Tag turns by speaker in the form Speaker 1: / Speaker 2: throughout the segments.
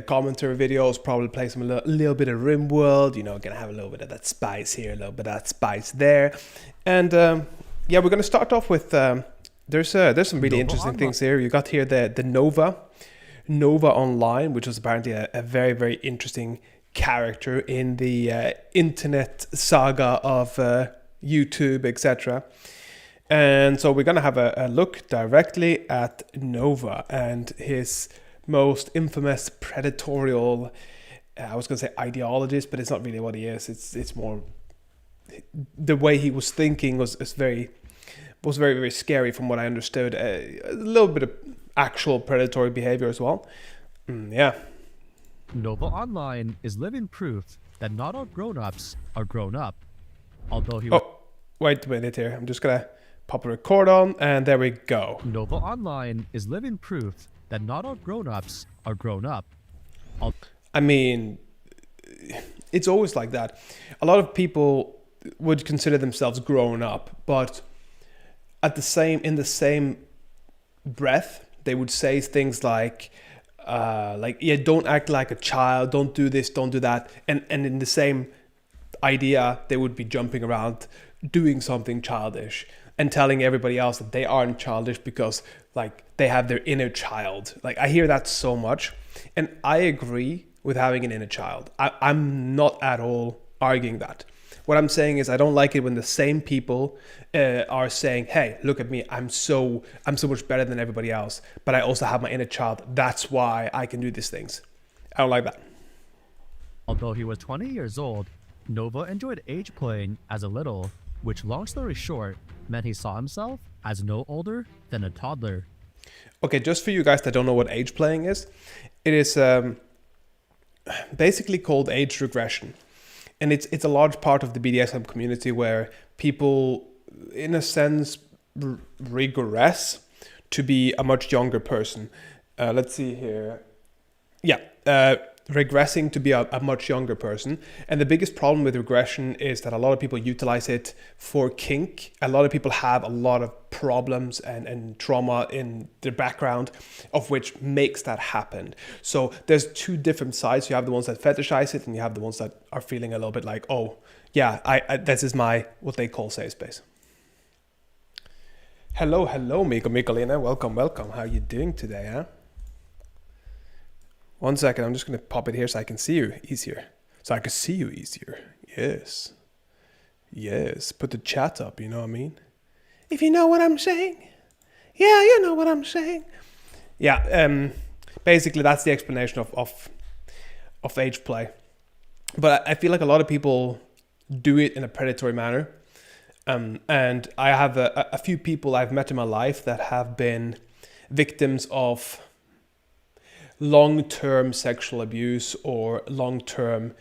Speaker 1: commentary videos, probably play some little bit of Rimworld, gonna have a little bit of that spice here, a little bit of that spice there. And yeah, we're gonna start off with, there's some really interesting things here. You got here the Nova Online, which was apparently a very, very interesting character in the internet saga of YouTube, etc. And so we're going to have a look directly at Nova and his most infamous predatorial, I was going to say ideologist, but it's not really what he is. It's more the way he was thinking was very, very scary from what I understood. A little bit of actual predatory behavior as well. Yeah.
Speaker 2: Nova Online is living proof that not all grown-ups are grown up. Although he
Speaker 1: wait a minute here. I'm just going to pop a record on, and there we go.
Speaker 2: Nova Online is living proof that not all grown-ups are grown up.
Speaker 1: I mean, it's always like that. A lot of people would consider themselves grown up, but in the same breath, they would say things like, yeah, don't act like a child, don't do this, don't do that. And in the same idea, they would be jumping around doing something childish and telling everybody else that they aren't childish because like they have their inner child. Like I hear that so much, and I agree with having an inner child. I'm not at all arguing that. What I'm saying is I don't like it when the same people are saying, hey, look at me, I'm so much better than everybody else, but I also have my inner child. That's why I can do these things. I don't like that.
Speaker 2: Although he was 20 years old, Nova enjoyed age playing as a little, which, long story short, meant he saw himself as no older than a toddler.
Speaker 1: Okay, just for you guys that don't know what age playing is, it is basically called age regression. And it's a large part of the BDSM community where people, in a sense, regress to be a much younger person. Let's see here. Yeah, regressing to be a much younger person. And the biggest problem with regression is that a lot of people utilize it for kink. A lot of people have a lot of problems and trauma in their background, of which makes that happen. So there's two different sides. You have the ones that fetishize it, and you have the ones that are feeling a little bit like, oh yeah, this is my, what they call, safe space. Hello, Mikolina. Welcome. How are you doing today, huh? 1 second, I'm just going to pop it here so I can see you easier. Yes, put the chat up, you know what I mean? If you know what I'm saying. Yeah, you know what I'm saying. Yeah, basically that's the explanation of age play. But I feel like a lot of people do it in a predatory manner. And I have a few people I've met in my life that have been victims of long-term sexual abuse or long-term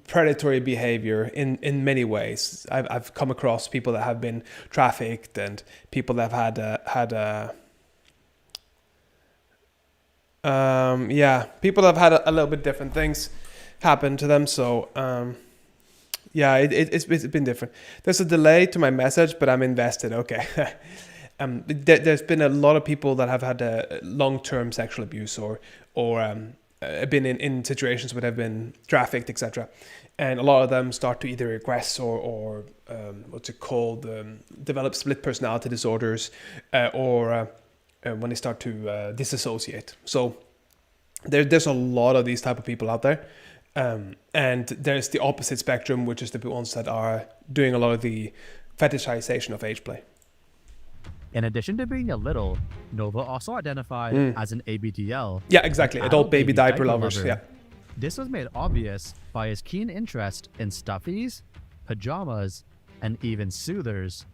Speaker 1: predatory behavior in many ways. I've come across people that have been trafficked and people that have people that have had a little bit different things happen to them. So yeah, it's been different. There's a delay to my message, but I'm invested. Okay. There's been a lot of people that have had long-term sexual abuse or been in situations where they've been trafficked, etc. And a lot of them start to either regress or what's it called, develop split personality disorders, or when they start to disassociate. So there's a lot of these type of people out there. And there's the opposite spectrum, which is the ones that are doing a lot of the fetishization of age play.
Speaker 2: In addition to being a little, Nova also identified as an ABDL.
Speaker 1: Yeah, exactly. Adult baby diaper lovers. Yeah.
Speaker 2: This was made obvious by his keen interest in stuffies, pajamas, and even soothers.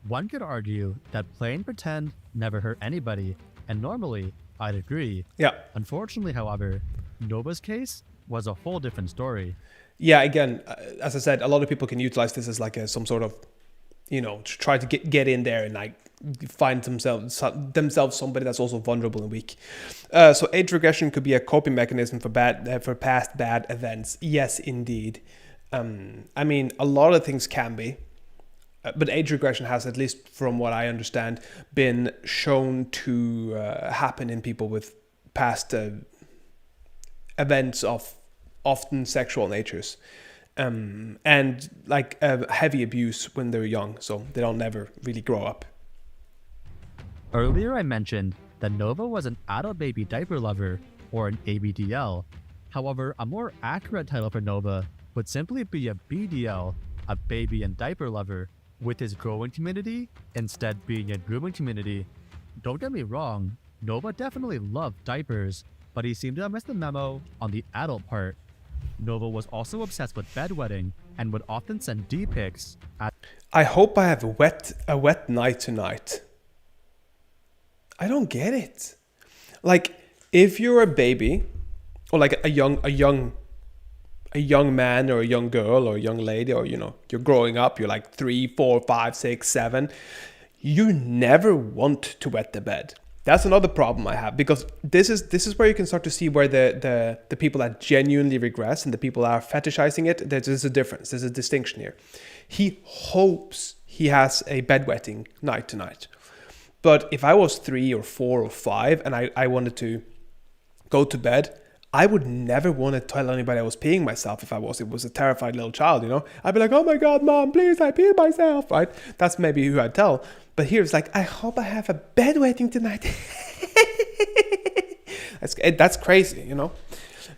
Speaker 2: One could argue that playing pretend never hurt anybody, and normally I'd agree.
Speaker 1: Yeah.
Speaker 2: Unfortunately, however, Nova's case was a whole different story.
Speaker 1: Yeah, again, as I said, a lot of people can utilize this as like some sort of, to try to get in there and like find themselves somebody that's also vulnerable and weak. So age regression could be a coping mechanism for past bad events. Yes, indeed. I mean, a lot of things can be, but age regression has, at least from what I understand, been shown to happen in people with past events of often sexual natures, and like heavy abuse when they're young, so they don't never really grow up.
Speaker 2: Earlier I mentioned that Nova was an adult baby diaper lover, or an ABDL. However, a more accurate title for Nova would simply be a BDL, a baby and diaper lover, with his growing community instead being a grooming community. Don't get me wrong, Nova definitely loved diapers, but he seemed to have missed the memo on the adult part. Nova was also obsessed with bedwetting and would often send D-pics at
Speaker 1: I hope I have a wet night tonight. I don't get it. Like, if you're a baby, or like a young man or a young girl or a young lady, or you're growing up, you're like 3, 4, 5, 6, 7, you never want to wet the bed. That's another problem I have, because this is where you can start to see where the people that genuinely regress and the people that are fetishizing it, there's a difference, there's a distinction here. He hopes he has a bedwetting night tonight. But if I was 3 or 4 or 5 and I wanted to go to bed, I would never want to tell anybody I was peeing myself if it was a terrified little child, I'd be like, oh my God, Mom, please, I peed myself, right? That's maybe who I'd tell. But here it's like, I hope I have a bedwetting tonight. That's crazy, No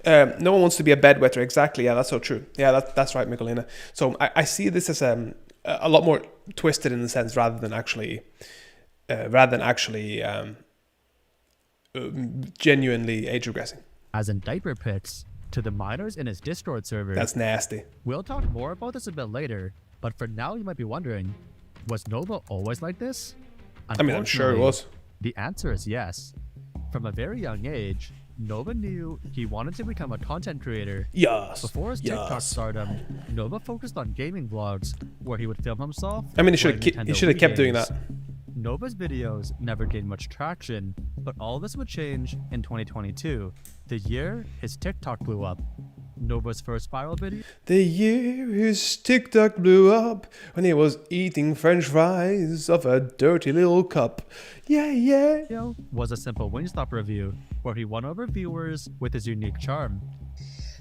Speaker 1: one wants to be a bedwetter, exactly. Yeah, that's so true. Yeah, that's right, Michelina. So I see this as a lot more twisted in the sense rather than actually genuinely age regressing.
Speaker 2: as in diaper pics to the minors in his Discord server.
Speaker 1: That's nasty.
Speaker 2: We'll talk more about this a bit later, but for now you might be wondering, was Nova always like this?
Speaker 1: I mean, I'm sure it was.
Speaker 2: The answer is yes. From a very young age, Nova knew he wanted to become a content creator.
Speaker 1: Yes.
Speaker 2: Before his TikTok stardom, Nova focused on gaming vlogs where he would film himself.
Speaker 1: I mean, he should have kept doing that.
Speaker 2: Nova's videos never gained much traction, but all this would change in 2022, the year his TikTok blew up. Nova's first viral video.
Speaker 1: The year his TikTok blew up when he was eating French fries off a dirty little cup. Yeah.
Speaker 2: Was a simple Wingstop review where he won over viewers with his unique charm.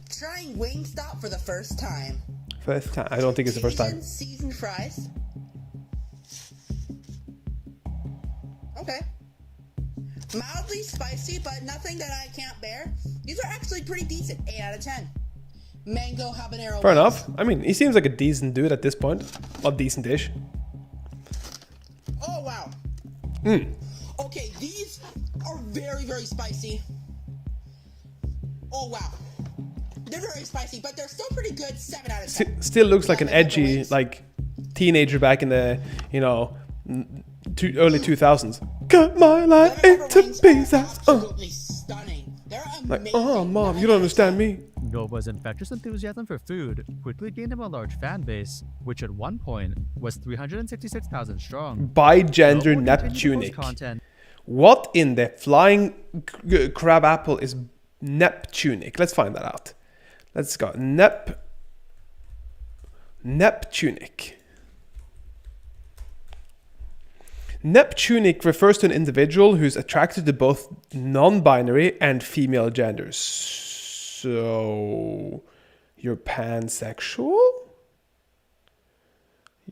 Speaker 3: Trying Wingstop for the first time.
Speaker 1: First time? I don't think it's the first time.
Speaker 3: Seasoned fries. Okay. Mildly spicy, but nothing that I can't bear. These are actually pretty decent. 8 out of 10. Mango habanero.
Speaker 1: Fair enough. I mean, he seems like a decent dude at this point. Not decent-ish.
Speaker 3: Oh, wow. Okay, these are very, very spicy. Oh, wow. They're very spicy, but they're still pretty good. 7 out of 10.
Speaker 1: Still looks like an edgy, like, teenager back in the, early 2000s. Cut my life into pieces.
Speaker 3: Absolutely stunning. They're amazing.
Speaker 1: Like, oh, Mom, you don't understand me.
Speaker 2: Nova's infectious enthusiasm for food quickly gained him a large fan base, which at one point was 366,000 strong.
Speaker 1: Bi-gender Neptunic. What in the flying crab apple is Neptunic? Let's find that out. Let's go. Neptunic. Neptunic refers to an individual who's attracted to both non-binary and female genders. So, you're pansexual?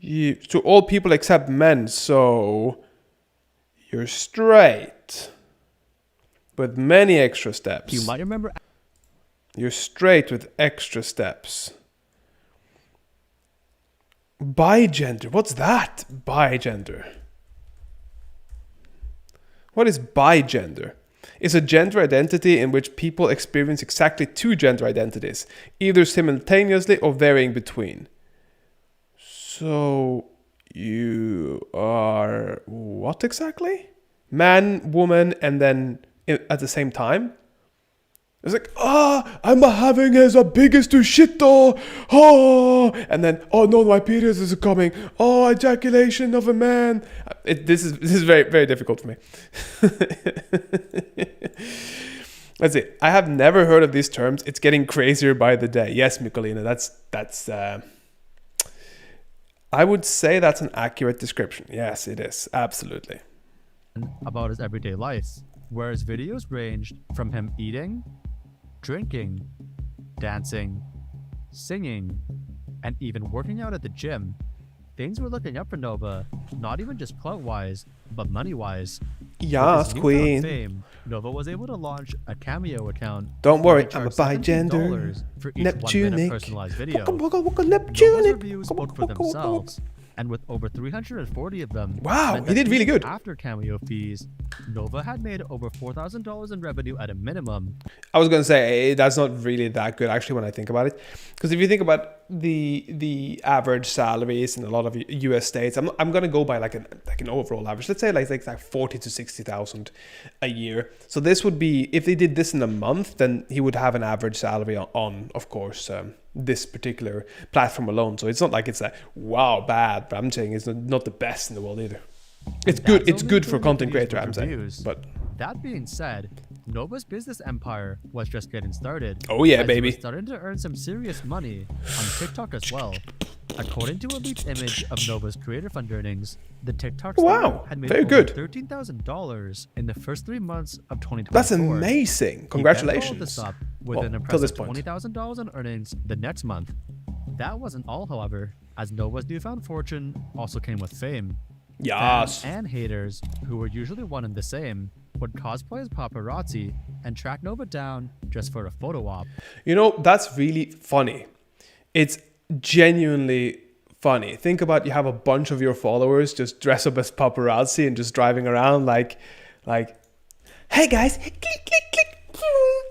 Speaker 1: To all people except men, so you're straight. With many extra steps.
Speaker 2: You might remember.
Speaker 1: You're straight with extra steps. Bigender. What's that? Bigender. What is bigender? It's a gender identity in which people experience exactly 2 gender identities, either simultaneously or varying between. So, you are what exactly? Man, woman, and then at the same time? It's like, I'm having as a biggest to shit though. Oh, and then, oh no, my period is coming. Oh, ejaculation of a man. This is very, very difficult for me. Let's see. I have never heard of these terms. It's getting crazier by the day. Yes, Michelina, that's. I would say that's an accurate description. Yes, it is. Absolutely.
Speaker 2: About his everyday life. where his videos ranged from him eating, drinking, dancing, singing, and even working out at the gym. Things were looking up for Nova, not even just clout-wise, but money-wise.
Speaker 1: Yes,
Speaker 2: With his newfound
Speaker 1: queen.
Speaker 2: Fame, Nova was able to launch a Cameo account.
Speaker 1: Don't worry,
Speaker 2: where
Speaker 1: I'm a
Speaker 2: they charged
Speaker 1: bi-gender.
Speaker 2: $17 for each 1 minute
Speaker 1: Neptunic.
Speaker 2: personalized video.
Speaker 1: Waka,
Speaker 2: Nova's
Speaker 1: Neptunic.
Speaker 2: reviews spoke for themselves, and with over 340 of them,
Speaker 1: Wow,
Speaker 2: meant
Speaker 1: he
Speaker 2: that
Speaker 1: did really
Speaker 2: even
Speaker 1: good.
Speaker 2: After Cameo fees, Nova had made over $4,000 in revenue at a minimum.
Speaker 1: I was gonna say that's not really that good actually when I think about it, because if you think about the average salaries in a lot of U.S. states, I'm gonna go by like an overall average. Let's say like 40 to 60,000 a year. So this would be, if they did this in a month, then he would have an average salary on of course this particular platform alone. So it's not like it's like wow bad, but I'm saying it's not the best in the world either. It's good.
Speaker 2: That's
Speaker 1: It's
Speaker 2: only
Speaker 1: good for
Speaker 2: including
Speaker 1: content
Speaker 2: views
Speaker 1: creator.
Speaker 2: with
Speaker 1: I'm saying,
Speaker 2: reviews.
Speaker 1: but
Speaker 2: That being said, Nova's business empire was just getting started.
Speaker 1: oh yeah,
Speaker 2: as he
Speaker 1: baby.
Speaker 2: was starting to earn some serious money on TikTok as well. According to a leaked image of Nova's creator fund earnings, the TikTok star
Speaker 1: Wow,
Speaker 2: had made
Speaker 1: very
Speaker 2: over
Speaker 1: good.
Speaker 2: $13,000 in the first 3 months of 2024.
Speaker 1: That's amazing.
Speaker 2: He then followed
Speaker 1: Congratulations.
Speaker 2: this up with
Speaker 1: Well,
Speaker 2: an
Speaker 1: till this
Speaker 2: impressive
Speaker 1: point.
Speaker 2: $20,000 in earnings the next month. That wasn't all, however, as Nova's newfound fortune also came with fame.
Speaker 1: Yes.
Speaker 2: Fans and haters, who were usually one and the same, would cosplay as paparazzi and track Nova down just for a photo op.
Speaker 1: You know, that's really funny. It's genuinely funny. Think about, you have a bunch of your followers just dress up as paparazzi and just driving around like, hey guys, click, click, click,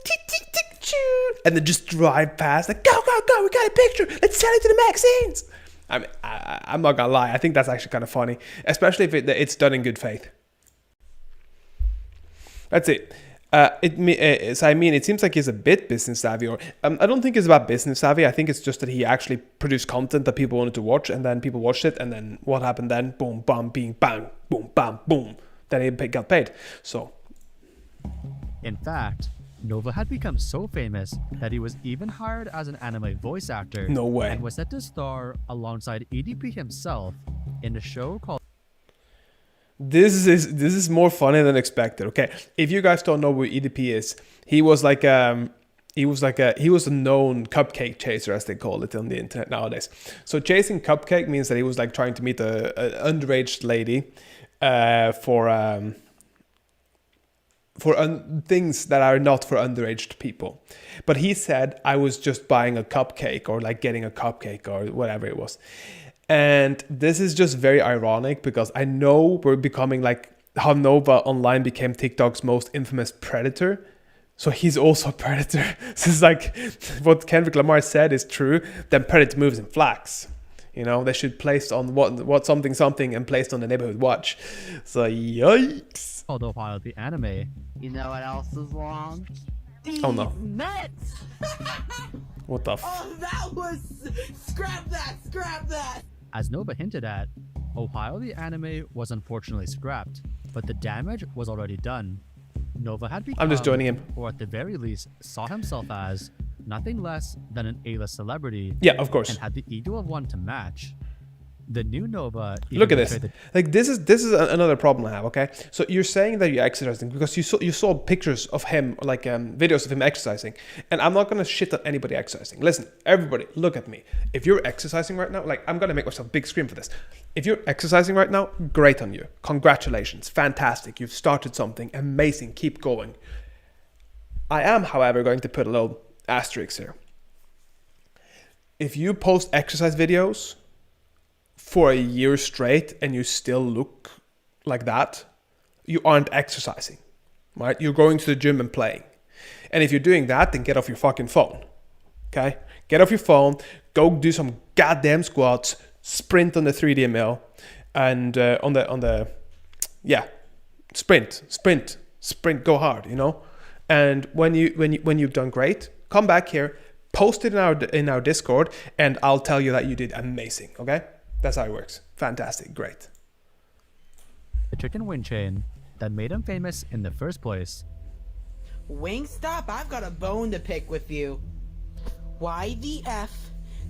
Speaker 1: tick, tick, tick, choo, and then just drive past like, go, go, go, we got a picture, let's sell it to the magazines. I mean, I'm not gonna lie, I think that's actually kind of funny, especially if it's done in good faith. That's it. So I mean, it seems like he's a bit business savvy, or I don't think it's about business savvy. I think it's just that he actually produced content that people wanted to watch, and then people watched it, and then what happened then? Boom, bam, bing, bang, boom, bam, boom. Then he got paid. So
Speaker 2: In fact, Nova had become so famous that he was even hired as an anime voice actor.
Speaker 1: No way.
Speaker 2: And was set to star alongside EDP himself in a show called
Speaker 1: this is more funny than expected. Okay, if you guys don't know who EDP is, he was a known cupcake chaser, as they call it on the internet nowadays. So chasing cupcake means that he was like trying to meet a underage lady for things that are not for underage people. But he said, I was just buying a cupcake, or like getting a cupcake, or whatever it was. And this is just very ironic, because I know we're becoming like how Nova Online became TikTok's most infamous predator. So he's also a predator. So it's like what Kendrick Lamar said is true. Then predator moves in flocks. You know, they should place on what something and placed on the neighborhood watch. So yikes.
Speaker 2: Ohio the Anime.
Speaker 4: You know what else is wrong?
Speaker 1: Oh no.
Speaker 4: Nuts!
Speaker 1: What the
Speaker 3: Oh, that was... Scrap that! Scrap that!
Speaker 2: As Nova hinted at, Ohio the Anime was unfortunately scrapped, but the damage was already done. Nova had become,
Speaker 1: I'm just joining him.
Speaker 2: or at the very least, saw himself as nothing less than an A-list celebrity,
Speaker 1: Yeah, of course.
Speaker 2: and had the ego of one to match. The new Nova. even
Speaker 1: Look at this.
Speaker 2: portrayed
Speaker 1: Like this is another problem I have. Okay, so you're saying that you're exercising because you saw pictures of him, like videos of him exercising, and I'm not gonna shit on anybody exercising. Listen, everybody, look at me. If you're exercising right now, like I'm gonna make myself big scream for this. If you're exercising right now, great on you. Congratulations, fantastic. You've started something amazing. Keep going. I am, however, going to put a little asterisk here. If you post exercise videos for a year straight and you still look like that, you aren't exercising, right? You're going to the gym and playing. And if you're doing that, then get off your fucking phone, okay? Get off your phone, go do some goddamn squats, sprint on the 3D mill, and sprint, go hard, you know? And when you've done great, come back here, post it in our Discord, and I'll tell you that you did amazing, okay? That's how it works. Fantastic. Great.
Speaker 2: the chicken wing chain that made him famous in the first place.
Speaker 3: Wingstop, I've got a bone to pick with you. Why the F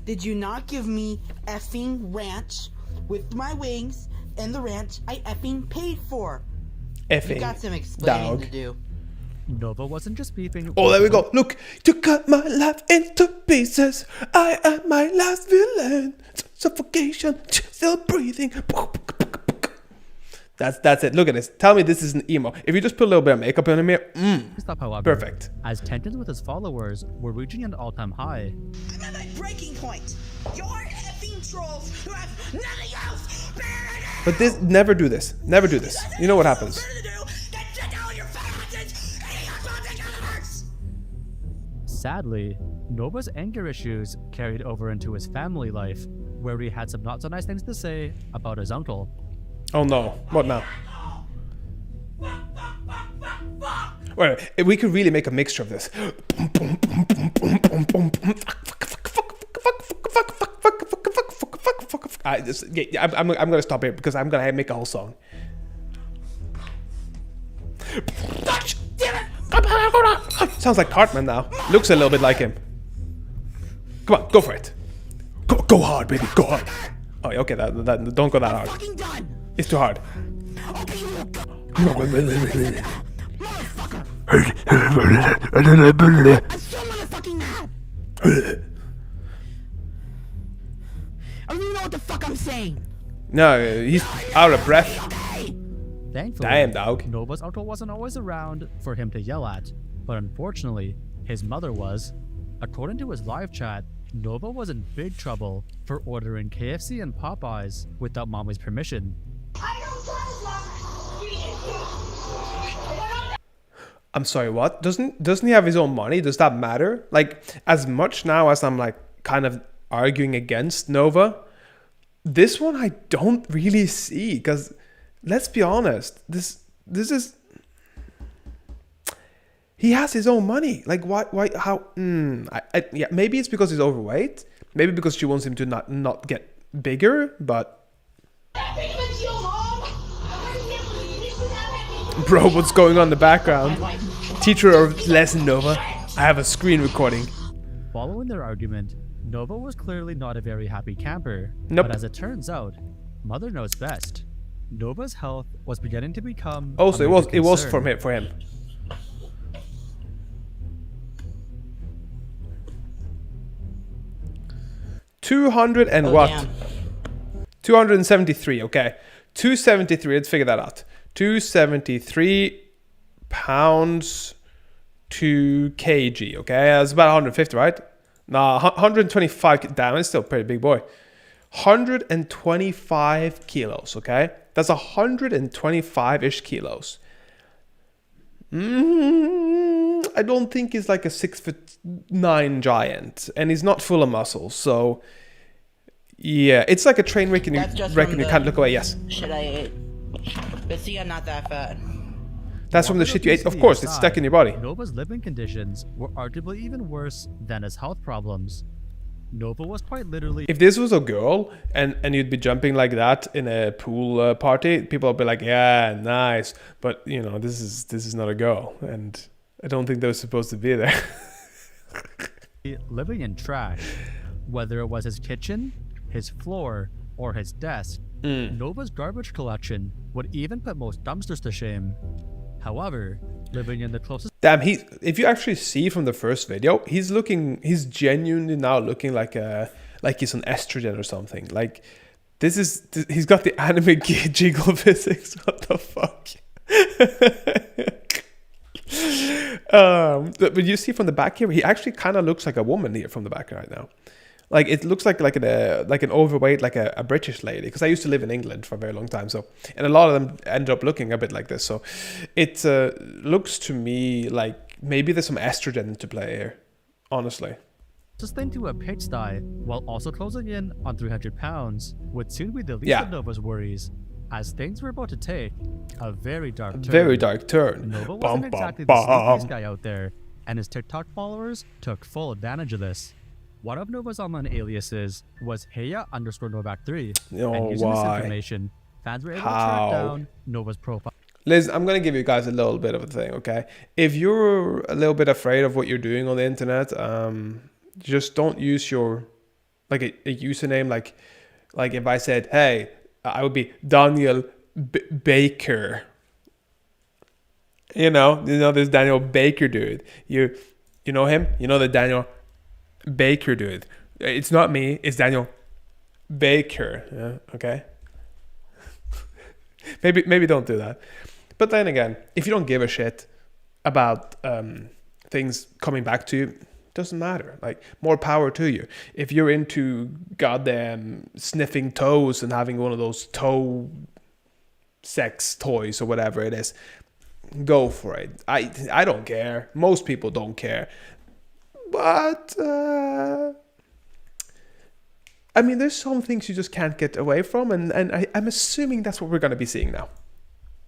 Speaker 3: did you not give me effing ranch with my wings and the ranch I effing paid for? You got some explaining to do.
Speaker 2: Nova wasn't just beefing.
Speaker 1: Oh, there we go. Look, to cut my life into pieces. I am my last villain. Suffocation, still breathing. That's it. Look at this. Tell me this isn't emo. If you just put a little bit of makeup on him here,
Speaker 2: Stop, however,
Speaker 1: perfect.
Speaker 2: as tensions with his followers were reaching an all-time high.
Speaker 3: I'm at my breaking point. You're effing trolls who have nothing else better to do.
Speaker 1: But this, never do this. Never do this. You know what happens.
Speaker 3: Better to do than check out your fat asses and your content universe.
Speaker 2: Sadly, Nova's anger issues carried over into his family life, where he had some not so nice things to say about his uncle.
Speaker 1: Oh no. What now? Wait, we could really make a mixture of this. I'm gonna stop here because I'm gonna make a whole song. Sounds like Cartman now. Looks a little bit like him. Come on, go for it. Go hard, baby. Go hard. Oh, okay. That don't go that hard.
Speaker 3: Fucking done.
Speaker 1: It's too hard.
Speaker 3: Okay, you
Speaker 1: Motherfucker.
Speaker 3: I'm so motherfucking mad. I don't even know what the fuck I'm saying.
Speaker 1: No, he's out of breath.
Speaker 2: Thankfully,
Speaker 1: Damn, dog.
Speaker 2: Nova's uncle wasn't always around for him to yell at, but unfortunately, his mother was. According to his live chat, Nova was in big trouble for ordering KFC and Popeyes without mommy's permission.
Speaker 1: I'm sorry, what? Doesn't he have his own money? Does that matter? Like, as much now as I'm like kind of arguing against Nova, this one I don't really see, because let's be honest, this is, he has his own money. Like, why how yeah, maybe it's because he's overweight, maybe because she wants him to not get bigger, but bro, what's going on in the background? Teacher of lesson, Nova. I have a screen recording.
Speaker 2: Following their argument, Nova was clearly not a very happy camper.
Speaker 1: Nope.
Speaker 2: But as it turns out, Mother knows best. Nova's health was beginning to become.
Speaker 1: Oh, so
Speaker 2: a major
Speaker 1: it was
Speaker 2: concern.
Speaker 1: for him. $200 and
Speaker 3: Oh,
Speaker 1: what?
Speaker 3: damn.
Speaker 1: 273. Okay, 273. Let's figure that out. 273 pounds to kg. Okay, that's about 150, right? Nah, 125. Damn, it's still a pretty big boy. 125 kilos. Okay, that's 125-ish kilos. I don't think he's like a 6'9" giant, and he's not full of muscle. So yeah, it's like a train wreck, and
Speaker 3: That's just
Speaker 1: you
Speaker 3: from the-
Speaker 1: can't look away. Yes,
Speaker 3: Shit I ate. But see, I'm not that fat.
Speaker 1: that's from the
Speaker 2: Walking
Speaker 1: shit you ate. Of
Speaker 2: obesity
Speaker 1: course, it's
Speaker 2: aside,
Speaker 1: stuck in your body.
Speaker 2: Nova's living conditions were arguably even worse than his health problems. Nova was quite literally.
Speaker 1: If this was a girl and you'd be jumping like that in a pool party, people would be like, "Yeah, nice." But you know, this is not a girl, and I don't think they're supposed to be there.
Speaker 2: living in trash. Whether it was his kitchen, his floor, or his desk, Nova's garbage collection would even put most dumpsters to shame. However, living in the closest
Speaker 1: Damn, if you actually see from the first video, he's genuinely now looking like he's on estrogen or something. Like, he's got the anime jiggle physics. What the fuck? But you see from the back here, he actually kind of looks like a woman here from the back right now. Like, it looks like an overweight, like a British lady. Because I used to live in England for a very long time, and a lot of them end up looking a bit like this. So it looks to me like maybe there's some estrogen to play here, honestly.
Speaker 2: thing to a pigsty, while also closing in on 300 pounds, would soon be the least
Speaker 1: Yeah.
Speaker 2: of Nova's worries, as things were about to take a very dark turn.
Speaker 1: Very dark turn.
Speaker 2: Nova
Speaker 1: Bum,
Speaker 2: wasn't
Speaker 1: bum,
Speaker 2: exactly the sleepiest
Speaker 1: bum.
Speaker 2: guy out there, and his TikTok followers took full advantage of this. One of Nova's online aliases was Heya_Novak3,
Speaker 1: Oh,
Speaker 2: and using this
Speaker 1: why?
Speaker 2: information, fans were able to
Speaker 1: How?
Speaker 2: track down Nova's profile.
Speaker 1: Liz, I'm going to give you guys a little bit of a thing, okay? If you're a little bit afraid of what you're doing on the internet, just don't use your, like a username. Like if I said, hey, I would be Daniel Baker. You know this Daniel Baker dude. You know him? You know the Daniel Baker dude. It's not me. It's Daniel Baker. Yeah, okay. maybe don't do that. But then again, if you don't give a shit about things coming back to you, doesn't matter. Like, more power to you. If you're into goddamn sniffing toes and having one of those toe sex toys or whatever it is, go for it. I don't care. Most people don't care. But I mean, there's some things you just can't get away from, and I'm assuming that's what we're going to be seeing now.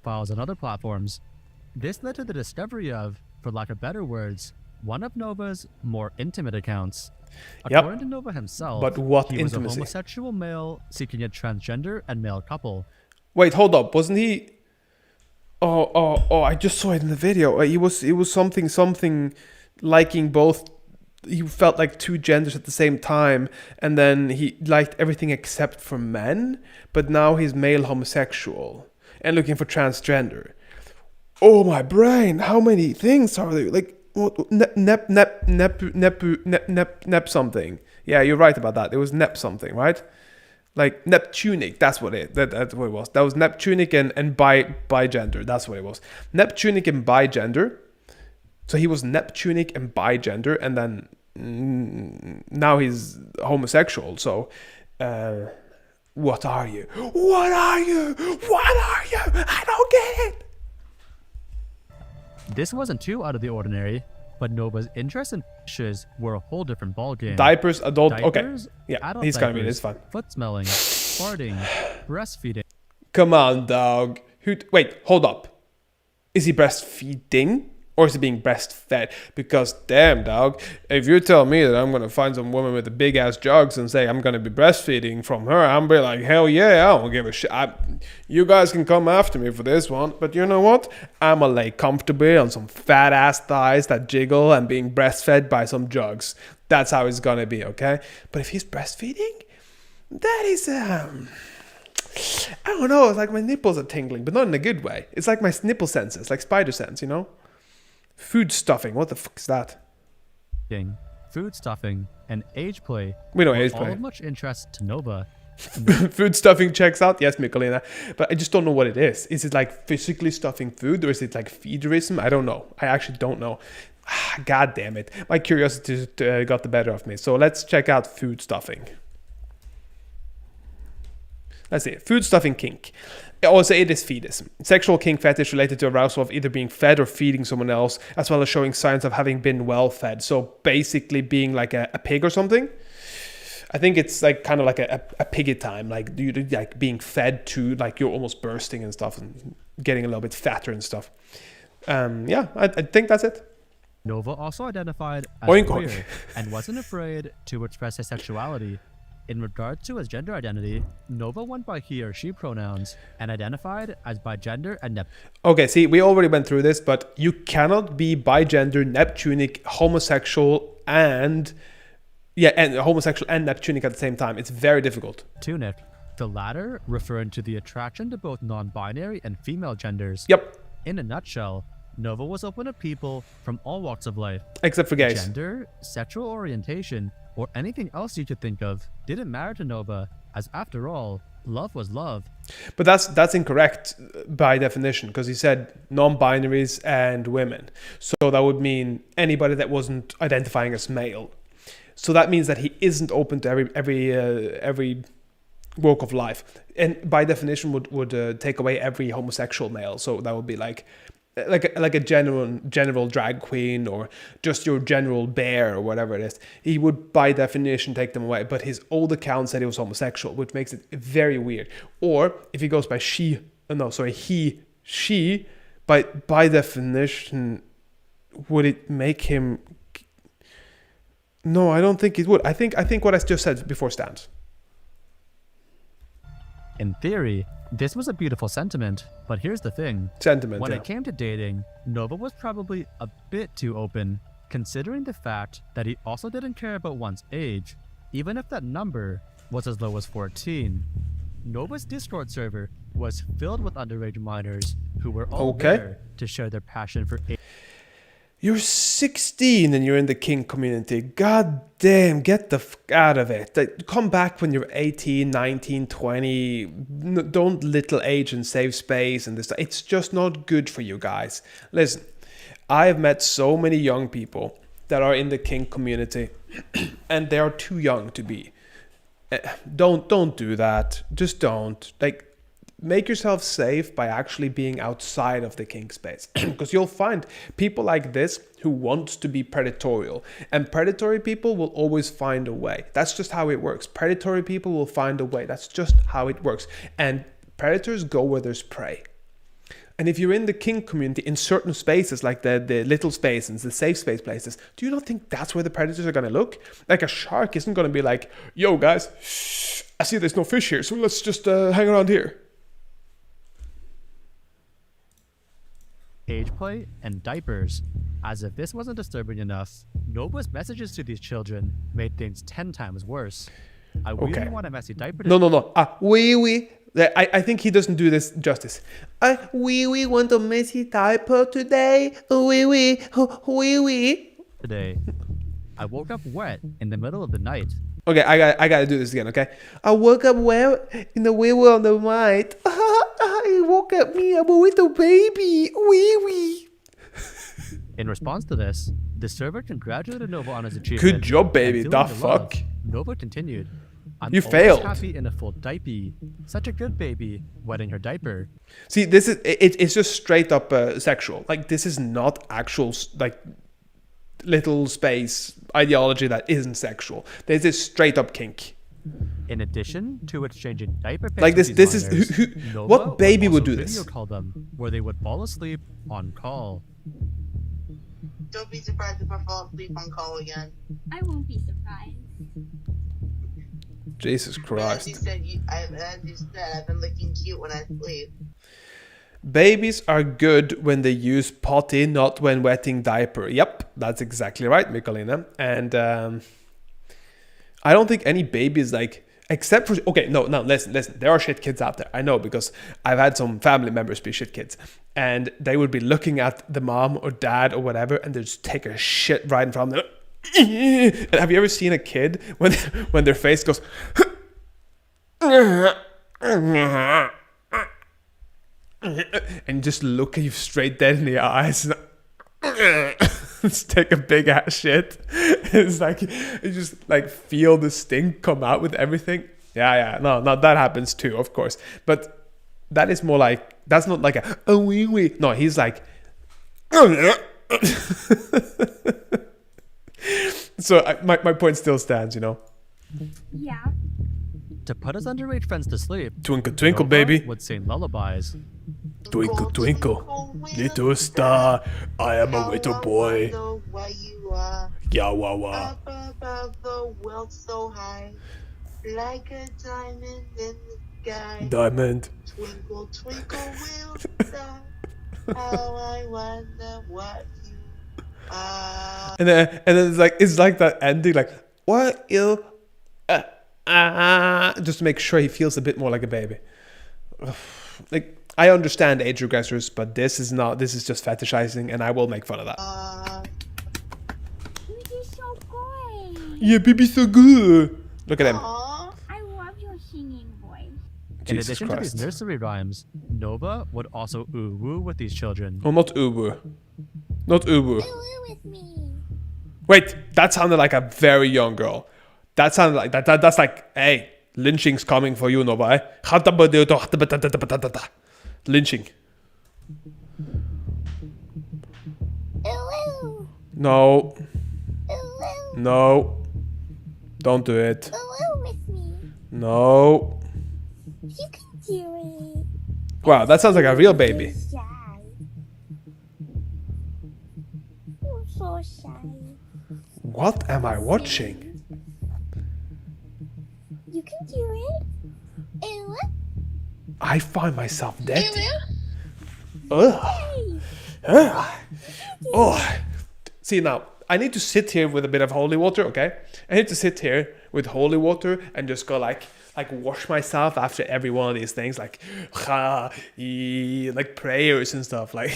Speaker 2: Files on other platforms. This led to the discovery of, for lack of better words, one of Nova's more intimate accounts.
Speaker 1: Yep.
Speaker 2: According to Nova himself,
Speaker 1: But what
Speaker 2: he was a
Speaker 1: intimacy?
Speaker 2: homosexual male seeking a transgender and male couple.
Speaker 1: Wait, hold up. Wasn't he? Oh! I just saw it in the video. He was something liking both. He felt like two genders at the same time, and then he liked everything except for men. But now he's male homosexual and looking for transgender. Oh my brain! How many things are there? Like what? Nep something. Yeah, you're right about that. It was Nep something, right? Like Neptunic, that's what that's what it was. That was Neptunic and bigender. That's what it was. Neptunic and bigender. So he was Neptunic and bigender, and then now he's homosexual. So, what are you? What are you? What are you? I don't get it.
Speaker 2: This wasn't too out of the ordinary, but Nova's interest in fishes were a whole different ballgame.
Speaker 1: Diapers, adult.
Speaker 2: Diapers,
Speaker 1: Okay, yeah,
Speaker 2: adult
Speaker 1: he's gonna be.
Speaker 2: diapers,
Speaker 1: It's fine.
Speaker 2: Foot smelling, farting, breastfeeding.
Speaker 1: Come on, dog. Wait, hold up. Is he breastfeeding? Or is he being breastfed? Because damn, dog, if you tell me that I'm going to find some woman with a big ass jugs and say I'm going to be breastfeeding from her, I'm be like, hell yeah, I don't give a shit. You guys can come after me for this one, but you know what? I'm going to lay comfortably on some fat ass thighs that jiggle and being breastfed by some jugs. That's how it's going to be, okay? But if he's breastfeeding, that is, I don't know, it's like my nipples are tingling, but not in a good way. It's like my nipple senses, like spider sense, you know? Food stuffing, what the fuck is that?
Speaker 2: Food stuffing, and age play.
Speaker 1: We know
Speaker 2: were
Speaker 1: age
Speaker 2: all
Speaker 1: play.
Speaker 2: of much interest to Nova.
Speaker 1: Food stuffing checks out, yes, Mikolina. But I just don't know what it is. Is it like physically stuffing food, or is it like feederism? I don't know. I actually don't know. God damn it. My curiosity got the better of me. So let's check out food stuffing. Let's see. Food stuffing kink. Also, it is feedism. Sexual kink fetish related to arousal of either being fed or feeding someone else, as well as showing signs of having been well fed. So basically being like a pig or something. I think it's like kind of like a piggy time, like you like being fed to, like you're almost bursting and stuff and getting a little bit fatter and stuff. Yeah, I think that's it.
Speaker 2: Nova also identified as
Speaker 1: Oink,
Speaker 2: queer
Speaker 1: oink.
Speaker 2: and wasn't afraid to express his sexuality. In regard to his gender identity, Nova went by he or she pronouns and identified as bigender and
Speaker 1: Okay, see, we already went through this, but you cannot be bigender, Neptunic, homosexual, and homosexual and Neptunic at the same time. It's very difficult.
Speaker 2: Neptunic. The latter referring to the attraction to both non-binary and female genders.
Speaker 1: Yep,
Speaker 2: In a nutshell, Nova was open to people from all walks of life.
Speaker 1: except for gays.
Speaker 2: Gender, sexual orientation, or anything else you could think of didn't matter to Nova, as after all, love was love.
Speaker 1: But that's incorrect by definition, because he said non-binaries and women. So that would mean anybody that wasn't identifying as male. So that means that he isn't open to every walk of life, and by definition would take away every homosexual male. So that would be like a general drag queen, or just your general bear, or whatever it is. He would by definition take them away. But his old account said he was homosexual, which makes it very weird. Or if he goes by she, by definition, would it make him? No, I don't think it would. I think what I just said before stands.
Speaker 2: In theory, this was a beautiful sentiment, but here's the thing.
Speaker 1: Sentiment.
Speaker 2: When
Speaker 1: Yeah.
Speaker 2: it came to dating, Nova was probably a bit too open, considering the fact that he also didn't care about one's age, even if that number was as low as 14. Nova's Discord server was filled with underage minors who were all
Speaker 1: Okay.
Speaker 2: there to share their passion for
Speaker 1: You're 16 and you're in the kink community. God damn, get the fuck out of it. Come back when you're 18, 19, 20. Don't little age and save space and this. It's just not good for you guys. Listen, I have met so many young people that are in the kink community and they are too young to be. Don't do that. Just don't. Like, make yourself safe by actually being outside of the kink space, because you'll find people like this who want to be predatorial, and predatory people will always find a way. That's just how it works. Predatory people will find a way. That's just how it works. And predators go where there's prey. And if you're in the kink community in certain spaces, like the little spaces, the safe space places, do you not think that's where the predators are going to look? Like, a shark isn't going to be like, yo guys, shh, I see there's no fish here, so let's just hang around here.
Speaker 2: age play and diapers. As if this wasn't disturbing enough, Nova's messages to these children made things 10 times worse. I really want a messy diaper.
Speaker 1: No. We. I think he doesn't do this justice. We want a messy diaper today. We.
Speaker 2: Today. I woke up wet in the middle of the night.
Speaker 1: Okay, I gotta do this again, okay? I woke up wet in the wee on the night. He woke up me, I'm a little baby. Wee.
Speaker 2: In response to this, the server congratulated Nova on his achievement.
Speaker 1: Good job, baby.
Speaker 2: And
Speaker 1: The
Speaker 2: feeling the love,
Speaker 1: fuck?
Speaker 2: Nova continued. I'm
Speaker 1: You
Speaker 2: always
Speaker 1: failed.
Speaker 2: happy in a full diaper. Such a good baby, wetting her diaper.
Speaker 1: See, this is it's just straight up sexual. Like, this is not actual like little space ideology that isn't sexual. This is straight up kink.
Speaker 2: In addition to exchanging diaper pics
Speaker 1: Like,
Speaker 2: with
Speaker 1: this
Speaker 2: these
Speaker 1: is
Speaker 2: minors,
Speaker 1: what
Speaker 2: Nova
Speaker 1: baby would
Speaker 2: also
Speaker 1: do
Speaker 2: video
Speaker 1: this?
Speaker 2: call them, where they would fall asleep on call.
Speaker 3: Don't be surprised if I fall asleep on call again.
Speaker 5: I won't be surprised.
Speaker 1: Jesus
Speaker 3: As you
Speaker 1: Christ.
Speaker 3: said, I've been looking cute when I sleep.
Speaker 1: Babies are good when they use potty, not when wetting diaper. Yep, that's exactly right, Mikolina. And I don't think any baby is like, except for, okay, no, listen. There are shit kids out there. I know, because I've had some family members be shit kids. And they would be looking at the mom or dad or whatever, and they just take a shit right in front of them. And have you ever seen a kid when their face goes and just look at you straight dead in the eyes and just take a big ass shit? It's like you just like feel the stink come out with everything. Yeah, no, that happens too, of course, but that is more like, that's not like a oh wee. No, he's like so my point still stands, you know.
Speaker 5: Yeah.
Speaker 2: To put his underage friends to sleep,
Speaker 1: Twinkle twinkle
Speaker 2: Nova
Speaker 1: baby,
Speaker 2: would sing lullabies.
Speaker 1: twinkle twinkle little star, I am a little boy.
Speaker 3: Where you are,
Speaker 1: Yeah, wah.
Speaker 3: up above the world so high, like a diamond in the sky.
Speaker 1: Diamond.
Speaker 3: Twinkle, twinkle, little star, how I wonder what you are.
Speaker 1: And then it's like that ending, like what you just to make sure he feels a bit more like a baby. Like, I understand age regressors, but this is just fetishizing, and I will make fun of that.
Speaker 5: You did so good.
Speaker 1: Yeah, baby's so good. Look at him.
Speaker 3: Aw.
Speaker 5: I love your singing voice.
Speaker 2: In
Speaker 1: Jesus
Speaker 2: addition to
Speaker 1: Christ.
Speaker 2: these nursery rhymes, Nova would also ooh-woo with these children.
Speaker 1: Oh, not Ubu. Not Ubu.
Speaker 5: Ooh, with me.
Speaker 1: Wait, that sounded like a very young girl. That sounded like that's like, hey, lynching's coming for you, Nova. Lynching.
Speaker 5: Ooh,
Speaker 1: No.
Speaker 5: ooh,
Speaker 1: No. Don't do it.
Speaker 5: ooh, with me.
Speaker 1: No.
Speaker 5: You can do it.
Speaker 1: Wow, that sounds like a real baby.
Speaker 5: Shy. You're so shy.
Speaker 1: What am I watching?
Speaker 5: You can do it. Ooh,
Speaker 1: I find myself dead.
Speaker 5: hey.
Speaker 1: Ugh. Ugh. Oh. See, now, I need to sit here with a bit of holy water, okay? I need to sit here with holy water and just go like, like wash myself after every one of these things, like like prayers and stuff, like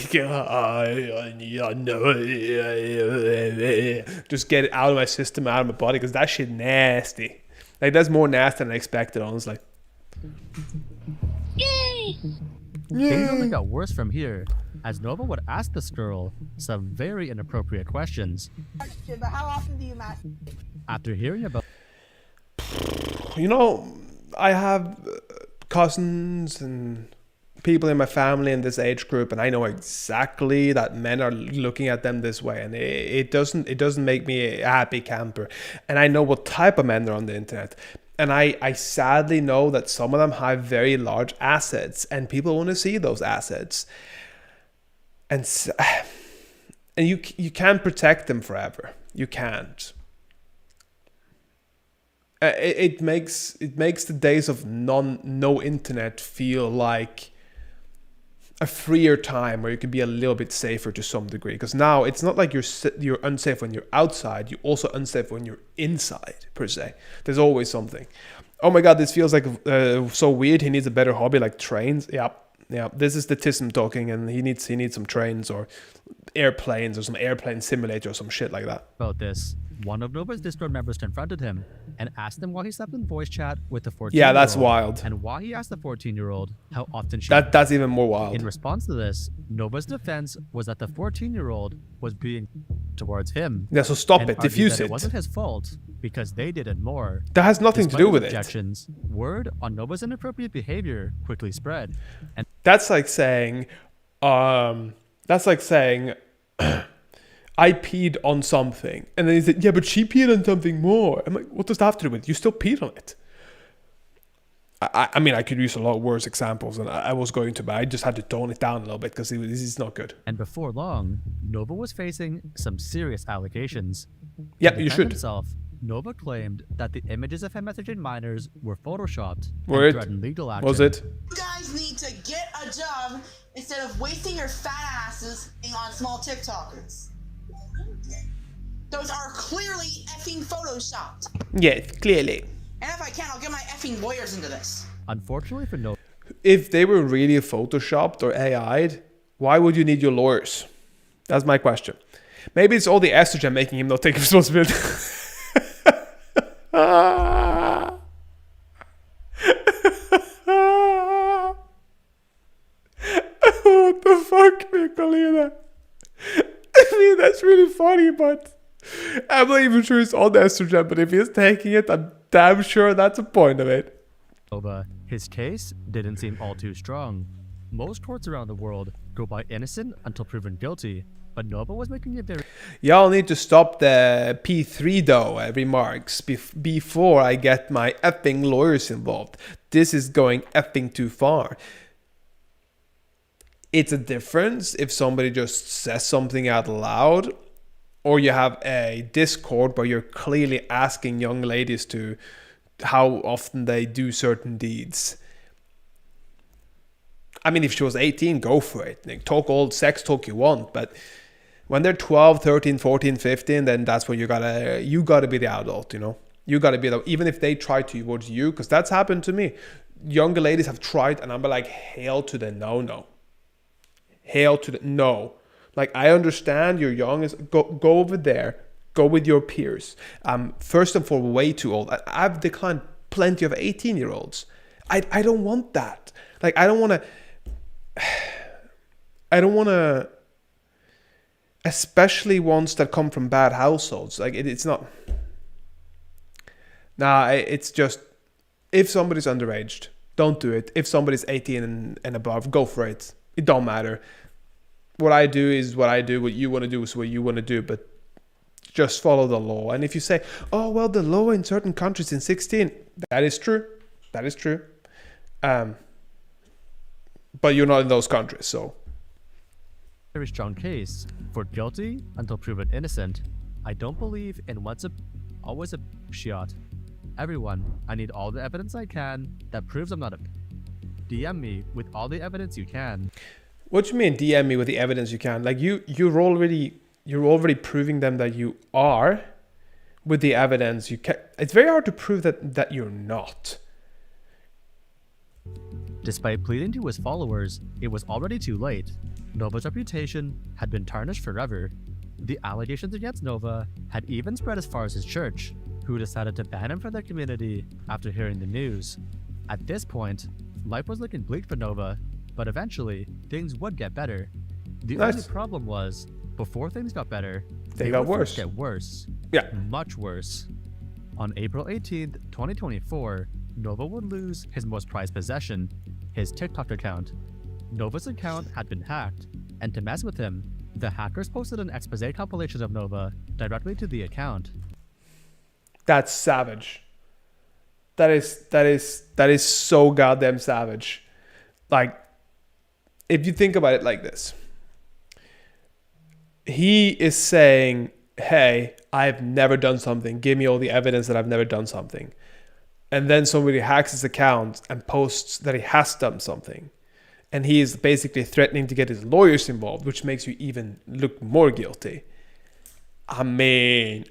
Speaker 1: just get it out of my system, out of my body, because that shit nasty. Like that's more nasty than I expected, honestly.
Speaker 2: Things only got worse from here, as Nova would ask this girl some very inappropriate questions.
Speaker 3: But how often do you masturbate?
Speaker 2: After hearing about
Speaker 1: You know, I have cousins and people in my family in this age group, and I know exactly that men are looking at them this way, and it doesn't make me a happy camper. And I know what type of men are on the internet. And I sadly know that some of them have very large assets, and people want to see those assets. And you can't protect them forever. You can't. It makes the days of no internet feel like a freer time where you can be a little bit safer to some degree, because now it's not like you're unsafe when you're outside, you're also unsafe when you're inside, per se. There's always something. Oh my god, this feels like so weird. He needs a better hobby, like trains. Yeah, this is the Tism talking, and he needs some trains or airplanes or some airplane simulator or some shit like that.
Speaker 2: this, one of Nova's Discord members confronted him and asked him why he slept in voice chat with the 14-year-old.
Speaker 1: Yeah, that's wild.
Speaker 2: And why he asked the 14-year-old how often she...
Speaker 1: That's even more wild.
Speaker 2: In response to this, Nova's defense was that the 14-year-old was being towards him.
Speaker 1: Yeah, so stop
Speaker 2: and
Speaker 1: it,
Speaker 2: argued
Speaker 1: diffuse
Speaker 2: that
Speaker 1: it.
Speaker 2: It wasn't his fault because they did it more.
Speaker 1: That has nothing to
Speaker 2: Despite
Speaker 1: do with
Speaker 2: his
Speaker 1: it.
Speaker 2: objections, word on Nova's inappropriate behavior quickly spread. And
Speaker 1: That's like saying, I peed on something. And then he said, yeah, but she peed on something more. I'm like, what does that have to do with it? You still peed on it. I mean, I could use a lot worse examples than I was going to, but I just had to tone it down a little bit because this is not good.
Speaker 2: And before long, Nova was facing some serious allegations.
Speaker 1: Yeah,
Speaker 2: To
Speaker 1: you
Speaker 2: defend
Speaker 1: should.
Speaker 2: himself, Nova claimed that the images of him messaging minors were photoshopped
Speaker 1: Were
Speaker 2: and
Speaker 1: it?
Speaker 2: threatened legal action.
Speaker 1: Was it?
Speaker 3: You guys need to get a job instead of wasting your fat asses on small TikTokers. Those are clearly effing photoshopped.
Speaker 1: Yes, clearly.
Speaker 3: And if I can, I'll get my effing lawyers into this.
Speaker 2: Unfortunately for Nova,
Speaker 1: If they were really photoshopped or AI'd, why would you need your lawyers? That's my question. Maybe it's all the estrogen making him not take responsibility. What the fuck, Nicolina? I mean, that's really funny, but I'm not even sure it's on estrogen, but if he's taking it, I'm damn sure that's a point of it.
Speaker 2: his case didn't seem all too strong. Most courts around the world go by innocent until proven guilty, but Nova was making it very...
Speaker 1: Y'all need to stop the P3 though remarks before I get my effing lawyers involved. This is going effing too far. It's a difference if somebody just says something out loud, or you have a Discord where you're clearly asking young ladies to how often they do certain deeds. I mean, if she was 18, go for it. Like, talk all sex talk you want, but when they're 12, 13, 14, 15, then that's when you gotta be the adult, you know? You gotta be the, even if they try towards you, because that's happened to me. Younger ladies have tried, and I'm like, hail to the no. Hail to the no. Like, I understand you're young, go over there, go with your peers. First and foremost, way too old. I've declined plenty of 18-year-olds. I don't want that. Like, I don't want to, especially ones that come from bad households. Like, it's not. Nah, it's just, if somebody's underaged, don't do it. If somebody's 18 and above, go for it. It don't matter. What I do is what I do. What you want to do is what you want to do. But just follow the law. And if you say, oh, well, the law in certain countries in 16, that is true. That is true. But you're not in those countries, so.
Speaker 2: very strong case for guilty until proven innocent. I don't believe in always a shot. Everyone, I need all the evidence I can that proves I'm not a... DM me with all the evidence you can.
Speaker 1: What do you mean DM me with the evidence you can? Like you're already proving them that you are with the evidence you can. It's very hard to prove that you're not.
Speaker 2: Despite pleading to his followers, it was already too late. Nova's reputation had been tarnished forever. The allegations against Nova had even spread as far as his church, who decided to ban him from their community after hearing the news. At this point, life was looking bleak for Nova, but eventually, things would get better. The
Speaker 1: Nice.
Speaker 2: only problem was, before things got better,
Speaker 1: They got
Speaker 2: would
Speaker 1: worse.
Speaker 2: first get worse.
Speaker 1: Yeah.
Speaker 2: Much worse. On April 18th, 2024, Nova would lose his most prized possession, his TikTok account. Nova's account had been hacked, and to mess with him, the hackers posted an expose compilation of Nova directly to the account.
Speaker 1: That's savage. That is so goddamn savage. Like, if you think about it like this, he is saying, hey, I've never done something. Give me all the evidence that I've never done something. And then somebody hacks his account and posts that he has done something. And he is basically threatening to get his lawyers involved, which makes you even look more guilty. I mean,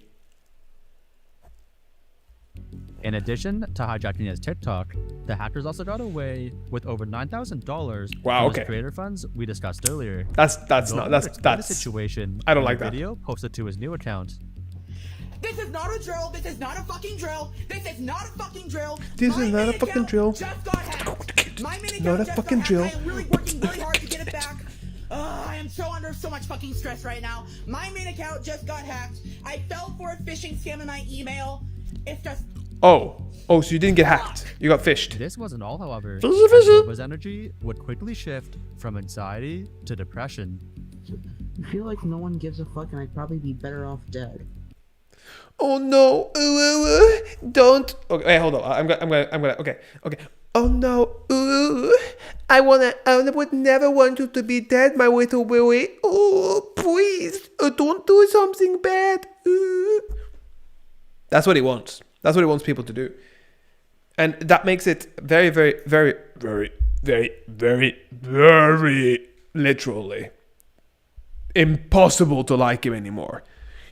Speaker 2: In addition to hijacking his TikTok, the hackers also got away with over $9,000
Speaker 1: Wow,
Speaker 2: from
Speaker 1: okay.
Speaker 2: his creator funds we discussed earlier.
Speaker 1: that's
Speaker 2: Nova
Speaker 1: not
Speaker 2: would explain the
Speaker 1: that's
Speaker 2: situation.
Speaker 1: I don't
Speaker 2: in
Speaker 1: like
Speaker 2: a
Speaker 1: that.
Speaker 2: video posted to his new account.
Speaker 3: This is not a drill. This is not a fucking drill. This is not a fucking drill.
Speaker 1: This
Speaker 3: My
Speaker 1: is not a
Speaker 3: main
Speaker 1: fucking
Speaker 3: account
Speaker 1: drill.
Speaker 3: Just got hacked. My main
Speaker 1: Not
Speaker 3: account
Speaker 1: a
Speaker 3: just
Speaker 1: fucking
Speaker 3: got
Speaker 1: drill.
Speaker 3: hacked. I am really working really hard to get it back. I am so under so much fucking stress right now. My main account just got hacked. I fell for a phishing scam in my email. It's just
Speaker 1: Oh, so you didn't get hacked. You got fished.
Speaker 2: This wasn't all, however,
Speaker 1: Fizzle,
Speaker 2: as
Speaker 1: fizzle.
Speaker 2: Nova's energy would quickly shift from anxiety to depression.
Speaker 4: I feel like no one gives a fuck and I'd probably be better off dead.
Speaker 1: Oh no! Don't. Okay, wait, hold on. I'm gonna. Okay. Oh no! I would never want you to be dead, my little boy. Oh, please, don't do something bad. That's what he wants. That's what he wants people to do, and that makes it very, very, very, very, very, very, very literally impossible to like him anymore.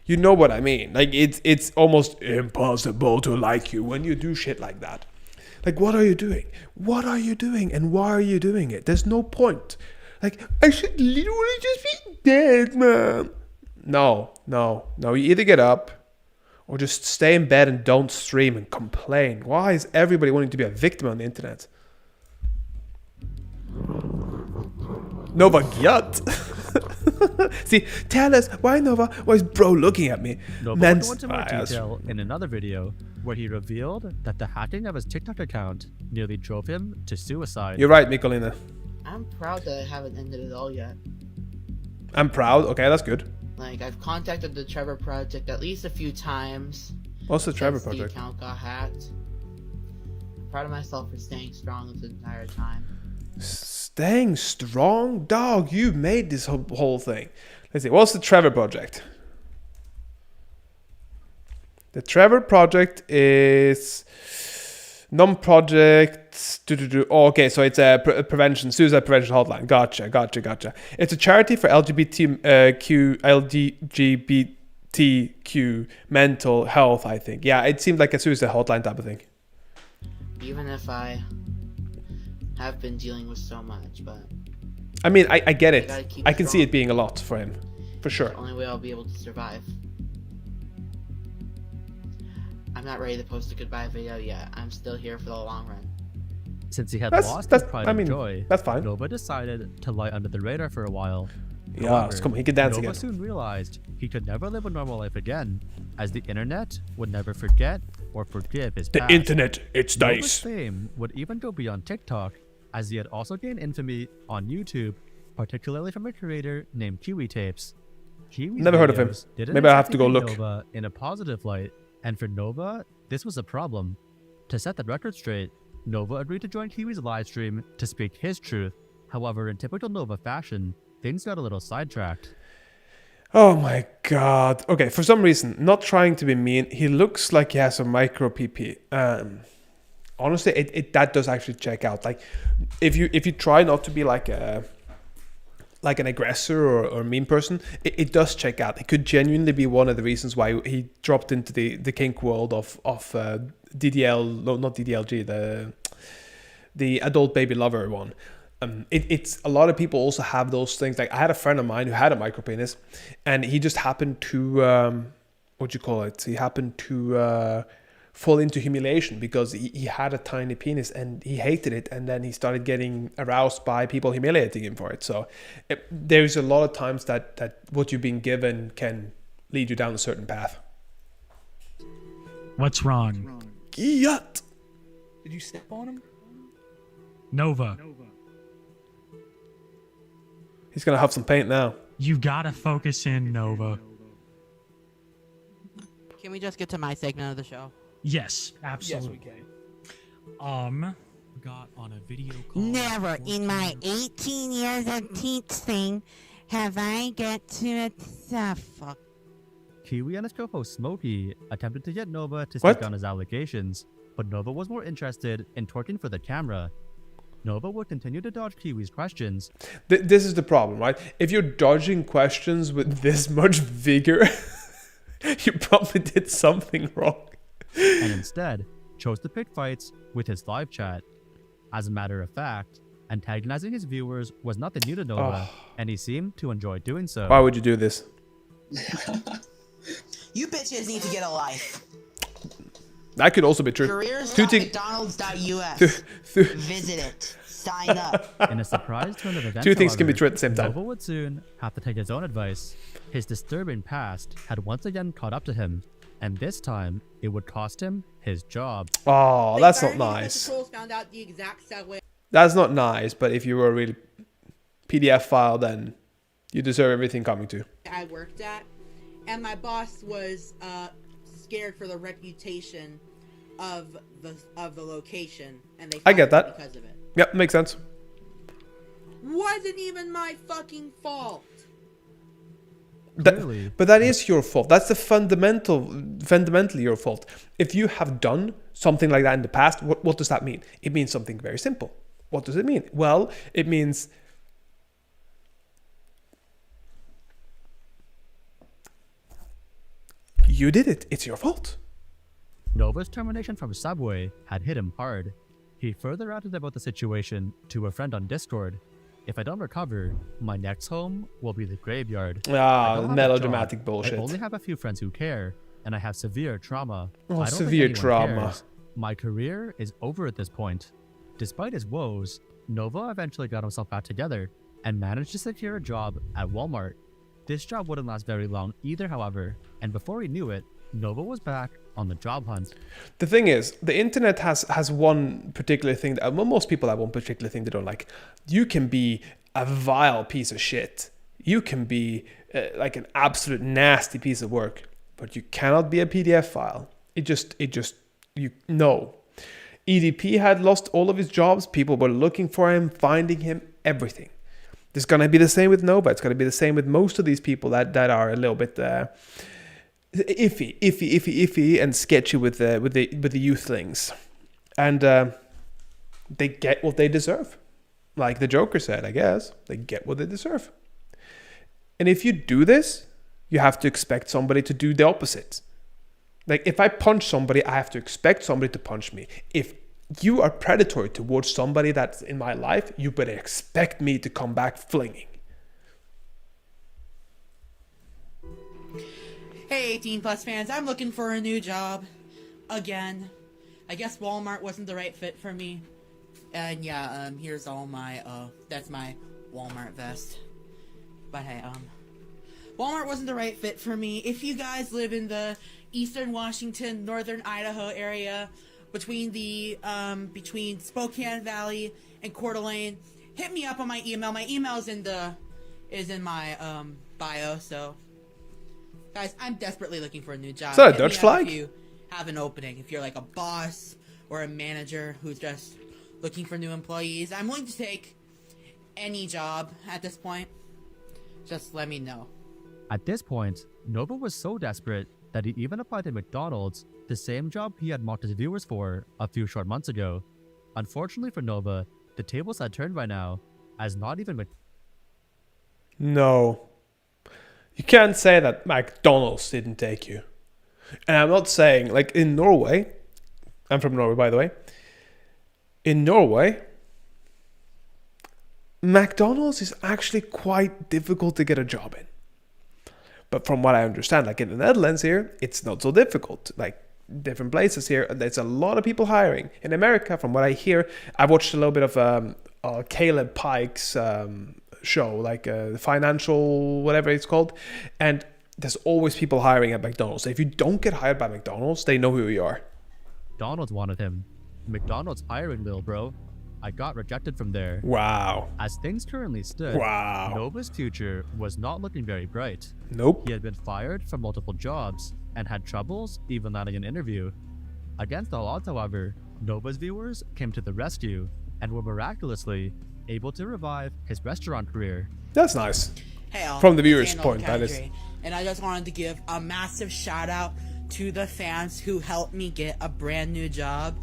Speaker 1: You know what I mean? Like, it's almost impossible to like you when you do shit like that. Like, what are you doing? What are you doing? And why are you doing it? There's no point. Like, I should literally just be dead, man. No. You either get up or just stay in bed and don't stream and complain. Why is everybody wanting to be a victim on the internet? Nova Gyat. See, tell us, why Nova? Why is bro looking at me?
Speaker 2: Nova would go into more detail in another video where he revealed that the hacking of his TikTok account nearly drove him to suicide.
Speaker 1: You're right, Mikolina.
Speaker 4: I'm proud that I haven't ended it all yet.
Speaker 1: I'm proud. Okay, that's good.
Speaker 4: Like, I've contacted the Trevor Project at least a few times.
Speaker 1: What's the Trevor
Speaker 4: since
Speaker 1: Project?
Speaker 4: The account got hacked. I'm proud of myself for staying strong this entire time.
Speaker 1: Staying strong? Dog, you made this whole thing. Let's see, what's the Trevor Project? The Trevor Project is non-project. Oh, okay, so it's a suicide prevention hotline. Gotcha. It's a charity for LGBTQ mental health, I think. Yeah, it seemed like a suicide hotline type of thing.
Speaker 4: Even if I have been dealing with so much, but
Speaker 1: I mean, I get it.
Speaker 4: gotta keep
Speaker 1: I can see
Speaker 4: strong.
Speaker 1: it being a lot for him, for sure.
Speaker 4: the only way I'll be able to survive. I'm not ready to post a goodbye video yet. I'm still here for the long run.
Speaker 2: Since he had
Speaker 1: That's-
Speaker 2: lost
Speaker 1: that's-
Speaker 2: his pride
Speaker 1: I
Speaker 2: and
Speaker 1: mean,
Speaker 2: joy,
Speaker 1: that's fine.
Speaker 2: Nova decided to lie under the radar for a while.
Speaker 1: Yeah,
Speaker 2: However,
Speaker 1: come on, he could dance
Speaker 2: Nova
Speaker 1: again.
Speaker 2: soon realized he could never live a normal life again, as the internet would never forget or forgive his
Speaker 1: The
Speaker 2: past.
Speaker 1: internet, it's
Speaker 2: Nova's
Speaker 1: nice.
Speaker 2: fame would even go beyond TikTok, as he had also gained infamy on YouTube, particularly from a creator named Kiwi Tapes. Kiwi's
Speaker 1: Never heard of him.
Speaker 2: videos didn't
Speaker 1: Maybe I have to go
Speaker 2: exactly
Speaker 1: look.
Speaker 2: paint Nova in a positive light, and for Nova, this was a problem. To set the record straight, Nova agreed to join Kiwi's livestream to speak his truth. However, in typical Nova fashion, things got a little sidetracked.
Speaker 1: Oh my god. Okay, for some reason, not trying to be mean, he looks like he has a micro PP. Honestly, it that does actually check out. Like, if you try not to be like an aggressor or mean person, it does check out. It could genuinely be one of the reasons why he dropped into the kink world of DDL, no, not DDLG, the adult baby lover one. It's a lot of people also have those things. Like I had a friend of mine who had a micro penis, and he just happened to what do you call it? He happened to fall into humiliation because he had a tiny penis and he hated it, and then he started getting aroused by people humiliating him for it. So there's a lot of times that what you've been given can lead you down a certain path.
Speaker 6: What's wrong?
Speaker 1: Yut.
Speaker 7: Did you step on him?
Speaker 6: Nova,
Speaker 1: He's gonna have some paint now.
Speaker 6: you gotta focus in, Nova.
Speaker 4: Can we just get to my segment of the show?
Speaker 6: Yes,
Speaker 7: Yes,
Speaker 6: absolutely.
Speaker 7: we can.
Speaker 6: Got on a video call.
Speaker 8: Never in my 18 years of teaching have I get to fuck.
Speaker 2: Kiwi and his co-host Smokey attempted to get Nova to
Speaker 1: What?
Speaker 2: speak on his allegations, but Nova was more interested in twerking for the camera. Nova would continue to dodge Kiwi's questions,
Speaker 1: This is the problem, right? If you're dodging questions with this much vigor, you probably did something wrong.
Speaker 2: and instead chose to pick fights with his live chat. As a matter of fact, antagonizing his viewers was nothing new to Nova, and he seemed to enjoy doing so.
Speaker 1: Why would you do this?
Speaker 3: You bitches need to get a life.
Speaker 1: That could also be true.
Speaker 3: Careers.mcdonalds.us. Visit it. Sign up.
Speaker 2: In a surprise turn of events,
Speaker 1: Two things can be
Speaker 2: however,
Speaker 1: true at the same time.
Speaker 2: Nova would soon have to take his own advice. His disturbing past had once again caught up to him, and this time it would cost him his job.
Speaker 1: Oh, that's not nice.
Speaker 3: Found out the exact segue.
Speaker 1: That's not nice, but if you were a really PDF file, then you deserve everything coming to you.
Speaker 3: I worked at, and my boss was scared for the reputation of the location, and they
Speaker 1: I get
Speaker 3: fired me
Speaker 1: that.
Speaker 3: because of it.
Speaker 1: Yep, makes sense.
Speaker 3: Wasn't even my fucking fault.
Speaker 2: Clearly,
Speaker 1: But that is your fault. That's the fundamentally your fault. If you have done something like that in the past, what does that mean? It means something very simple. What does it mean? Well, it means you did it. It's your fault.
Speaker 2: Nova's termination from Subway had hit him hard. He further outed about the situation to a friend on Discord. If I don't recover, my next home will be the graveyard. I
Speaker 1: Ah,
Speaker 2: don't have a
Speaker 1: melodramatic
Speaker 2: job.
Speaker 1: bullshit.
Speaker 2: I only have a few friends who care, and I have severe trauma.
Speaker 1: Oh,
Speaker 2: I don't think
Speaker 1: severe
Speaker 2: anyone
Speaker 1: trauma.
Speaker 2: cares. My career is over at this point. Despite his woes, Nova eventually got himself back together and managed to secure a job at Walmart. This job wouldn't last very long either, however, and before he knew it, Nova was back on the job hunt.
Speaker 1: The thing is, the internet has one particular thing that well, most people have one particular thing they don't like. You can be a vile piece of shit. You can be like an absolute nasty piece of work, but you cannot be a PDF file. It just you know. EDP had lost all of his jobs. People were looking for him, finding him, everything. It's gonna be the same with Nova. It's gonna be the same with most of these people that are a little bit iffy, and sketchy with the youthlings, and they get what they deserve. Like the Joker said, I guess they get what they deserve. And if you do this, you have to expect somebody to do the opposite. Like if I punch somebody, I have to expect somebody to punch me. If you are predatory towards somebody that's in my life, you better expect me to come back flinging.
Speaker 3: Hey, 18 plus fans, I'm looking for a new job. Again. I guess Walmart wasn't the right fit for me. And yeah, here's all my, that's my Walmart vest. But hey, Walmart wasn't the right fit for me. If you guys live in the eastern Washington, northern Idaho area, between Spokane Valley and Coeur d'Alene, hit me up on my email. My email is in my, bio, so... Guys, I'm desperately looking for a new job.
Speaker 1: Is that a
Speaker 3: Hit me
Speaker 1: Dutch
Speaker 3: up
Speaker 1: flag?
Speaker 3: If you have an opening, if you're like a boss or a manager who's just looking for new employees, I'm willing to take any job at this point. Just let me know.
Speaker 2: At this point, Nova was so desperate that he even applied to McDonald's, the same job he had mocked his viewers for a few short months ago. Unfortunately for Nova, the tables had turned by now, as not even
Speaker 1: No. You can't say that McDonald's didn't take you. And I'm not saying, like in Norway, I'm from Norway by the way, in Norway, McDonald's is actually quite difficult to get a job in. But from what I understand, like in the Netherlands here, it's not so difficult. Like different places here, there's a lot of people hiring. In America, from what I hear, I watched a little bit of Caleb Pike's show, like the financial, whatever it's called. And there's always people hiring at McDonald's. So if you don't get hired by McDonald's, they know who you are.
Speaker 2: McDonald's wanted him. McDonald's hiring, little bro. I got rejected from there.
Speaker 1: Wow.
Speaker 2: As things currently stood,
Speaker 1: Wow.
Speaker 2: Nova's future was not looking very bright.
Speaker 1: Nope.
Speaker 2: He had been fired from multiple jobs and had troubles even landing an interview. Against all odds, however, Nova's viewers came to the rescue and were miraculously able to revive his restaurant career.
Speaker 1: That's nice.
Speaker 3: Hey, all,
Speaker 1: From the
Speaker 3: it's
Speaker 1: viewer's
Speaker 3: Daniel
Speaker 1: point, that is.
Speaker 3: Kendry, and I just wanted to give a massive shout out to the fans who helped me get a brand new job.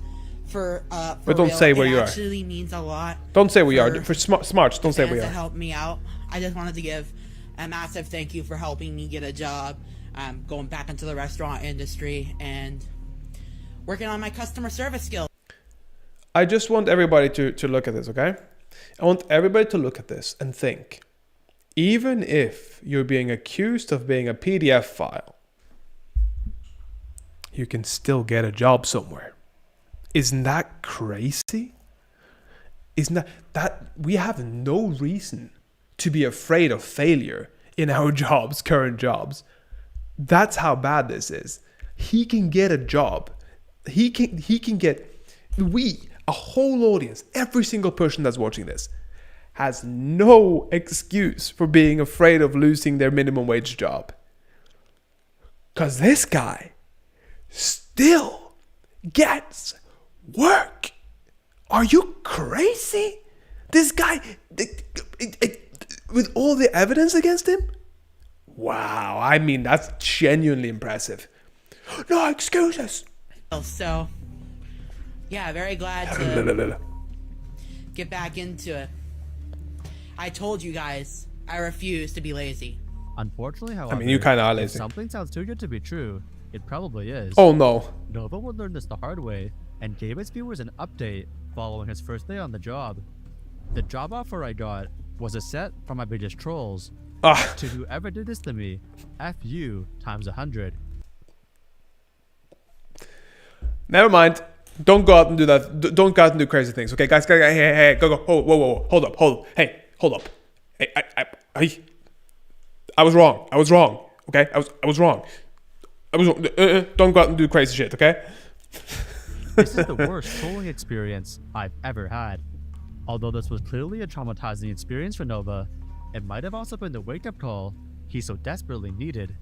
Speaker 3: For
Speaker 1: But don't
Speaker 3: real,
Speaker 1: say where
Speaker 3: it
Speaker 1: you are.
Speaker 3: actually means a lot.
Speaker 1: Don't say where you are. For smarts, don't say
Speaker 3: Fans
Speaker 1: where you
Speaker 3: that
Speaker 1: are.
Speaker 3: helped me out. I just wanted to give a massive thank you for helping me get a job. Going back into the restaurant industry and working on my customer service skills.
Speaker 1: I just want everybody to look at this, okay? I want everybody to look at this and think. Even if you're being accused of being a PDF file, you can still get a job somewhere. Isn't that crazy? Isn't that we have no reason to be afraid of failure in our jobs, current jobs. That's how bad this is. He can get a job. He can get a whole audience, every single person that's watching this has no excuse for being afraid of losing their minimum wage job. Cause this guy still gets work. Are you crazy? This guy, with all the evidence against him? Wow, I mean, that's genuinely impressive. No excuses.
Speaker 3: So, yeah, very glad to get back into it. I told you guys, I refuse to be lazy.
Speaker 2: Unfortunately, however,
Speaker 1: I mean, you kind of are
Speaker 2: if
Speaker 1: lazy.
Speaker 2: something sounds too good to be true, it probably is.
Speaker 1: Oh no.
Speaker 2: Nova would learn this the hard way and gave its viewers an update following his first day on the job. The job offer I got was a set from my biggest trolls.
Speaker 1: Ah,
Speaker 2: To whoever did this to me, F you times 100.
Speaker 1: never mind. Don't go out and do that. Don't go out and do crazy things. Okay, guys, hey, go. Whoa. Hold up. Hey, hold up. Hey, I was wrong. Okay, I was wrong. Don't go out and do crazy shit. Okay.
Speaker 2: This is the worst trolling experience I've ever had. Although this was clearly a traumatizing experience for Nova, it might have also been the wake-up call he so desperately needed.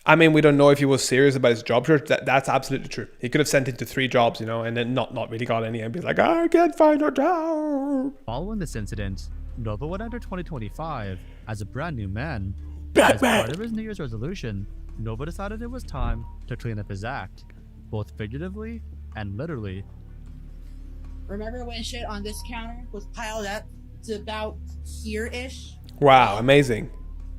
Speaker 1: I mean, we don't know if he was serious about his job search. That's absolutely true. He could have sent it to 3 jobs, and then not really got any, and be like, I can't find a job.
Speaker 2: Following this incident, Nova would enter 2025 as a brand new man.
Speaker 1: Batman.
Speaker 2: As part of his New Year's resolution, Nova decided it was time to clean up his act, both figuratively and literally.
Speaker 3: Remember when shit on this counter was piled up to about here-ish?
Speaker 1: Wow, amazing.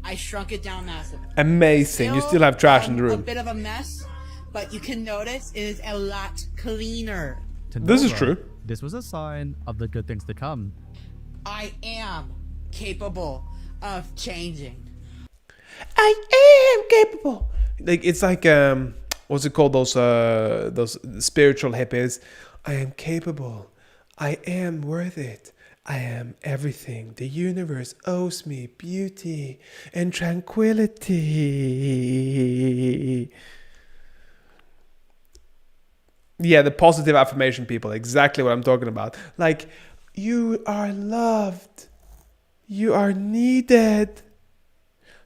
Speaker 3: I shrunk it down massively.
Speaker 1: Amazing. You still have trash in the
Speaker 3: A
Speaker 1: room.
Speaker 3: bit of a mess, but you can notice it is a lot cleaner.
Speaker 2: To
Speaker 1: This is
Speaker 2: Nova,
Speaker 1: true.
Speaker 2: This was a sign of the good things to come.
Speaker 3: I am capable of changing.
Speaker 1: I am capable. Like it's like what's it called? Those spiritual hippies. I am capable. I am worth it. I am everything. The universe owes me beauty and tranquility. Yeah, the positive affirmation people. Exactly what I'm talking about. Like, you are loved. You are needed.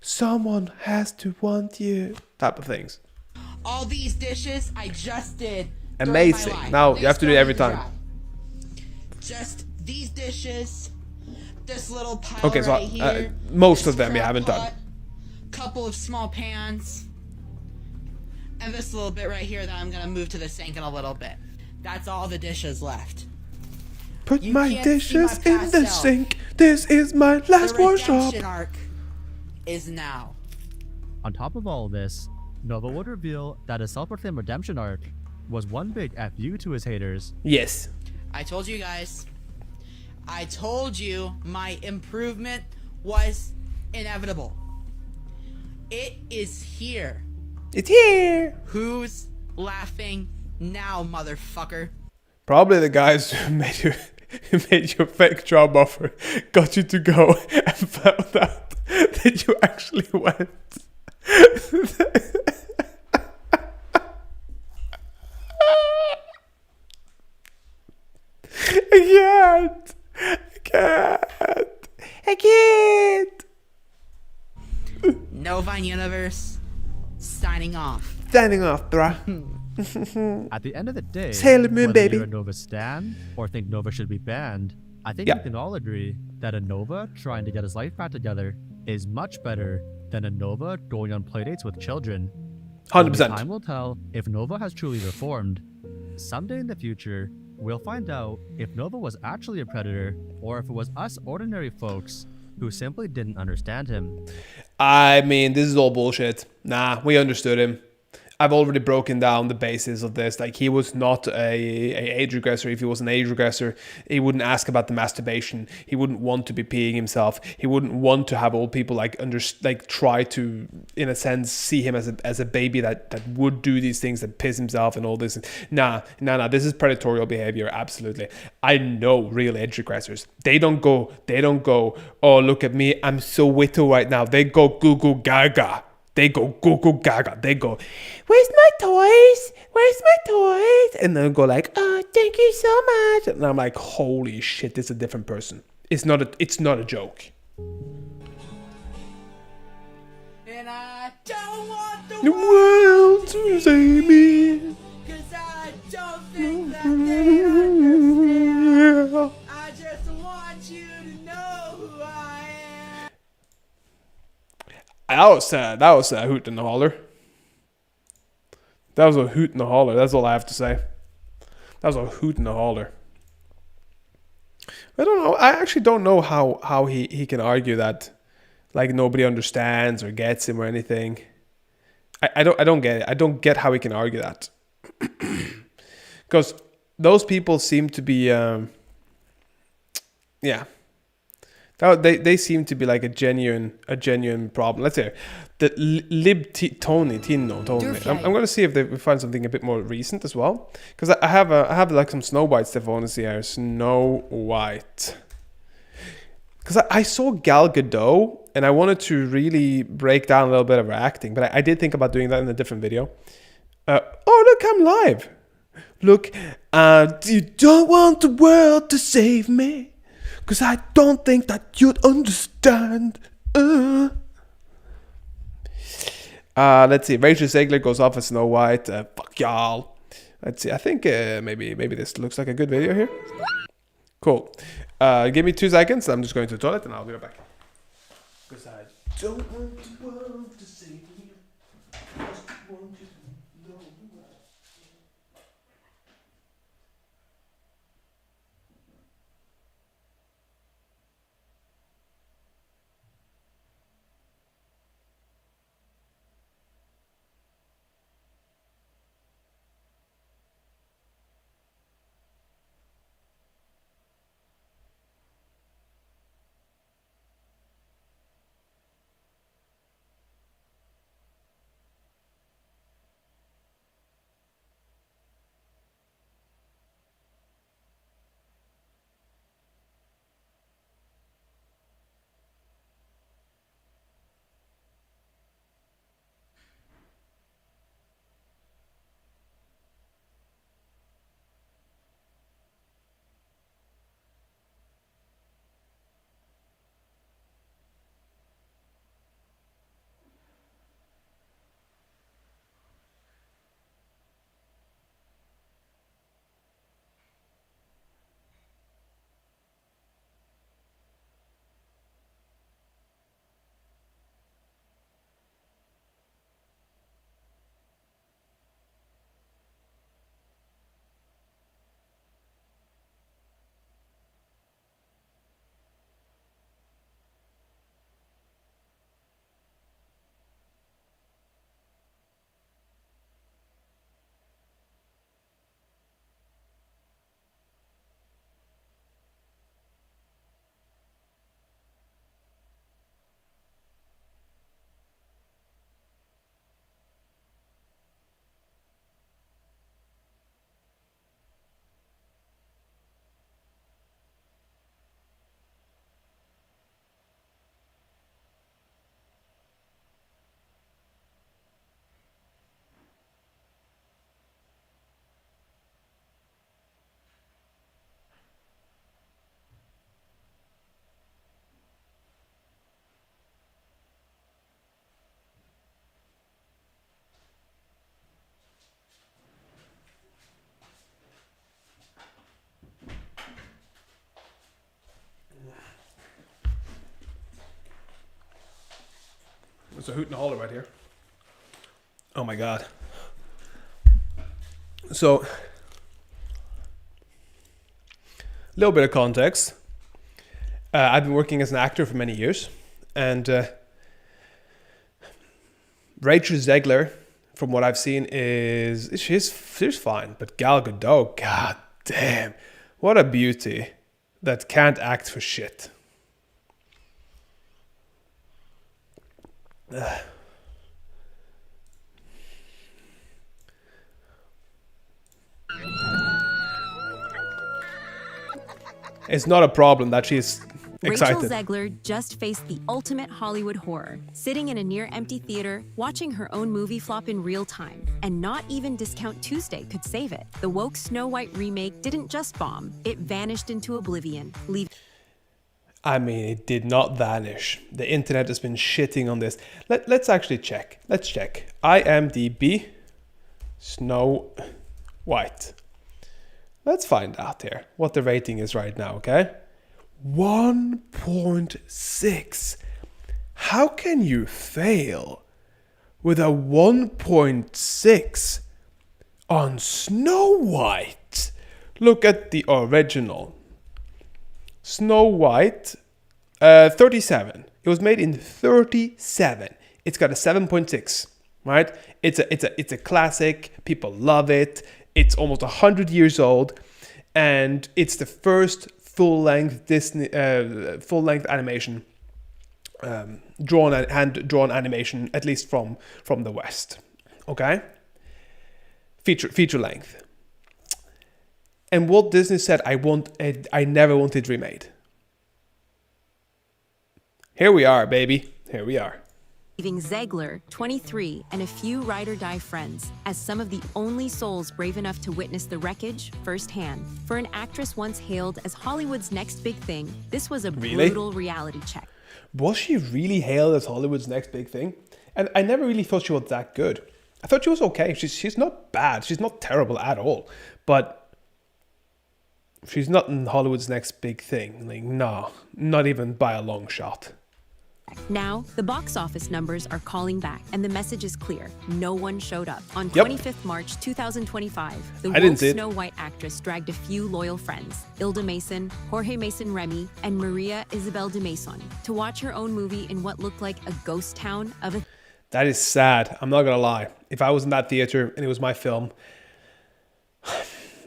Speaker 1: Someone has to want you. Type of things.
Speaker 3: All these dishes I just did. during
Speaker 1: Amazing.
Speaker 3: my life.
Speaker 1: Now,
Speaker 3: They
Speaker 1: you have to do it
Speaker 3: still
Speaker 1: every
Speaker 3: need to
Speaker 1: time.
Speaker 3: dry. Just these dishes, this little pile
Speaker 1: Okay, so
Speaker 3: right here.
Speaker 1: most
Speaker 3: this
Speaker 1: of them you
Speaker 3: crock
Speaker 1: haven't done.
Speaker 3: pot, couple of small pans, and this little bit right here that I'm gonna move to the sink in a little bit. That's all the dishes left.
Speaker 1: Put
Speaker 3: You
Speaker 1: my
Speaker 3: can't see
Speaker 1: dishes
Speaker 3: my
Speaker 1: in
Speaker 3: past
Speaker 1: the
Speaker 3: self.
Speaker 1: sink. This is my last
Speaker 3: The
Speaker 1: workshop.
Speaker 3: redemption arc is now.
Speaker 2: On top of all of this, Nova would reveal that his self-proclaimed redemption arc was one big FU to his haters.
Speaker 1: Yes.
Speaker 3: I told you guys. I told you my improvement was inevitable. It is here.
Speaker 1: It's here.
Speaker 3: Who's laughing now, motherfucker?
Speaker 1: Probably the guys who made you who made your fake job offer, got you to go, and found out that you actually went. I can't. I can't. I can't.
Speaker 3: Novine Universe, signing off.
Speaker 1: Standing off, bruh.
Speaker 2: At the end of the day,
Speaker 1: Sailor Moon,
Speaker 2: whether
Speaker 1: baby.
Speaker 2: you're a Nova stan or think Nova should be banned, I think
Speaker 1: Yeah.
Speaker 2: we can all agree that a Nova trying to get his life back together is much better than a Nova going on playdates with children. Only
Speaker 1: 100%.
Speaker 2: time will tell if Nova has truly reformed. Someday in the future, we'll find out if Nova was actually a predator or if it was us ordinary folks who simply didn't understand him.
Speaker 1: I mean, this is all bullshit. Nah, we understood him. I've already broken down the basis of this. Like, he was not a age regressor. If he was an age regressor, he wouldn't ask about the masturbation. He wouldn't want to be peeing himself. He wouldn't want to have old people try to, in a sense, see him as a baby that would do these things, that piss himself and all this. Nah. This is predatorial behavior. Absolutely. I know real age regressors. They don't go, oh, look at me, I'm so little right now. They go goo goo gaga. They go goo goo gaga. They go, where's my toys? Where's my toys? And then go like, oh, thank you so much. And I'm like, holy shit, this is a different person. It's not a joke.
Speaker 3: And I don't want
Speaker 1: The world to save me.
Speaker 3: cause I don't think that they understand. I just want you to know who I am.
Speaker 1: That was a hoot and a holler. That was a hoot and a holler. That's all I have to say. That was a hoot and a holler. I don't know. I actually don't know how he can argue that, like, nobody understands or gets him or anything. I don't get it. I don't get how he can argue that. Because those people seem to be yeah. They seem to be like a genuine problem. Let's say the Tony. I'm going to see if we find something a bit more recent as well, because I have like some Snow White stuff I want to see here. Snow White, because I saw Gal Gadot and I wanted to really break down a little bit of her acting, but I did think about doing that in a different video. Oh look, I'm live. Look, you don't want the world to save me. Because I don't think that you'd understand. Let's see. Rachel Zegler goes off as Snow White. Fuck y'all. Let's see. I think maybe this looks like a good video here. Cool. Give me 2 seconds. I'm just going to the toilet and I'll be right back. Because I don't want the world to save me. I just want you to know. a hoot and holler right here. Oh my god. So, a little bit of context. I've been working as an actor for many years, and Rachel Zegler, from what I've seen, she's fine. But Gal Gadot, god damn, what a beauty that can't act for shit. It's not a problem that she's excited.
Speaker 9: Rachel Zegler just faced the ultimate Hollywood horror, sitting in a near-empty theater, watching her own movie flop in real time. And not even Discount Tuesday could save it. The woke Snow White remake didn't just bomb, it vanished into oblivion, leaving...
Speaker 1: I mean, it did not vanish. The internet has been shitting on this. Let's actually check. Let's check. IMDb Snow White. Let's find out here what the rating is right now, okay? 1.6. How can you fail with a 1.6 on Snow White? Look at the original. Snow White, 37. It was made in 37. It's got a 7.6, right? It's a classic. People love it. It's almost 100 years old, and it's the first full-length Disney full-length animation, hand-drawn animation, at least from the West. Okay, feature length. And Walt Disney said, I never want it remade. Here we are, baby. Here we are.
Speaker 9: Leaving Zegler, 23, and a few ride-or-die friends as some of the only souls brave enough to witness the wreckage firsthand. For an actress once hailed as Hollywood's next big thing, this was a brutal reality check.
Speaker 1: Was she really hailed as Hollywood's next big thing? And I never really thought she was that good. I thought she was okay. She's not bad. She's not terrible at all. But she's not in Hollywood's next big thing. Like, no, not even by a long shot.
Speaker 9: Now, the box office numbers are calling back, and the message is clear. No one showed up. On 25th March 2025, the woke Snow White actress dragged a few loyal friends, Ilda Mason, Jorge Mason Remy, and Maria Isabel de Mason, to watch her own movie in what looked like a ghost town of a...
Speaker 1: That is sad. I'm not gonna lie. If I was in that theater and it was my film,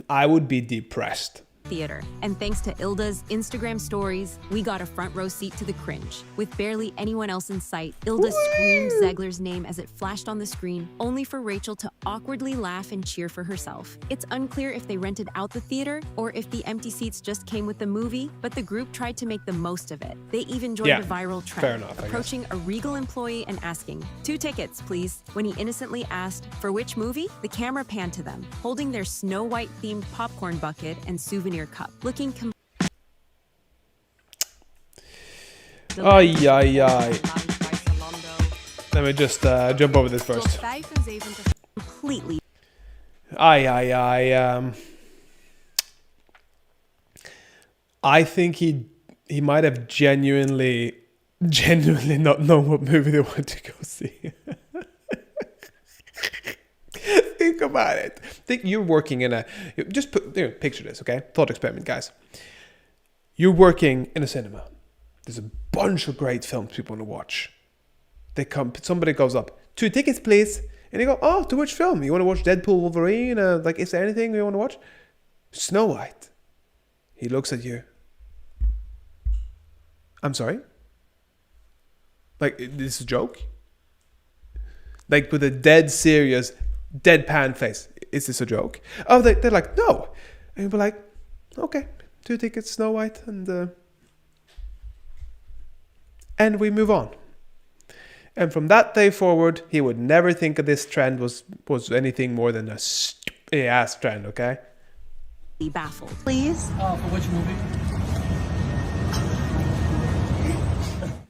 Speaker 1: I would be depressed.
Speaker 9: Theater. And thanks to Ilda's Instagram stories, we got a front row seat to the cringe. With barely anyone else in sight, Ilda screamed Zegler's name as it flashed on the screen, only for Rachel to awkwardly laugh and cheer for herself. It's unclear if they rented out the theater or if the empty seats just came with the movie, but the group tried to make the most of it. They even joined a viral trend,
Speaker 1: fair enough,
Speaker 9: approaching a Regal employee and asking, 2 tickets, please. When he innocently asked, for which movie? The camera panned to them, holding their Snow White-themed popcorn bucket and souvenir cup, looking
Speaker 1: Ay. Let me just jump over this first.
Speaker 9: completely.
Speaker 1: I think he might have genuinely not known what movie they want to go see. Think about it. Think you're working in picture this, okay? Thought experiment, guys. You're working in a cinema. There's a bunch of great films people want to watch. Somebody goes up, 2 tickets, please. And you go, oh, to which film? You want to watch Deadpool, Wolverine? Is there anything you want to watch? Snow White. He looks at you. I'm sorry? Like, this is a joke? Like, with a dead serious, deadpan face. Is this a joke? Oh, they're like, no. And you'll be like, okay, 2 tickets, Snow White, and we move on. And from that day forward, he would never think of this trend was anything more than a stupid ass trend, okay?
Speaker 9: Be baffled. Please?
Speaker 7: For which movie?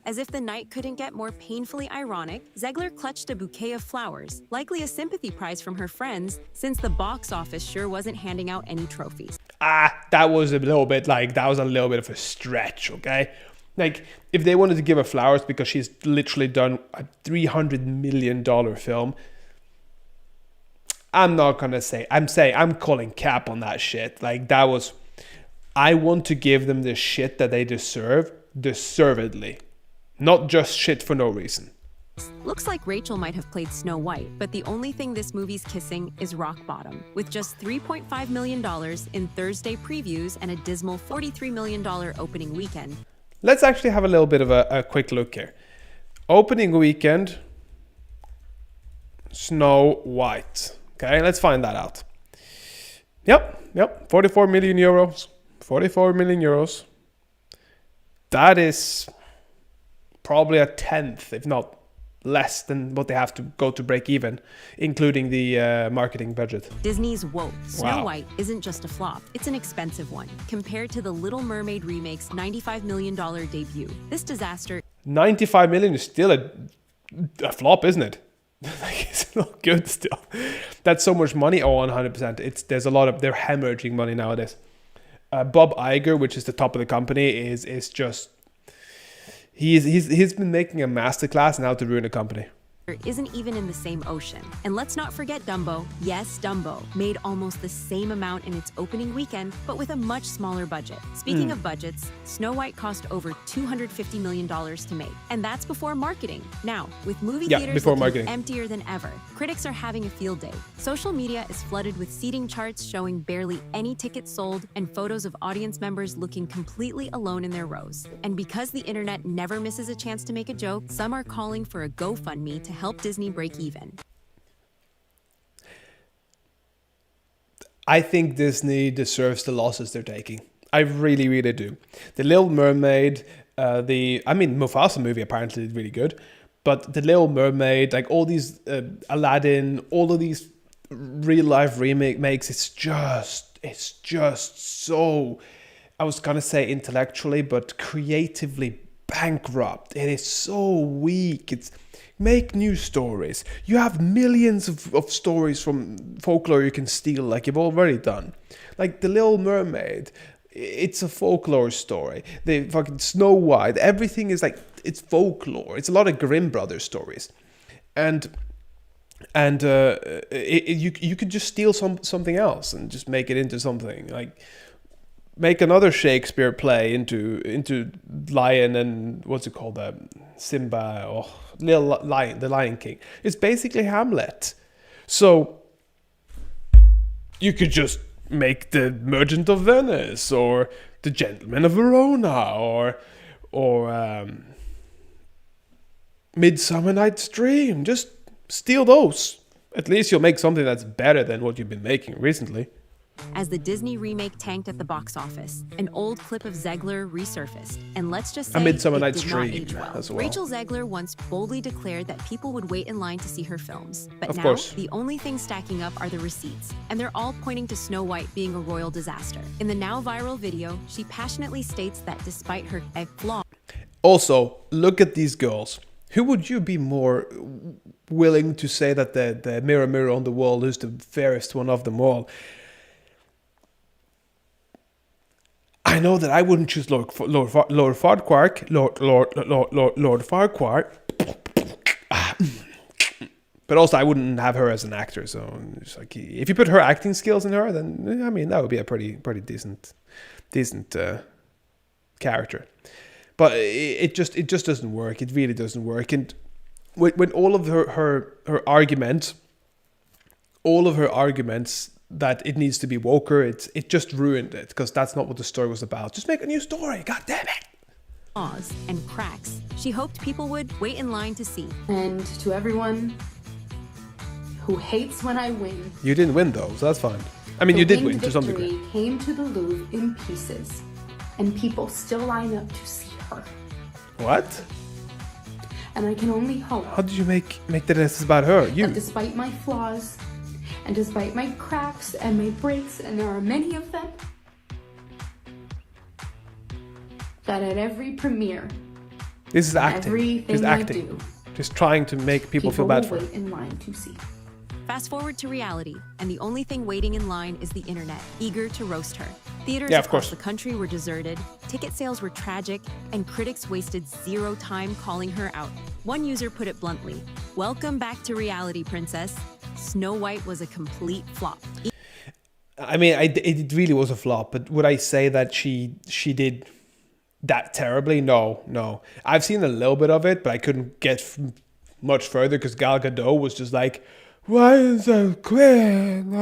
Speaker 9: As if the night couldn't get more painfully ironic, Zegler clutched a bouquet of flowers, likely a sympathy prize from her friends, since the box office sure wasn't handing out any trophies.
Speaker 1: That was a little bit of a stretch, okay? Like, if they wanted to give her flowers because she's literally done a $300 million film, I'm not gonna say. I'm calling cap on that shit. Like, that was. I want to give them the shit that they deserve, deservedly, not just shit for no reason.
Speaker 9: Looks like Rachel might have played Snow White, but the only thing this movie's kissing is rock bottom. With just $3.5 million in Thursday previews and a dismal $43 million opening weekend.
Speaker 1: Let's actually have a little bit of a quick look here. Opening weekend, Snow White. Okay, let's find that out. Yep, 44 million euros. 44 million euros. That is probably a tenth, if not less than what they have to go to break even, including the marketing budget.
Speaker 9: Disney's woke. Snow
Speaker 1: Wow.
Speaker 9: White isn't just a flop, it's an expensive one. Compared to the Little Mermaid remake's $95 million debut, this disaster
Speaker 1: 95 million is still a flop, isn't it? Like, it's not good still. That's so much money. Oh, 100%. There's a lot of, they're hemorrhaging money nowadays. Bob Iger, which is the top of the company, is just he's been making a masterclass in how to ruin a company.
Speaker 9: isn't even in the same ocean. And let's not forget Dumbo. Yes, Dumbo made almost the same amount in its opening weekend, but with a much smaller budget. Speaking of budgets, Snow White cost over $250 million to make. And that's before marketing. Now, with movie theaters looking emptier than ever, critics are having a field day. Social media is flooded with seating charts showing barely any tickets sold and photos of audience members looking completely alone in their rows. And because the internet never misses a chance to make a joke, some are calling for a GoFundMe to help Disney break even.
Speaker 1: I think Disney deserves the losses they're taking. I really, really do. The Little Mermaid, Mufasa movie apparently did really good, but The Little Mermaid, like all these Aladdin, all of these real life remakes, it's just so, I was gonna say intellectually, but creatively bankrupt. It is so weak. Make new stories. You have millions of stories from folklore you can steal, like you've already done. Like The Little Mermaid, it's a folklore story. The fucking Snow White, everything is like, it's folklore. It's a lot of Grimm Brothers stories, and you could just steal something else and just make it into something like. Make another Shakespeare play into Lion and what's it called, Simba or Little Lion, the Lion King. It's basically Hamlet. So you could just make the Merchant of Venice or the Gentleman of Verona or Midsummer Night's Dream. Just steal those. At least you'll make something that's better than what you've been making recently.
Speaker 9: As the Disney remake tanked at the box office, an old clip of Zegler resurfaced, and let's just say
Speaker 1: A Midsummer
Speaker 9: it
Speaker 1: Night's
Speaker 9: did not
Speaker 1: Dream
Speaker 9: age well.
Speaker 1: as well.
Speaker 9: Rachel Zegler once boldly declared that people would wait in line to see her films, but
Speaker 1: Of
Speaker 9: now
Speaker 1: course.
Speaker 9: the only thing stacking up are the receipts, and they're all pointing to Snow White being a royal disaster. In the now viral video, she passionately states that despite her flaws.
Speaker 1: Also, look at these girls. Who would you be more willing to say that the mirror, mirror on the wall is the fairest one of them all? I know that I wouldn't choose Lord Farquhar. Lord Farquhar. But also, I wouldn't have her as an actor. So, it's like, if you put her acting skills in her, then I mean that would be a pretty decent character. But it just doesn't work. It really doesn't work. And when all of her arguments, that it needs to be woker, it just ruined it, because that's not what the story was about. Just make a new story, god damn it.
Speaker 9: Flaws and cracks, she hoped people would wait in line to see.
Speaker 10: And to everyone who hates when I win,
Speaker 1: You didn't win though, so that's fine. I mean, you did win to some
Speaker 10: victory
Speaker 1: degree.
Speaker 10: came to the Louvre in pieces, and people still line up to see her.
Speaker 1: What?
Speaker 10: And I can only hope
Speaker 1: How did you make that this is about her? You.
Speaker 10: that despite my flaws, and despite my cracks and my breaks, and there are many of them, that at every premiere,
Speaker 1: This is acting.
Speaker 10: everything
Speaker 1: Just
Speaker 10: I
Speaker 1: acting.
Speaker 10: do,
Speaker 1: Just trying to make people feel bad for
Speaker 10: will
Speaker 1: her.
Speaker 10: wait in line to see.
Speaker 9: Fast forward to reality, and the only thing waiting in line is the internet, eager to roast her. Theaters
Speaker 1: Yeah, of
Speaker 9: across
Speaker 1: course.
Speaker 9: the country were deserted, ticket sales were tragic, and critics wasted zero time calling her out. One user put it bluntly, "Welcome back to reality, princess. Snow White was a complete flop."
Speaker 1: I mean, it really was a flop, but would I say that she did that terribly? No. I've seen a little bit of it, but I couldn't get much further because Gal Gadot was just like, "Why is the queen?"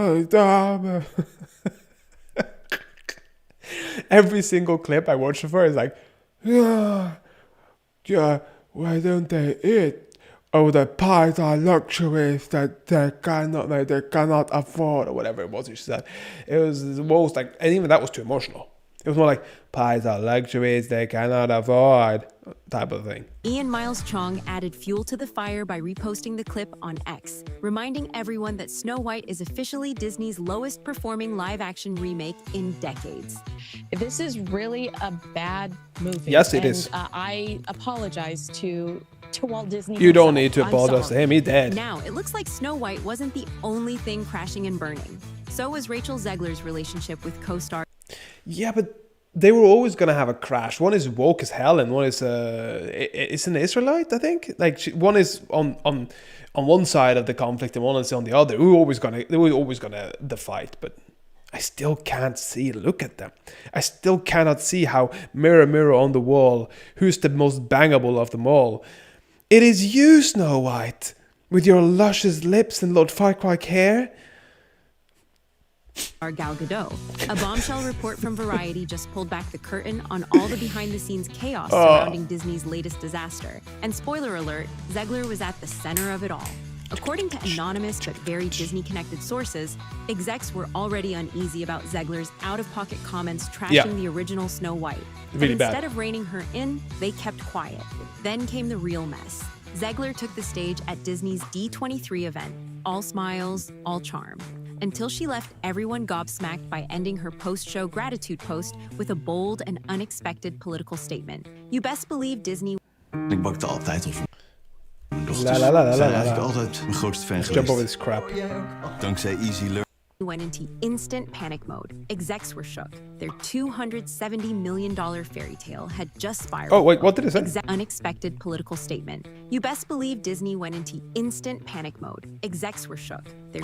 Speaker 1: Every single clip I watch of her is like, "Yeah, why don't they eat? Oh, the pies are luxuries that they cannot afford," or whatever it was she said. It was most like, and even that was too emotional. It was more like, "Pies are luxuries they cannot afford," type of thing.
Speaker 9: Ian Miles Chong added fuel to the fire by reposting the clip on X, reminding everyone that Snow White is officially Disney's lowest performing live-action remake in decades.
Speaker 11: This is really a bad movie.
Speaker 1: Yes, it is.
Speaker 11: I apologize to Walt Disney.
Speaker 1: You don't
Speaker 11: himself.
Speaker 1: need to
Speaker 11: I'm
Speaker 1: apologize to
Speaker 11: sorry.
Speaker 1: him. He's dead.
Speaker 9: Now, it looks like Snow White wasn't the only thing crashing and burning. So was Rachel Zegler's relationship with co-star.
Speaker 1: Yeah, but they were always gonna have a crash. One is woke as hell, and one is it's an Israelite, I think. Like one is on one side of the conflict, and one is on the other. They were always gonna the fight, but I still can't see. Look at them. I still cannot see how mirror, mirror on the wall, who's the most bangable of them all? It is you, Snow White, with your luscious lips and Lord Farquaad hair.
Speaker 9: Gal Gadot. A bombshell report from Variety just pulled back the curtain on all the behind-the-scenes chaos surrounding Disney's latest disaster. And spoiler alert, Zegler was at the center of it all. According to anonymous but very Disney-connected sources, execs were already uneasy about Zegler's out-of-pocket comments trashing the original Snow White.
Speaker 1: Really
Speaker 9: but instead
Speaker 1: bad.
Speaker 9: of reining her in, they kept quiet. Then came the real mess. Zegler took the stage at Disney's D23 event, all smiles, all charm, until she left everyone gobsmacked by ending her post-show gratitude post with a bold and unexpected political statement. You best believe Disney.
Speaker 12: Ik bakte altijd al voor mijn dochters.
Speaker 1: La, la, la, la,
Speaker 12: Ze zijn
Speaker 1: la, la.
Speaker 12: eigenlijk altijd mijn grootste fan
Speaker 1: Let's jump over
Speaker 12: geweest.
Speaker 1: this crap.
Speaker 12: Dankzij Easy Learn.
Speaker 9: Went into instant panic mode. Execs were shook. Their $270 million fairy tale had just spiraled.
Speaker 1: Oh, wait, what did it say?
Speaker 9: Unexpected political statement. You best believe Disney went into instant panic mode. Execs were shook. Their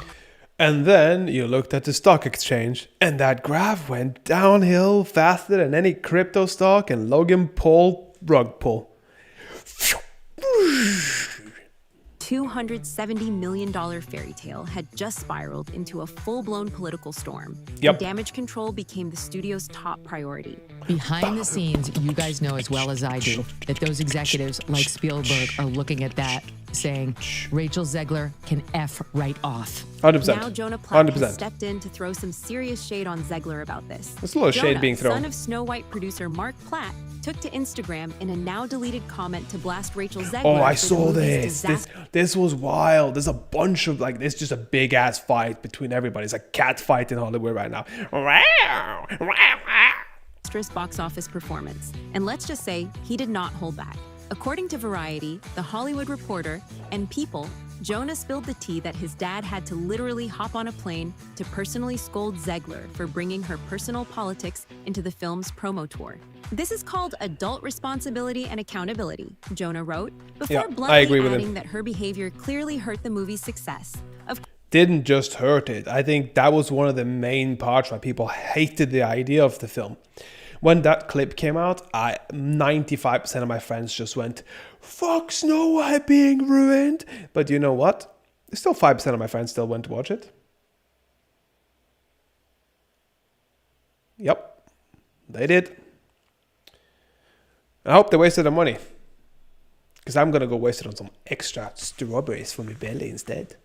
Speaker 1: And then you looked at the stock exchange, and that graph went downhill faster than any crypto stock and Logan Paul rug pull.
Speaker 9: $270 million fairy tale had just spiraled into a full-blown political storm.
Speaker 1: Yep.
Speaker 9: And damage control became the studio's top priority.
Speaker 13: Behind the scenes, you guys know as well as I do that those executives like Spielberg are looking at that saying, Rachel Zegler can F right off.
Speaker 1: 100%.
Speaker 9: Now Jonah Platt
Speaker 1: 100%.
Speaker 9: has stepped in to throw some serious shade on Zegler about this.
Speaker 1: There's a lot of shade
Speaker 9: Jonah,
Speaker 1: being thrown.
Speaker 9: son of Snow White producer Mark Platt, took to Instagram in a now-deleted comment to blast Rachel Zegler.
Speaker 1: Oh, I
Speaker 9: for the
Speaker 1: saw
Speaker 9: movie's
Speaker 1: this. This was wild. There's a bunch of like, it's just a big ass fight between everybody. It's a cat fight in Hollywood right now.
Speaker 9: disastrous box office performance. And let's just say he did not hold back. According to Variety, The Hollywood Reporter, and People, Jonah spilled the tea that his dad had to literally hop on a plane to personally scold Zegler for bringing her personal politics into the film's promo tour. This is called adult responsibility and accountability, Jonah wrote, before
Speaker 1: I
Speaker 9: bluntly
Speaker 1: agree with
Speaker 9: adding
Speaker 1: him.
Speaker 9: that her behavior clearly hurt the movie's success. Of
Speaker 1: Didn't just hurt it. I think that was one of the main parts why people hated the idea of the film. When that clip came out, 95% of my friends just went, "Fuck Snow White being ruined." But you know what? Still 5% of my friends still went to watch it. Yep, they did. I hope they wasted their money. Because I'm going to go waste it on some extra strawberries for my belly instead.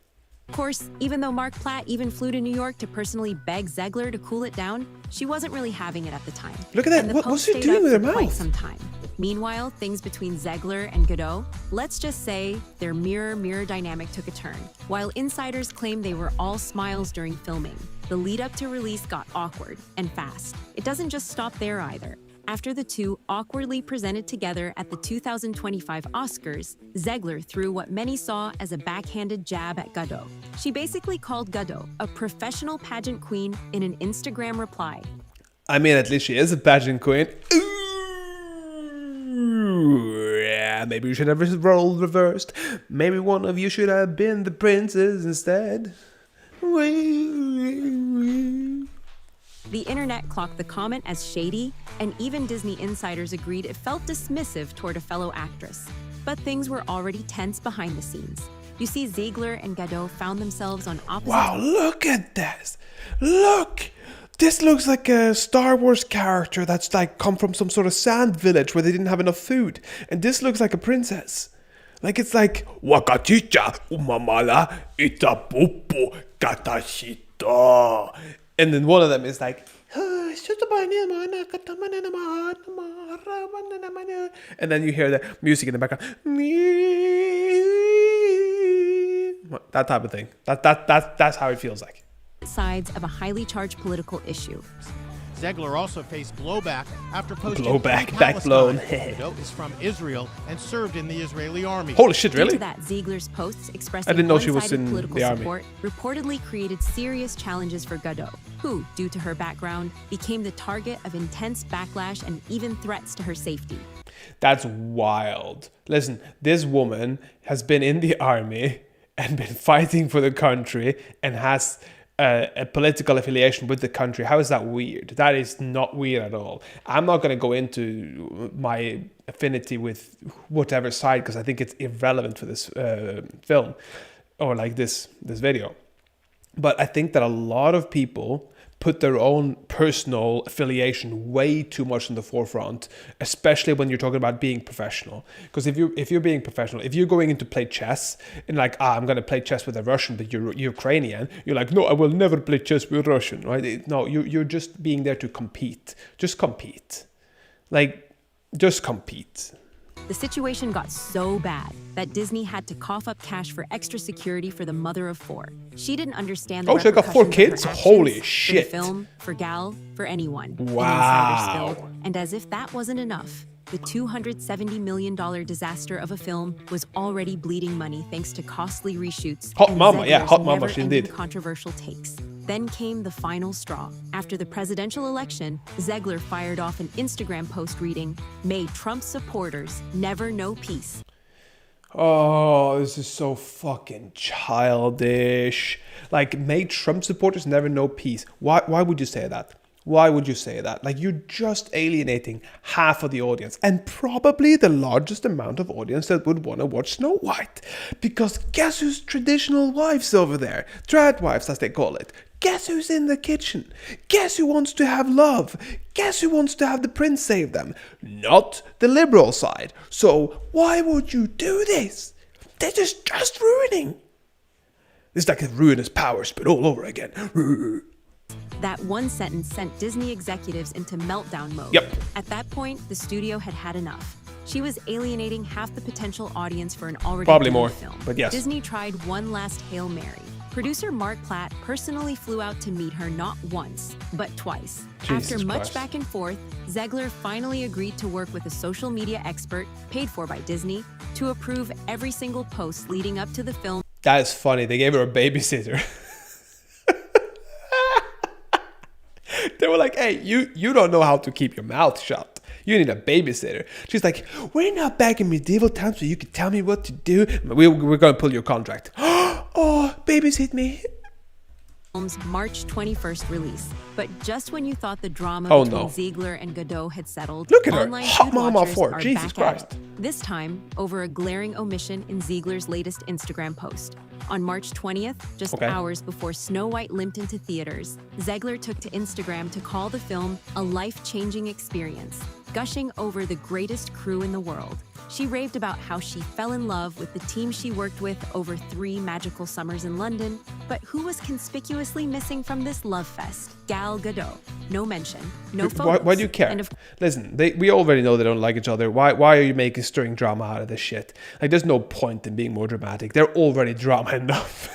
Speaker 9: Of course, even though Mark Platt even flew to New York to personally beg Zegler to cool it down, she wasn't really having it at the time.
Speaker 1: Look at that.
Speaker 9: And the
Speaker 1: What's
Speaker 9: post
Speaker 1: she
Speaker 9: stayed
Speaker 1: doing
Speaker 9: up
Speaker 1: with her
Speaker 9: for quite
Speaker 1: mouth?
Speaker 9: some time. Meanwhile, things between Zegler and Godot, let's just say their mirror-mirror dynamic took a turn. While insiders claim they were all smiles during filming, the lead-up to release got awkward and fast. It doesn't just stop there either. After the two awkwardly presented together at the 2025 Oscars, Zegler threw what many saw as a backhanded jab at Gadot. She basically called Gadot a professional pageant queen in an Instagram reply.
Speaker 1: I mean, at least she is a pageant queen. Ooh, yeah, maybe you should have this role reversed. Maybe one of you should have been the princess instead.
Speaker 9: The internet clocked the comment as shady, and even Disney insiders agreed it felt dismissive toward a fellow actress. But things were already tense behind the scenes. You see, Ziegler and Gadot found themselves on opposite...
Speaker 1: Wow, look at this! Look! This looks like a Star Wars character that's like come from some sort of sand village where they didn't have enough food. And this looks like a princess. Like it's like Wakachicha umamala itapupu katashita. And then one of them is like, and then you hear the music in the background. That type of thing. That's how it feels like.
Speaker 9: Sides of a highly charged political issue.
Speaker 14: Zegler also faced blowback after posting
Speaker 1: Blowback, backblown.
Speaker 14: Gadot is from Israel and served in the Israeli army.
Speaker 1: Holy shit, really?
Speaker 9: Due to that, Ziegler's posts expressing
Speaker 1: I didn't know she was
Speaker 9: one-sided
Speaker 1: in
Speaker 9: political
Speaker 1: the army.
Speaker 9: support reportedly created serious challenges for Gadot, who, due to her background, became the target of intense backlash and even threats to her safety.
Speaker 1: That's wild. Listen, this woman has been in the army and been fighting for the country and has a political affiliation with the country. How is that weird? That is not weird at all. I'm not going to go into my affinity with whatever side because I think it's irrelevant for this film or like this video. But I think that a lot of people put their own personal affiliation way too much in the forefront, especially when you're talking about being professional. Because if you're being professional, if you're going in to play chess and like, I'm going to play chess with a Russian, but you're Ukrainian, you're like, no, I will never play chess with a Russian, right? No, you're just being there to compete. Just compete. Like, just compete.
Speaker 9: The situation got so bad that Disney had to cough up cash for extra security for the mother of four. She didn't understand the
Speaker 1: she got 4
Speaker 9: repercussions of her
Speaker 1: kids? Holy
Speaker 9: actions
Speaker 1: shit.
Speaker 9: For the film, for Gal, for anyone.
Speaker 1: Wow.
Speaker 9: An insider spilled, and as if that wasn't enough, the $270 million disaster of a film was already bleeding money thanks to costly reshoots.
Speaker 1: Hot
Speaker 9: and
Speaker 1: mama, yeah,
Speaker 9: Zegler's
Speaker 1: hot mama, she
Speaker 9: never-ending
Speaker 1: did.
Speaker 9: Controversial takes. Then came the final straw. After the presidential election, Zegler fired off an Instagram post reading, "May Trump supporters never know peace."
Speaker 1: Oh, this is so fucking childish. Like, may Trump supporters never know peace. Why would you say that? Why would you say that? Like, you're just alienating half of the audience and probably the largest amount of audience that would want to watch Snow White. Because guess who's traditional wives over there? Trad wives, as they call it. Guess who's in the kitchen? Guess who wants to have love? Guess who wants to have the prince save them? Not the liberal side. So why would you do this? This is just ruining. It's like a ruinous power spit all over again.
Speaker 9: That one sentence sent Disney executives into meltdown mode.
Speaker 1: Yep.
Speaker 9: At that point, the studio had had enough. She was alienating half the potential audience for an already
Speaker 1: Probably
Speaker 9: doomed
Speaker 1: more,
Speaker 9: film.
Speaker 1: but yes.
Speaker 9: Disney tried one last Hail Mary. Producer Mark Platt personally flew out to meet her not once, but twice.
Speaker 1: Jesus
Speaker 9: After much
Speaker 1: Christ.
Speaker 9: back and forth, Zegler finally agreed to work with a social media expert, paid for by Disney, to approve every single post leading up to the film.
Speaker 1: That is funny. They gave her a babysitter. They were like, hey, you don't know how to keep your mouth shut. You need a babysitter. She's like, we're not back in medieval times so you can tell me what to do. We're going to pull your contract. Oh, babysit me.
Speaker 9: Film's March 21st release. But just when you thought the drama
Speaker 1: Oh,
Speaker 9: between
Speaker 1: no.
Speaker 9: Ziegler and Godot had settled,
Speaker 1: Look at her.
Speaker 9: online
Speaker 1: Hot
Speaker 9: food
Speaker 1: Mama
Speaker 9: watchers
Speaker 1: 4.
Speaker 9: are
Speaker 1: Jesus
Speaker 9: back at
Speaker 1: Christ.
Speaker 9: it. This time, over a glaring omission in Ziegler's latest Instagram post. On March 20th, just
Speaker 1: Okay.
Speaker 9: hours before Snow White limped into theaters, Zegler took to Instagram to call the film a life-changing experience, gushing over the greatest crew in the world. She raved about how she fell in love with the team she worked with over 3 magical summers in London, but who was conspicuously missing from this love fest? Gal Gadot. No mention, no photos.
Speaker 1: Why do you care?
Speaker 9: And of
Speaker 1: Listen, we already know they don't like each other. Why are you making stirring drama out of this shit? Like, there's no point in being more dramatic. They're already drama enough.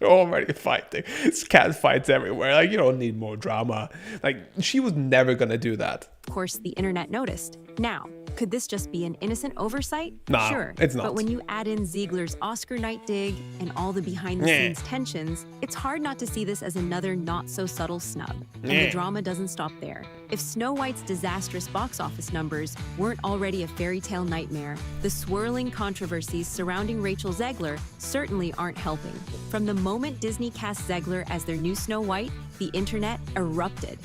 Speaker 1: They're already fighting. It's cat fights everywhere. Like, you don't need more drama. Like, she was never gonna do that.
Speaker 9: Of course, the internet noticed. Now, could this just be an innocent oversight?
Speaker 1: No,
Speaker 9: sure,
Speaker 1: it's not.
Speaker 9: But when you add in Ziegler's Oscar night dig and all the behind-the-scenes tensions, it's hard not to see this as another not-so-subtle snub. And the drama doesn't stop there. If Snow White's disastrous box office numbers weren't already a fairy tale nightmare, the swirling controversies surrounding Rachel Zegler certainly aren't helping. From the moment Disney cast Zegler as their new Snow White, the internet erupted.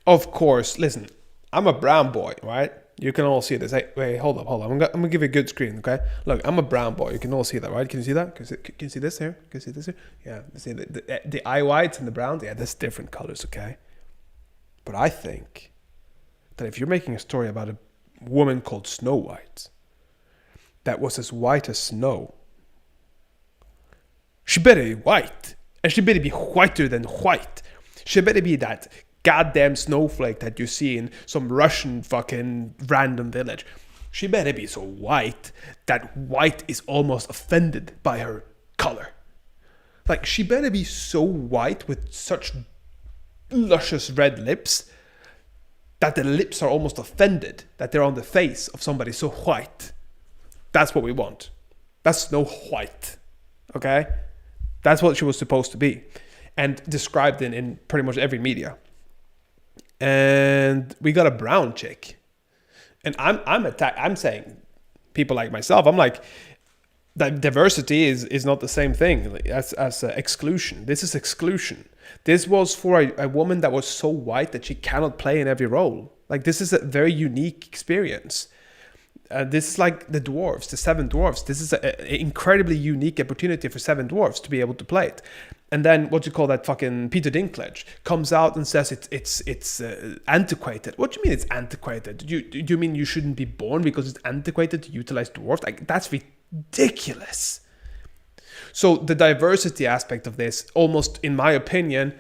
Speaker 1: Of course, listen, I'm a brown boy, right? You can all see this. Hey, wait, hold up. I'm gonna give you a good screen, okay? Look, I'm a brown boy. You can all see that, right? Can you see that? Can you see this here? Can you see this here? Yeah. See the eye whites and the browns? Yeah, there's different colors, okay? But I think that if you're making a story about a woman called Snow White that was as white as snow, she better be white. And she better be whiter than white. She better be that goddamn snowflake that you see in some Russian fucking random village. She better be so white that white is almost offended by her color. Like, she better be so white with such luscious red lips that the lips are almost offended that they're on the face of somebody so white. That's what we want. That's Snow White. Okay? That's what she was supposed to be. And described in pretty much every media. And we got a brown chick. And I'm saying, people like myself, I'm like, that diversity is not the same thing as exclusion. This is exclusion. This was for a woman that was so white that she cannot play in every role. Like, this is a very unique experience. This is like the dwarves, the seven dwarves. This is an incredibly unique opportunity for seven dwarves to be able to play it. And then what you call that fucking Peter Dinklage comes out and says it's antiquated. What do you mean it's antiquated? Do you mean you shouldn't be born because it's antiquated to utilize dwarves? Like, that's ridiculous. So the diversity aspect of this, almost in my opinion,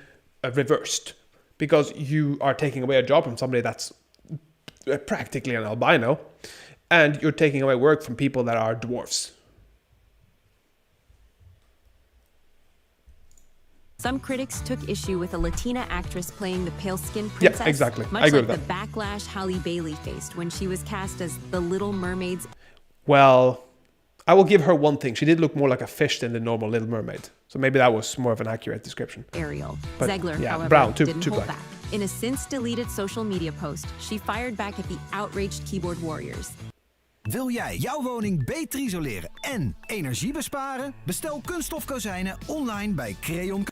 Speaker 1: reversed, because you are taking away a job from somebody that's practically an albino, and you're taking away work from people that are dwarfs.
Speaker 9: Some critics took issue with a Latina actress playing the pale-skinned princess.
Speaker 1: Yeah, exactly.
Speaker 9: Much
Speaker 1: I agree
Speaker 9: like
Speaker 1: with
Speaker 9: the backlash Halle Bailey faced when she was cast as the Little Mermaid's.
Speaker 1: Well, I will give her one thing. She did look more like a fish than the normal Little Mermaid. So maybe that was more of an accurate description.
Speaker 9: Ariel.
Speaker 1: But,
Speaker 9: Zegler,
Speaker 1: yeah,
Speaker 9: however,
Speaker 1: brown, too
Speaker 9: didn't hold
Speaker 1: black.
Speaker 9: back. In a since-deleted social media post, she fired back at the outraged keyboard warriors.
Speaker 15: Wil jij jouw woning beter isoleren en energie besparen? Bestel kunststof kozijnen online bij Creon.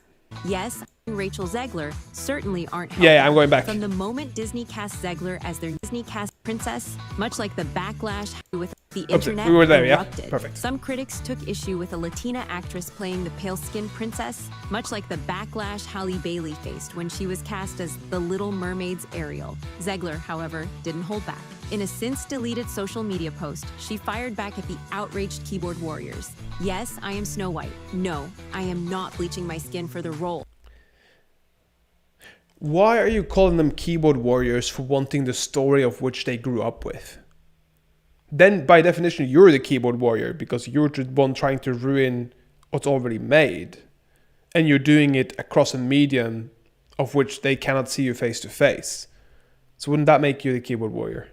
Speaker 9: Yes, Rachel Zegler certainly aren't helping.
Speaker 1: Yeah, I'm going back.
Speaker 9: From the moment Disney cast Zegler as their Disney cast princess, much like the backlash with the internet
Speaker 1: we were there,
Speaker 9: erupted.
Speaker 1: yeah? Perfect.
Speaker 9: Some critics took issue with a Latina actress playing the pale-skinned princess, much like the backlash Halle Bailey faced when she was cast as the Little Mermaid's Ariel. Zegler, however, didn't hold back. In a since-deleted social media post, she fired back at the outraged keyboard warriors. Yes, I am Snow White. No, I am not bleaching my skin for the role.
Speaker 1: Why are you calling them keyboard warriors for wanting the story of which they grew up with? Then, by definition, you're the keyboard warrior because you're the one trying to ruin what's already made. And you're doing it across a medium of which they cannot see you face to face. So wouldn't that make you the keyboard warrior?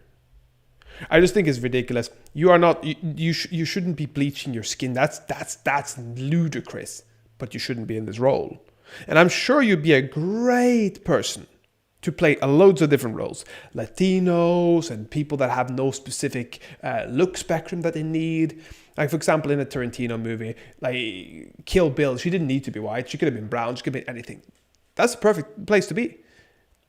Speaker 1: I just think it's ridiculous. You are not. You shouldn't be bleaching your skin. That's ludicrous. But you shouldn't be in this role. And I'm sure you'd be a great person to play loads of different roles. Latinos and people that have no specific look spectrum that they need. Like, for example, in a Tarantino movie, like Kill Bill, she didn't need to be white. She could have been brown. She could have been anything. That's the perfect place to be.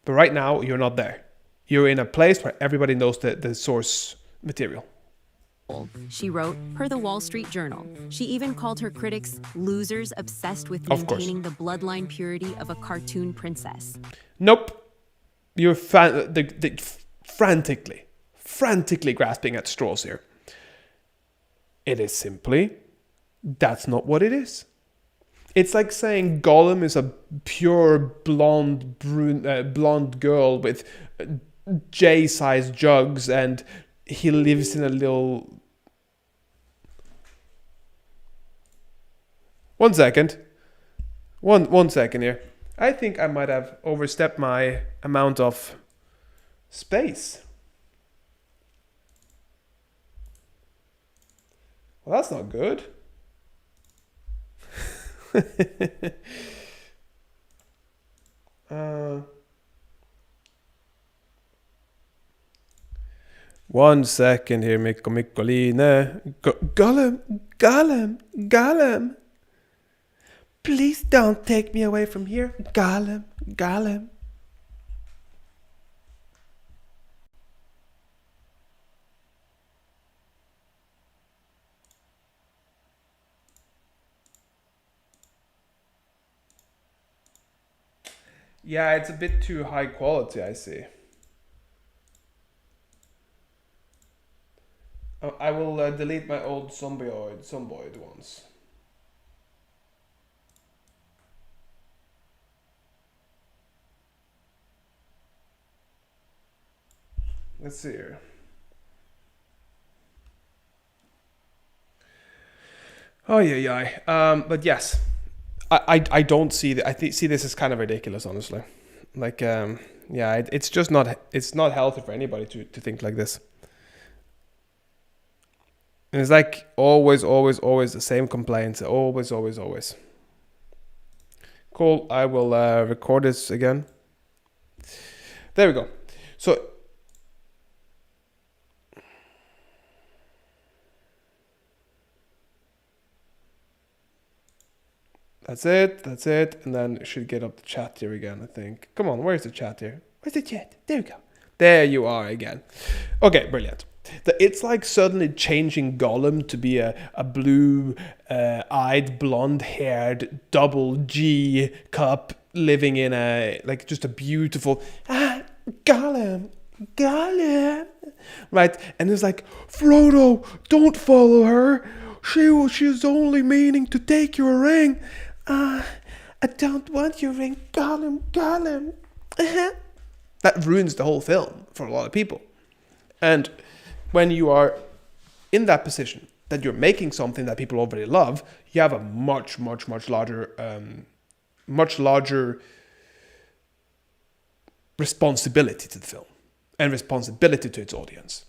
Speaker 1: But right now, you're not there. You're in a place where everybody knows the source material.
Speaker 9: She wrote, per the Wall Street Journal. She even called her critics losers obsessed with maintaining the bloodline purity of a cartoon princess.
Speaker 1: Nope. You're frantically grasping at straws here. It is simply, that's not what it is. It's like saying Gollum is a pure blonde girl with J-sized jugs and he lives in a little... One second. One second here. I think I might have overstepped my amount of space. Well, that's not good. One second here, Mikko Mikkoline. Gollum. Please don't take me away from here. Gollum. Yeah, it's a bit too high quality, I see. I will delete my old zomboid ones. Let's see here. Oh yeah. But yes, I don't see that. See this is kind of ridiculous, honestly. Like yeah, it's just not. It's not healthy for anybody to think like this. And it's like always the same complaints. Always. Cool. I will record this again. There we go. So. That's it. And then it should get up the chat here again, I think. Come on, where's the chat here? Where's the chat? There we go. There you are again. Okay, brilliant. It's like suddenly changing Gollum to be a blue-eyed, blonde-haired, double G cup living in a, like, just a beautiful, Gollum. Right? And it's like, Frodo, don't follow her. She's only meaning to take your ring. I don't want your ring, Gollum. That ruins the whole film for a lot of people. And when you are in that position, that you're making something that people already love, you have a much larger responsibility to the film and responsibility to its audience.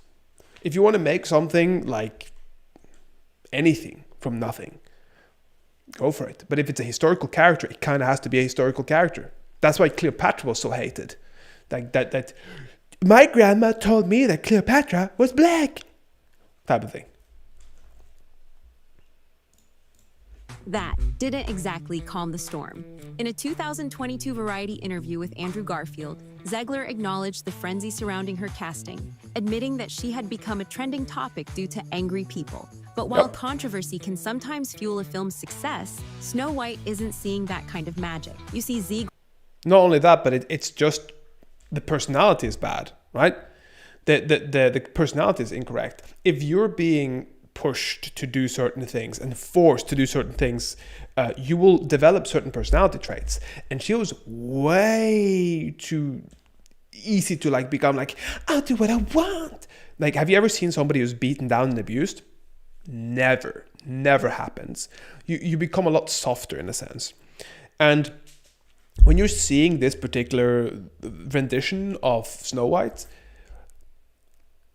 Speaker 1: If you want to make something like anything from nothing, go for it. But if it's a historical character, it kind of has to be a historical character. That's why Cleopatra was so hated. Like that my grandma told me that Cleopatra was black, type of thing.
Speaker 9: That didn't exactly calm the storm. In a 2022 Variety interview with Andrew Garfield, Zegler acknowledged the frenzy surrounding her casting, admitting that she had become a trending topic due to angry people. But while controversy can sometimes fuel a film's success, Snow White isn't seeing that kind of magic. You see, Ziegler...
Speaker 1: Not only that, but it's just the personality is bad, right? The personality is incorrect. If you're being pushed to do certain things and forced to do certain things, you will develop certain personality traits. And she was way too easy to like become like, I'll do what I want. Like, have you ever seen somebody who's beaten down and abused? Never happens. You become a lot softer in a sense. And when you're seeing this particular rendition of Snow White,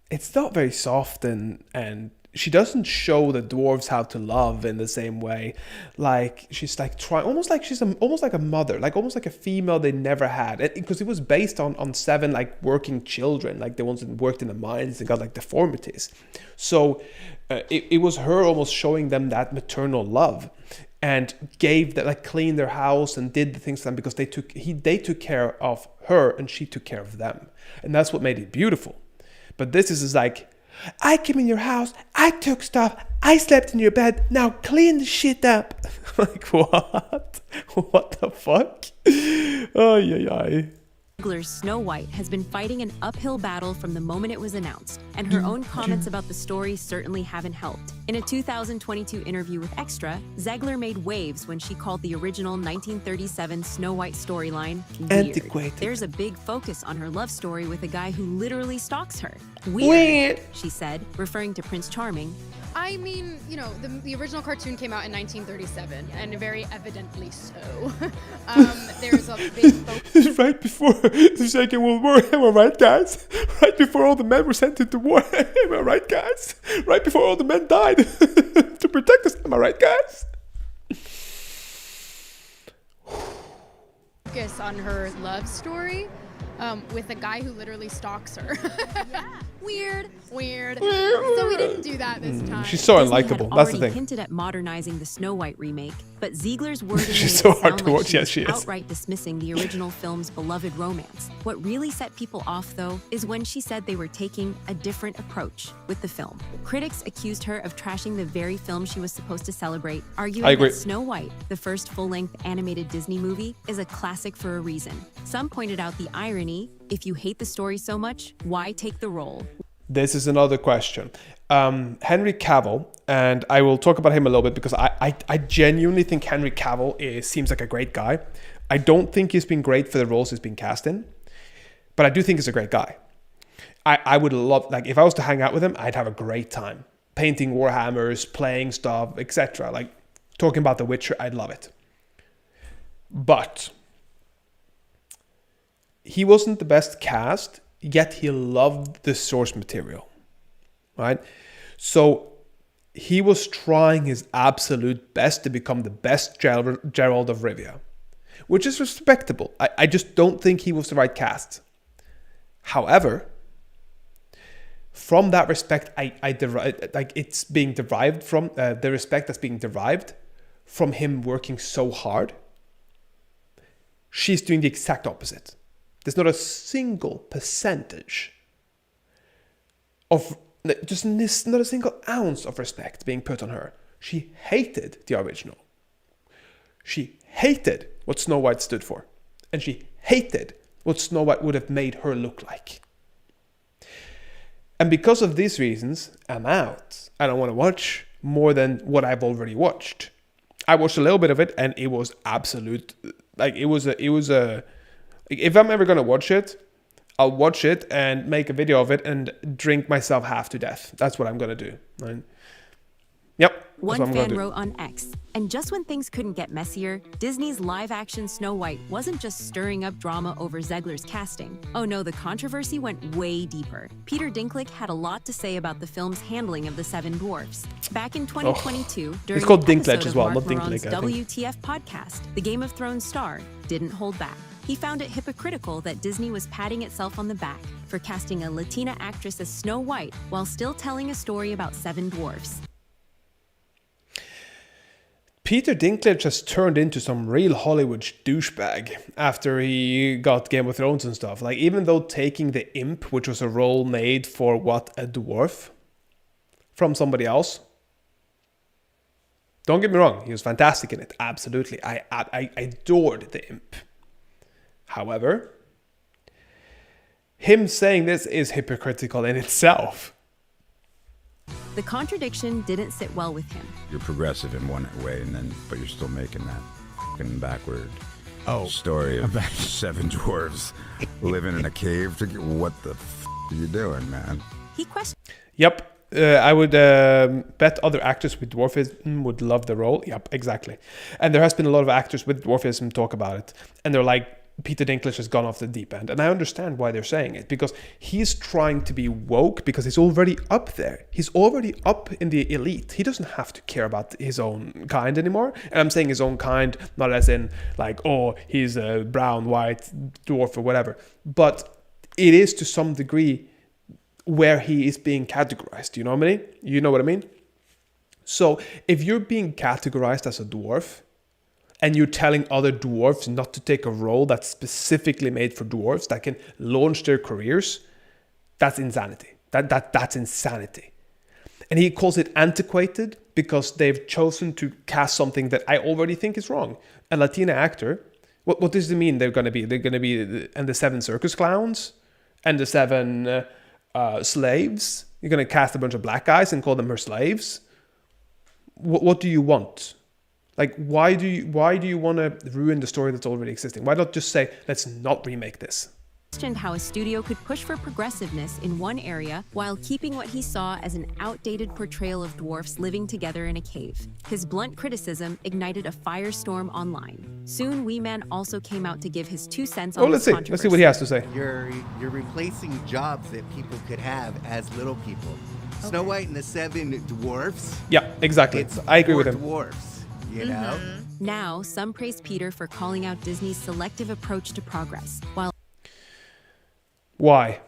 Speaker 1: it's not very soft and she doesn't show the dwarves how to love in the same way. Like she's like trying, almost like she's almost like a mother, like almost like a female they never had. Because it was based on 7 like working children, like the ones that worked in the mines and got like deformities. So it was her almost showing them that maternal love, and gave that, like, cleaned their house and did the things to them because they took care of her and she took care of them, and that's what made it beautiful. But this is like, I came in your house, I took stuff, I slept in your bed, now clean the shit up. Like, what? What the fuck? Oh, yeah.
Speaker 9: Ziegler's Snow White has been fighting an uphill battle from the moment it was announced, and her own comments about the story certainly haven't helped. In a 2022 interview with Extra, Zegler made waves when she called the original 1937 Snow White storyline weird.
Speaker 1: Antiquated.
Speaker 9: There's a big focus on her love story with a guy who literally stalks her. Weird, she said, referring to Prince Charming.
Speaker 10: I mean, you know, the original cartoon came out in 1937, and very evidently so. There's a big focus.
Speaker 1: Right before the Second World War, am I right, guys? Right before all the men were sent into war, am I right, guys? Right before all the men died to protect us, am I right, guys?
Speaker 10: Focus on her love story with a guy who literally stalks her. Weird. So we didn't do that this time.
Speaker 1: She's so
Speaker 9: Disney
Speaker 1: unlikable.
Speaker 9: had
Speaker 1: That's the
Speaker 9: already
Speaker 1: thing.
Speaker 9: hinted at modernizing the Snow White remake, but Ziegler's wording made
Speaker 1: She's
Speaker 9: it
Speaker 1: so hard
Speaker 9: sound
Speaker 1: to
Speaker 9: like
Speaker 1: watch.
Speaker 9: she
Speaker 1: Yes,
Speaker 9: was
Speaker 1: she is.
Speaker 9: outright dismissing the original film's beloved romance. What really set people off, though, is when she said they were taking a different approach with the film. Critics accused her of trashing the very film she was supposed to celebrate, arguing
Speaker 1: I agree.
Speaker 9: that Snow White, the first full-length animated Disney movie, is a classic for a reason. Some pointed out the irony: if you hate the story so much, why take the role?
Speaker 1: This is another question. Henry Cavill, and I will talk about him a little bit because I genuinely think Henry Cavill seems like a great guy. I don't think he's been great for the roles he's been cast in, but I do think he's a great guy. I would love, like, if I was to hang out with him, I'd have a great time. Painting Warhammers, playing stuff, etc. Like, talking about The Witcher, I'd love it. But he wasn't the best cast, yet he loved the source material, right? So he was trying his absolute best to become the best Geralt of Rivia, which is respectable. I just don't think he was the right cast. However, from that respect, it's being derived from the respect that's being derived from him working so hard. She's doing the exact opposite. There's not a single percentage of, just not a single ounce of respect being put on her. She hated the original. She hated what Snow White stood for. And she hated what Snow White would have made her look like. And because of these reasons, I'm out. I don't want to watch more than what I've already watched. I watched a little bit of it and it was absolute, like, it was a if I'm ever going to watch it, I'll watch it and make a video of it and drink myself half to death. That's what I'm going to do. Right? Yep.
Speaker 9: One fan wrote on X, and just when things couldn't get messier, Disney's live-action Snow White wasn't just stirring up drama over Zegler's casting. Oh no, the controversy went way deeper. Peter Dinklage had a lot to say about the film's handling of the Seven Dwarfs. Back in 2022, during
Speaker 1: it's called
Speaker 9: an
Speaker 1: Dinklage
Speaker 9: episode
Speaker 1: as well,
Speaker 9: of Mark
Speaker 1: not Dinklage,
Speaker 9: Maron's
Speaker 1: I think.
Speaker 9: WTF podcast, the Game of Thrones star didn't hold back. He found it hypocritical that Disney was patting itself on the back for casting a Latina actress as Snow White while still telling a story about seven dwarfs.
Speaker 1: Peter Dinklage has turned into some real Hollywood douchebag after he got Game of Thrones and stuff. Like, even though taking the imp, which was a role made for a dwarf, from somebody else. Don't get me wrong, he was fantastic in it. Absolutely. I adored the imp. However, him saying this is hypocritical in itself.
Speaker 9: The contradiction didn't sit well with him.
Speaker 16: You're progressive in one way, but you're still making that fucking backward story of seven dwarves living in a cave. What the are you doing, man?
Speaker 9: He questioned.
Speaker 1: Yep. I would bet other actors with dwarfism would love the role. Yep, exactly. And there has been a lot of actors with dwarfism talk about it. And they're like, Peter Dinklage has gone off the deep end. And I understand why they're saying it. Because he's trying to be woke because he's already up there. He's already up in the elite. He doesn't have to care about his own kind anymore. And I'm saying his own kind, not as in like, oh, he's a brown, white dwarf or whatever. But it is to some degree where he is being categorized. You know what I mean? You know what I mean? So if you're being categorized as a dwarf and you're telling other dwarves not to take a role that's specifically made for dwarves that can launch their careers, that's insanity. That's insanity. And he calls it antiquated because they've chosen to cast something that I already think is wrong. A Latina actor, what does it mean they're going to be? They're going to be and the seven circus clowns and the seven slaves? You're going to cast a bunch of black guys and call them her slaves? What do you want? Like, why do you want to ruin the story that's already existing? Why not just say, let's not remake this?
Speaker 9: questioned how a studio could push for progressiveness in one area while keeping what he saw as an outdated portrayal of dwarfs living together in a cave. His blunt criticism ignited a firestorm online. Soon, Wee Man also came out to give his 2 cents on
Speaker 1: let's
Speaker 9: this
Speaker 1: see. Let's see what he has to say.
Speaker 17: You're replacing jobs that people could have as little people. Snow White and the Seven Dwarfs.
Speaker 1: Yeah, exactly. I agree with him.
Speaker 17: Dwarfs, you know.
Speaker 9: Now, some praise Peter for calling out Disney's selective approach to progress, while
Speaker 1: Why?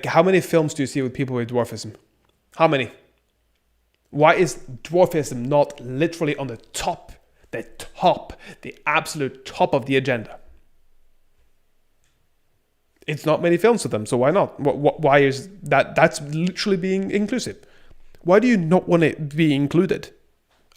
Speaker 1: How many films do you see with people with dwarfism? How many? Why is dwarfism not literally on the absolute top of the agenda? It's not many films with them, so why not? Why is that? That's literally being inclusive. Why do you not want it to be included?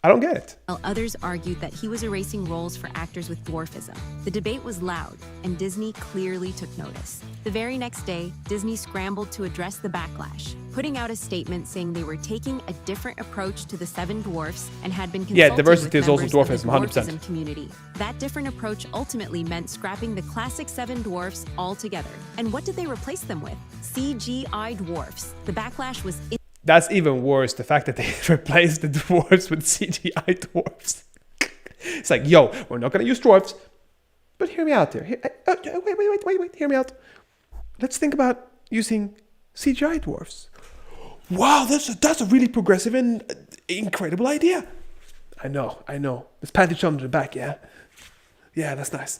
Speaker 1: I don't get it.
Speaker 9: while others argued that he was erasing roles for actors with dwarfism. The debate was loud, and Disney clearly took notice. The very next day, Disney scrambled to address the backlash, putting out a statement saying they were taking a different approach to the 7 dwarfs and had been consulting
Speaker 1: diversity
Speaker 9: with
Speaker 1: is also
Speaker 9: members
Speaker 1: dwarfism,
Speaker 9: of the
Speaker 1: 100%.
Speaker 9: dwarfism community. That different approach ultimately meant scrapping the classic 7 dwarfs altogether. And what did they replace them with? CGI dwarfs. The backlash was
Speaker 1: That's even worse, the fact that they replaced the dwarves with CGI dwarves. It's like, yo, we're not going to use dwarves, but hear me out there. Wait, hear me out. Let's think about using CGI dwarves. Wow, that's a really progressive and incredible idea. I know. Let's pat each other on the back, yeah? Yeah, that's nice.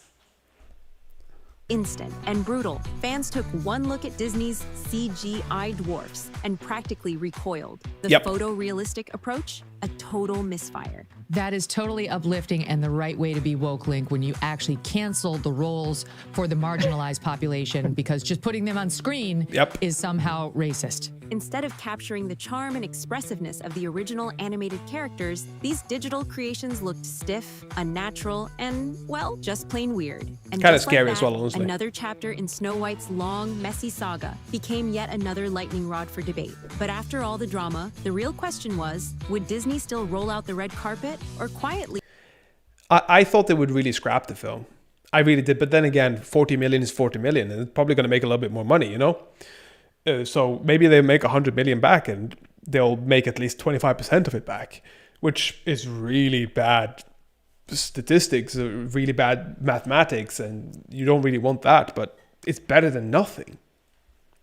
Speaker 9: instant and brutal. Fans took one look at Disney's CGI dwarfs and practically recoiled. The photorealistic approach, a total misfire.
Speaker 13: That is totally uplifting and the right way to be woke, Link, when you actually canceled the roles for the marginalized population because just putting them on screen is somehow racist.
Speaker 9: Instead of capturing the charm and expressiveness of the original animated characters, these digital creations looked stiff, unnatural, and, well, just plain weird. And
Speaker 1: kind of
Speaker 9: just like
Speaker 1: scary
Speaker 9: that,
Speaker 1: as well, honestly.
Speaker 9: Another chapter in Snow White's long, messy saga became yet another lightning rod for debate. But after all the drama, the real question was, would Disney still roll out the red carpet or quietly?
Speaker 1: I thought they would really scrap the film. I really did. But then again, 40 million is 40 million, and it's probably going to make a little bit more money, you know? So maybe they make 100 million back and they'll make at least 25% of it back, which is really bad statistics, really bad mathematics, and you don't really want that, but it's better than nothing.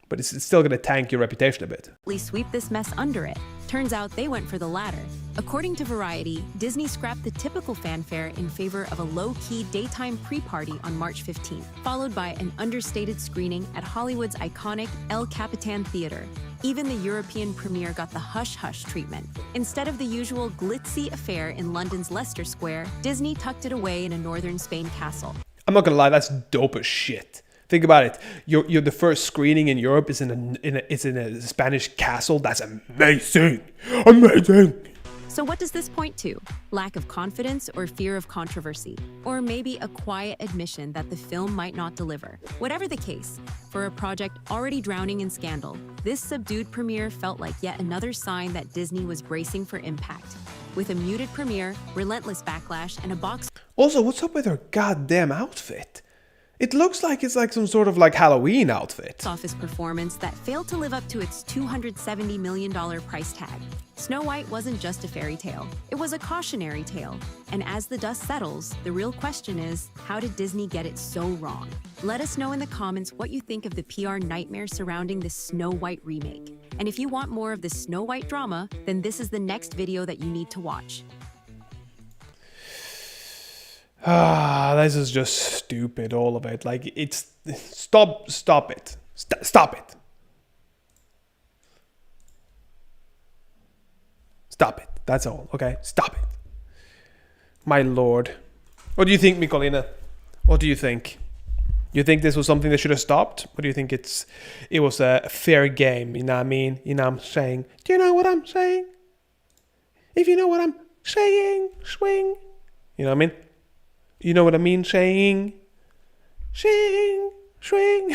Speaker 1: But it's still going to tank your reputation a bit.
Speaker 9: Sweep this mess under it. Turns out they went for the latter. According to Variety, Disney scrapped the typical fanfare in favor of a low-key daytime pre-party on March 15th, followed by an understated screening at Hollywood's iconic El Capitan Theater. Even the European premiere got the hush-hush treatment. Instead of the usual glitzy affair in London's Leicester Square, Disney tucked it away in a northern Spain castle.
Speaker 1: I'm not going to lie, that's dope as shit. Think about it. You're the first screening in Europe is in a Spanish castle. That's amazing. Amazing.
Speaker 9: So what does this point to? Lack of confidence or fear of controversy? Or maybe a quiet admission that the film might not deliver? Whatever the case, for a project already drowning in scandal, this subdued premiere felt like yet another sign that Disney was bracing for impact. With a muted premiere, relentless backlash, and a box...
Speaker 1: Also, what's up with her goddamn outfit? It looks like it's like some sort of like Halloween outfit.
Speaker 9: Office performance that failed to live up to its $270 million price tag. Snow White wasn't just a fairy tale. It was a cautionary tale. And as the dust settles, the real question is, how did Disney get it so wrong? Let us know in the comments what you think of the PR nightmare surrounding the Snow White remake. And if you want more of the Snow White drama, then this is the next video that you need to watch.
Speaker 1: This is just stupid, all of it. Like, it's... Stop it. Stop it. Stop it. That's all, okay? Stop it. My lord. What do you think, Mikolina? What do you think? You think this was something they should have stopped? Or do you think it was a fair game? You know what I mean? You know what I'm saying? Do you know what I'm saying? If you know what I'm saying, swing. You know what I mean? You know what I mean, saying? Sing, swing.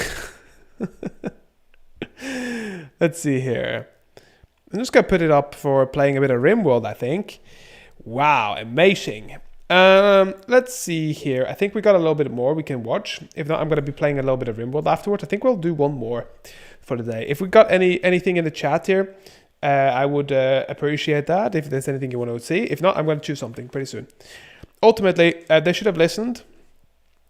Speaker 1: Let's see here. I'm just going to put it up for playing a bit of Rimworld, I think. Wow, amazing. Let's see here. I think we got a little bit more we can watch. If not, I'm going to be playing a little bit of Rimworld afterwards. I think we'll do one more for the day. If we got anything in the chat here, I would appreciate that. If there's anything you want to see. If not, I'm going to choose something pretty soon. Ultimately, they should have listened.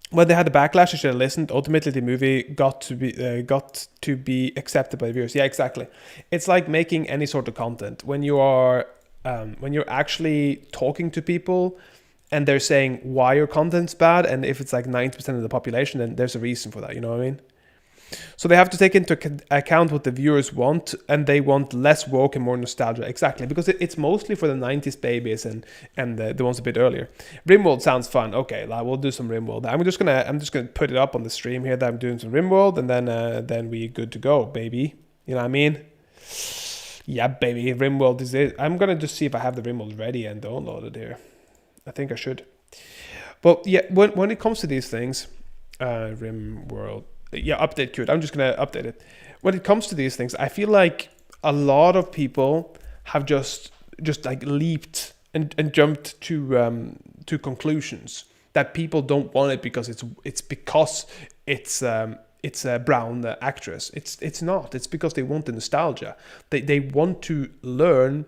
Speaker 1: When they had the backlash, they should have listened. Ultimately, the movie got to be accepted by the viewers. Yeah, exactly. It's like making any sort of content. When you're actually talking to people and they're saying why your content's bad, and if it's like 90% of the population, then there's a reason for that. You know what I mean? So they have to take into account what the viewers want, and they want less woke and more nostalgia. Exactly, because it's mostly for the 90s babies and the ones a bit earlier. Rimworld sounds fun. Okay, we'll do some Rimworld. I'm just gonna put it up on the stream here that I'm doing some Rimworld, and then we good to go, baby. You know what I mean? Yeah, baby. Rimworld is it. I'm gonna just see if I have the Rimworld ready and downloaded here. I think I should. But yeah, when it comes to these things, Rimworld. Yeah, update queued. I'm just gonna update it. When it comes to these things, I feel like a lot of people have just like leaped and jumped to conclusions that people don't want it because it's a brown actress. It's not. It's because they want the nostalgia. They want to learn.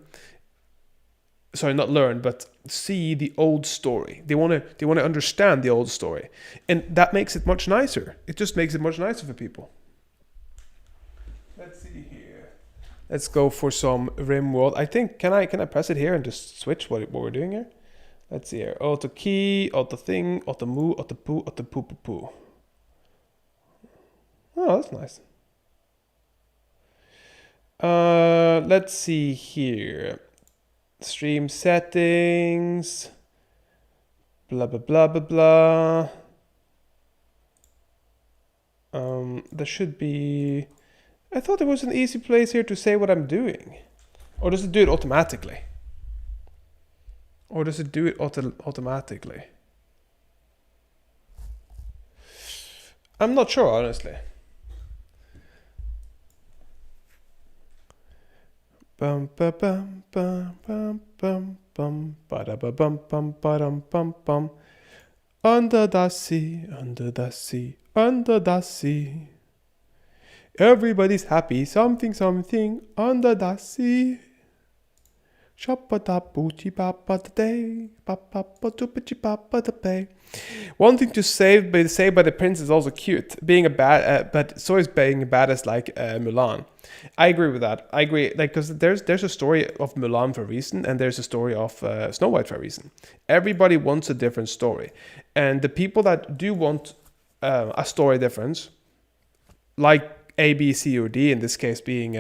Speaker 1: Sorry, not learn, but see the old story. They want to understand the old story, and that makes it much nicer. It just makes it much nicer for people. Let's see here. Let's go for some Rimworld. I think can I press it here and just switch what we're doing here? Let's see here. Auto key, auto thing, auto moo, auto poo, auto poo poo poo. Oh, that's nice. Let's see here. Stream settings, blah blah blah blah blah. There should be. I thought there was an easy place here to say what I'm doing, or does it do it automatically? Or does it do it automatically? I'm not sure, honestly. Bum ba bum bum bum bum bum ba da ba bum bum ba dum bum bum. Under the sea, under the sea, under the sea. Everybody's happy, something, something under the sea. Wanting to say by the prince is also cute. Being a bad, but so is being a badass like Mulan. I agree with that. I agree, like, because there's a story of Mulan for a reason, and there's a story of Snow White for a reason. Everybody wants a different story, and the people that do want a story difference, like A, B, C, or D, in this case being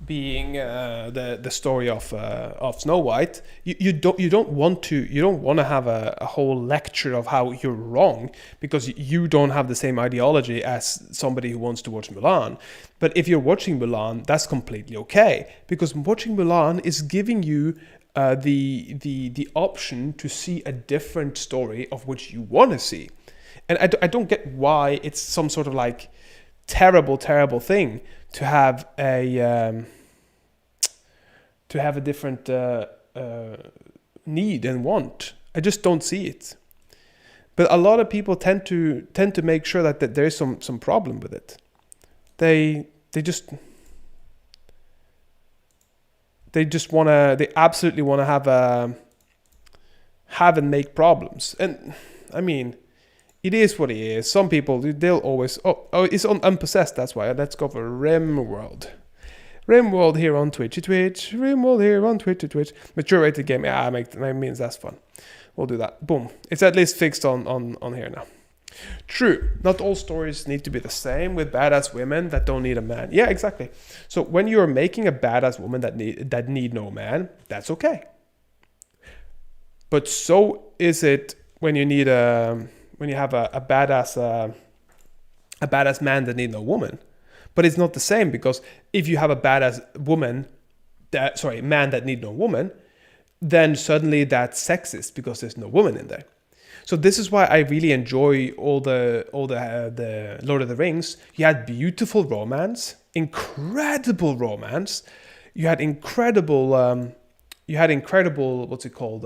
Speaker 1: the story of Snow White, you don't want to have a whole lecture of how you're wrong because you don't have the same ideology as somebody who wants to watch Mulan. But if you're watching Mulan, that's completely okay, because watching Mulan is giving you the option to see a different story of which you want to see. And I don't get why it's some sort of like terrible thing to have a different need and want. I just don't see it. But a lot of people tend to make sure that there is some problem with it. They absolutely want to have and make problems. And I mean, it is what it is. Some people, they'll always... Oh, it's on Unpossessed, that's why. Let's go for Rimworld. Rimworld here on Twitch. Rimworld here on Twitch. Mature rated game. Yeah, I mean, that's fun. We'll do that. Boom. It's at least fixed on here now. True. Not all stories need to be the same with badass women that don't need a man. Yeah, exactly. So when you're making a badass woman that need no man, that's okay. But so is it when you need when you have a badass man that need no woman. But it's not the same, because if you have a badass man that need no woman, then suddenly that's sexist because there's no woman in there. So this is why I really enjoy all the Lord of the Rings. You had beautiful romance, incredible romance. you had incredible what's it called?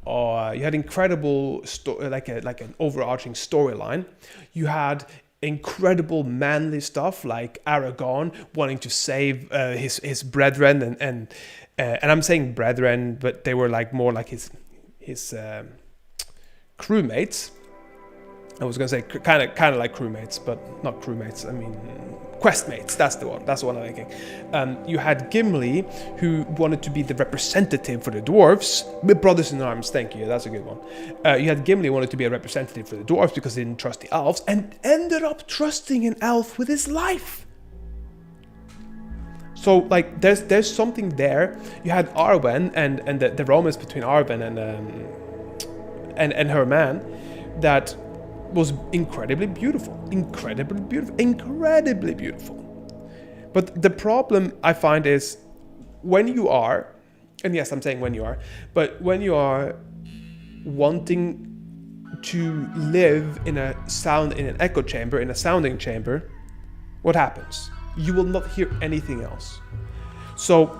Speaker 1: You had incredible like an overarching storyline. You had incredible manly stuff like Aragon wanting to save his brethren and I'm saying brethren, but they were like more like his crewmates. I was gonna say kind of like crewmates, but not crewmates. I mean questmates. That's the one I'm thinking. You had Gimli, who wanted to be the representative for the dwarves. Brothers in Arms, thank you. That's a good one. You had Gimli wanted to be a representative for the dwarves because he didn't trust the elves, and ended up trusting an elf with his life. So like, there's something there. You had Arwen and the romance between Arwen and her man that was incredibly beautiful. But the problem I find is when you are, and yes, I'm saying when you are, but when you are wanting to live in an echo chamber, in a sounding chamber, what happens? You will not hear anything else. So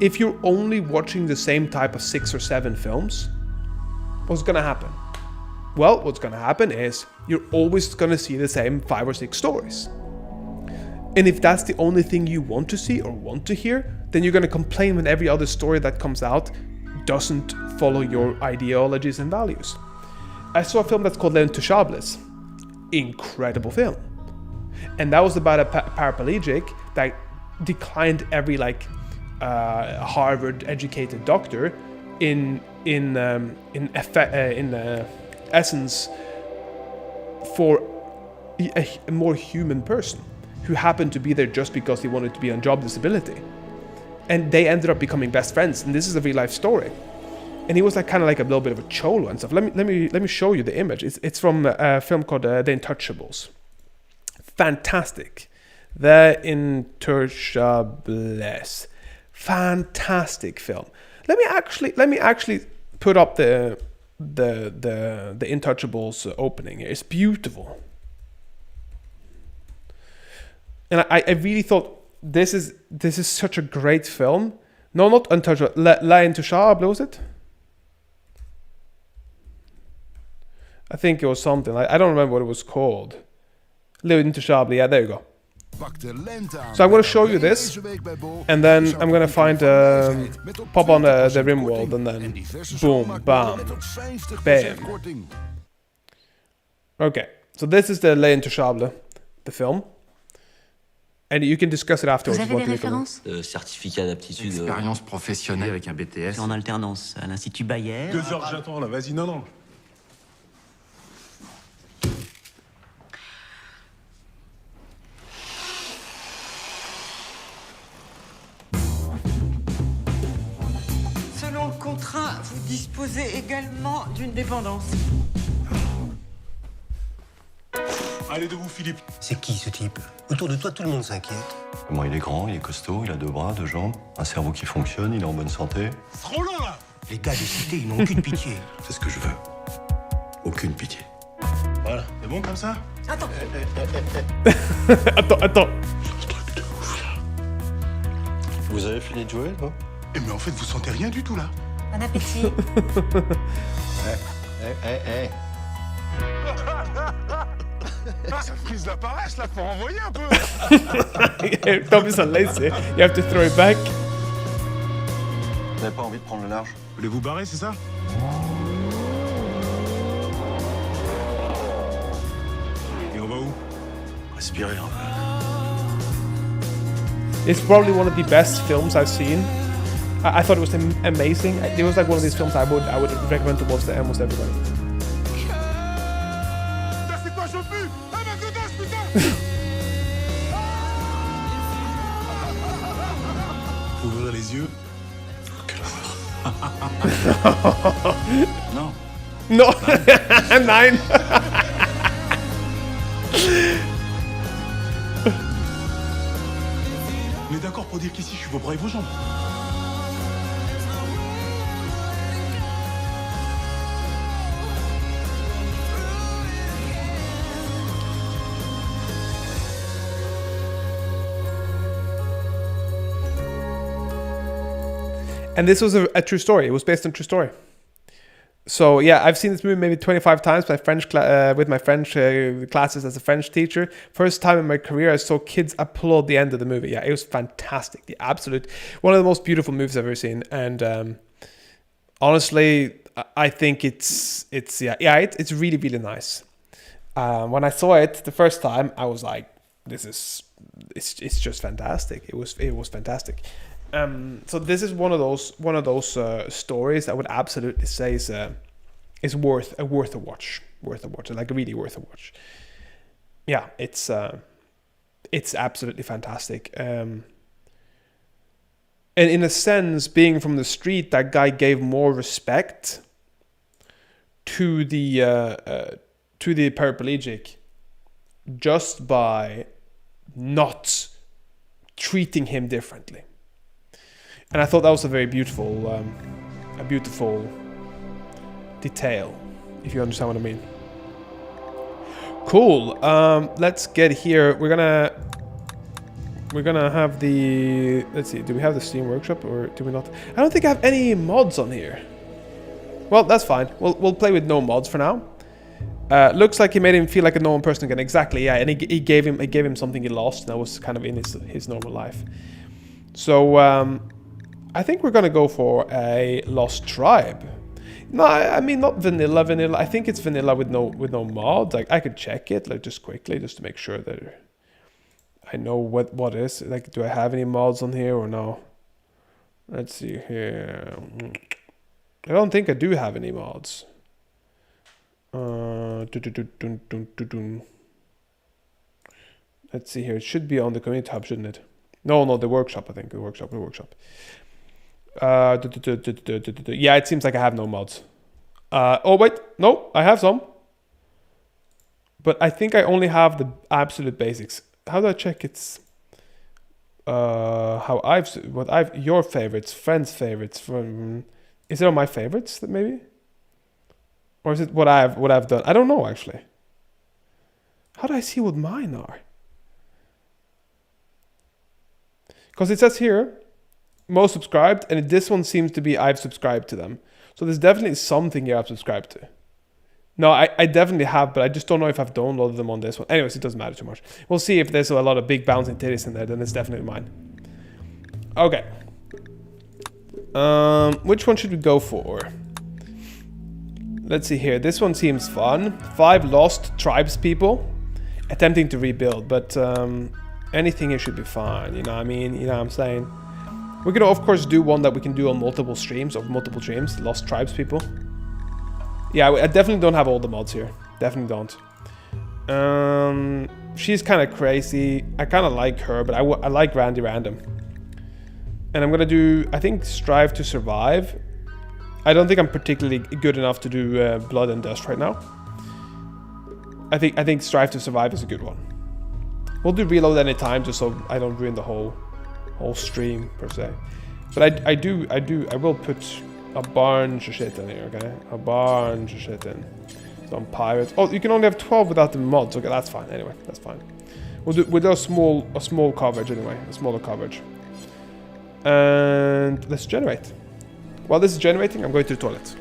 Speaker 1: if you're only watching the same type of 6 or 7 films, what's gonna happen? Well, what's gonna happen is you're always gonna see the same 5 or 6 stories. And if that's the only thing you want to see or want to hear, then you're gonna complain when every other story that comes out doesn't follow your ideologies and values. I saw a film that's called Les Intouchables. Incredible film. And that was about a paraplegic that declined every Harvard-educated doctor in essence for a more human person who happened to be there just because he wanted to be on job disability, and they ended up becoming best friends. And this is a real life story. And he was like kind of like a little bit of a cholo and stuff. Let me show you the image. It's from a film called The Intouchables. Fantastic. The Intouchables. Fantastic film. Let me actually put up the Intouchables opening here. It's beautiful. And I really thought this is such a great film. No, not Untouchable. La Intouchable, was it? I think it was something like, I don't remember what it was called. Le Intouchable, yeah, there you go. So I'm going to show you this, and then I'm going to find pop on the Rimworld, and then boom, bam, bam. Okay, so this is the Le Intouchable, the film. And you can discuss it afterwards.
Speaker 18: Vous avez des références?
Speaker 19: Certificat d'aptitude.
Speaker 18: Expérience professionnelle avec un BTS.
Speaker 19: En alternance à l'Institut Bayer.
Speaker 18: 2 heures que j'attends là, vas-y, non.
Speaker 20: Selon le contrat, vous disposez également d'une dépendance.
Speaker 21: Allez debout, Philippe.
Speaker 22: C'est qui ce type? Autour de toi, tout le monde s'inquiète.
Speaker 23: Bon, il est grand, il est costaud, il a 2 bras, 2 jambes, un cerveau qui fonctionne, il est en bonne santé.
Speaker 21: C'est trop long là.
Speaker 22: Les gars de cité, ils n'ont aucune pitié.
Speaker 23: C'est ce que je veux. Aucune pitié.
Speaker 21: Voilà, c'est bon comme ça?
Speaker 20: Attends.
Speaker 1: Attends.
Speaker 23: Vous avez fini de jouer, là?
Speaker 21: Mais en fait, vous sentez rien du tout là.
Speaker 20: Bon appétit.
Speaker 21: Ça frise la paresse là, faut renvoyer un peu.
Speaker 1: Don't be so lazy. You have to throw it back.
Speaker 23: Vous n'avez pas envie de prendre le large?
Speaker 21: Vous voulez vous barrer, c'est ça? Et on va où?
Speaker 23: Respirez un peu.
Speaker 1: It's probably one of the best films I've seen. I thought it was amazing. It was like one of these films I would recommend to almost everybody.
Speaker 21: C'est quoi, je pue? Ah ma godasse, putain! Ouvrir les yeux.
Speaker 23: Non.
Speaker 1: Non. 9.
Speaker 21: On est d'accord pour dire qu'ici, je suis vos bras et vos jambes.
Speaker 1: And this was a true story. It was based on a true story. So yeah, I've seen this movie maybe 25 times. With my French classes as a French teacher. First time in my career, I saw kids applaud the end of the movie. Yeah, it was fantastic. The absolute one of the most beautiful movies I've ever seen. And honestly, I think it's really really nice. When I saw it the first time, I was like, it's just fantastic. It was fantastic. So this is one of those stories that I would absolutely say is worth a watch, like really worth a watch. Yeah, it's absolutely fantastic. And in a sense, being from the street, that guy gave more respect to the paraplegic just by not treating him differently. And I thought that was a very beautiful detail, if you understand what I mean. Cool. Let's get here. We're gonna have the. Let's see. Do we have the Steam Workshop or do we not? I don't think I have any mods on here. Well, that's fine. We'll play with no mods for now. Looks like he made him feel like a normal person again. Exactly. Yeah, and he gave him something he lost, and that was kind of in his normal life. So I think we're gonna go for a Lost Tribe. No, I mean not vanilla. I think it's vanilla with no mods. Like I could check it like just quickly just to make sure that I know what is. Like, do I have any mods on here or no? Let's see here. I don't think I do have any mods. Let's see here. It should be on the community tab, shouldn't it? No, the workshop. I think the workshop. Yeah, it seems like I have no mods. Oh wait, no, I have some. But I think I only have the absolute basics. How do I check it's your favorites, friends' favorites from? Is it on my favorites that maybe? Or is it what I've done? I don't know actually. How do I see what mine are? Because it says here most subscribed, and this one seems to be I've subscribed to them. So there's definitely something here I've subscribed to. No, I definitely have, but I just don't know if I've downloaded them on this one. Anyways, it doesn't matter too much. We'll see if there's a lot of big bouncing titties in there, then it's definitely mine. Okay. Which one should we go for? Let's see here. This one seems fun. 5 lost tribes people attempting to rebuild, but anything here should be fine. You know what I mean? You know what I'm saying? We're gonna of course do one that we can do on multiple streams. Lost tribes people. Yeah, I definitely don't have all the mods here. Definitely don't. She's kind of crazy. I kind of like her, but I like Randy Random. And I'm gonna do, I think, Strive to Survive. I don't think I'm particularly good enough to do Blood and Dust right now. I think Strive to Survive is a good one. We'll do Reload anytime, just so I don't ruin the whole stream per se. But I will put a bunch of shit in here, okay? A bunch of shit in. Some pirates. Oh, you can only have 12 without the mods. Okay, that's fine. Anyway, that's fine. We'll do a small coverage anyway, a smaller coverage. And let's generate. While this is generating, I'm going to the toilet.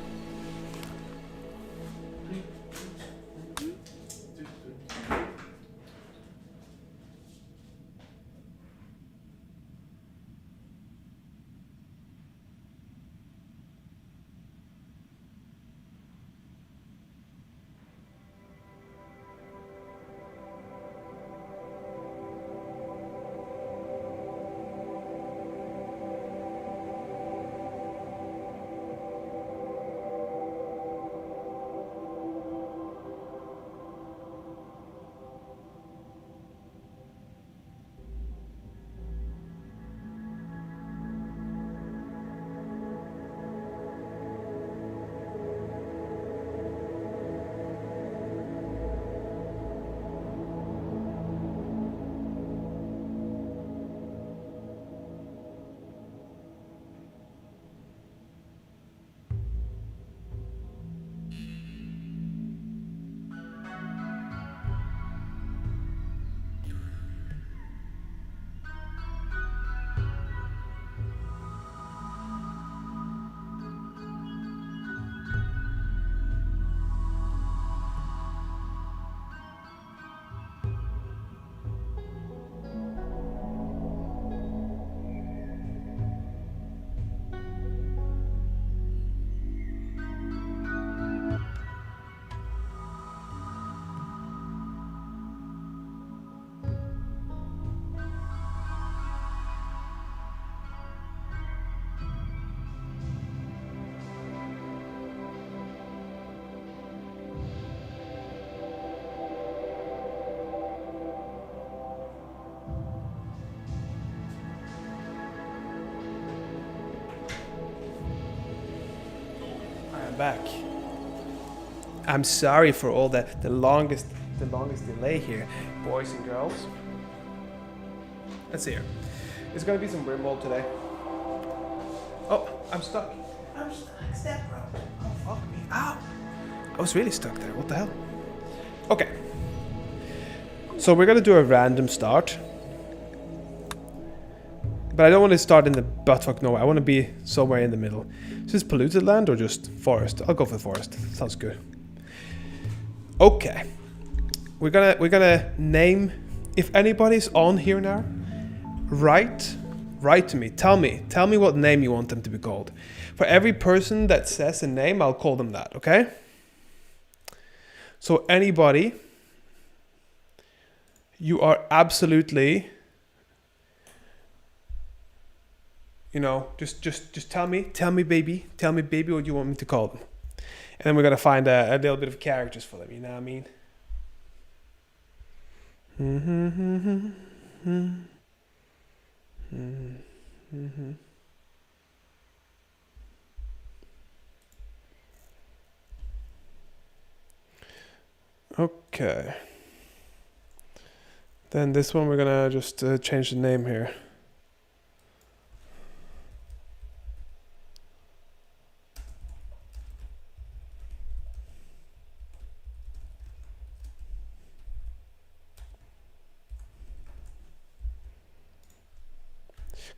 Speaker 1: back. I'm sorry for all the longest delay here, boys and girls. Let's see here. It's gonna be some Rimworld today. Oh, I'm stuck. I'm stuck. Step bro. Oh fuck me. Ow! I was really stuck there. What the hell? Okay. So we're gonna do a random start. But I don't want to start in the buttfuck nowhere. I want to be somewhere in the middle. Is this polluted land or just forest? I'll go for the forest. Sounds good. Okay. We're gonna name. If anybody's on here now, write to me. Tell me what name you want them to be called. For every person that says a name, I'll call them that. Okay. So anybody, you are absolutely. You know, just tell me baby what you want me to call them. And then we're going to find a little bit of characters for them, you know what I mean? Okay. Then this one we're going to just change the name here.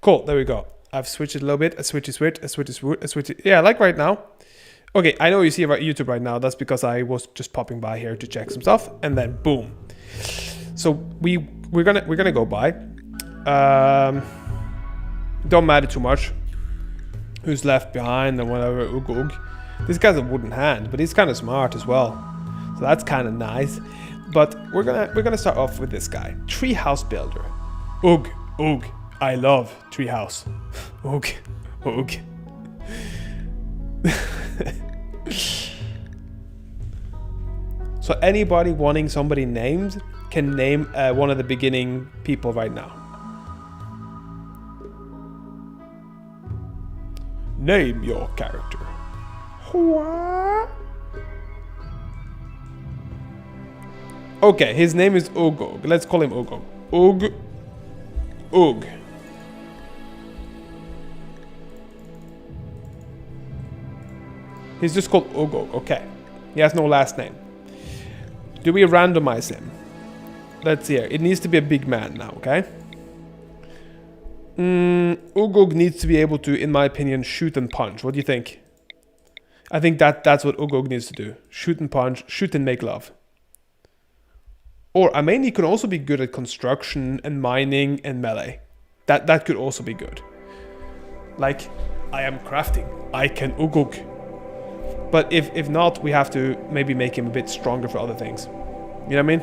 Speaker 1: Cool, there we go. I've switched it a little bit. I switch it. Yeah, like right now. Okay, I know you see about YouTube right now. That's because I was just popping by here to check some stuff, and then boom. So we're gonna go by. Don't matter too much. Who's left behind and whatever. Ugh, ugh. This guy's a wooden hand, but he's kind of smart as well. So that's kind of nice. But we're gonna start off with this guy, treehouse builder. Ugh, ugh. I love treehouse. Ugh, ugh. So anybody wanting somebody named can name one of the beginning people right now. Name your character. Okay, his name is Ugog. Let's call him Ugog. Ugg. He's just called Ugog. Okay. He has no last name. Do we randomize him? Let's see here. It needs to be a big man now, okay? Ugog needs to be able to, in my opinion, shoot and punch. What do you think? I think that's what Ugog needs to do. Shoot and punch, shoot and make love. Or, I mean, he could also be good at construction and mining and melee. That could also be good. Like, I am crafting. I can Ugog. But if not, we have to maybe make him a bit stronger for other things. You know what I mean?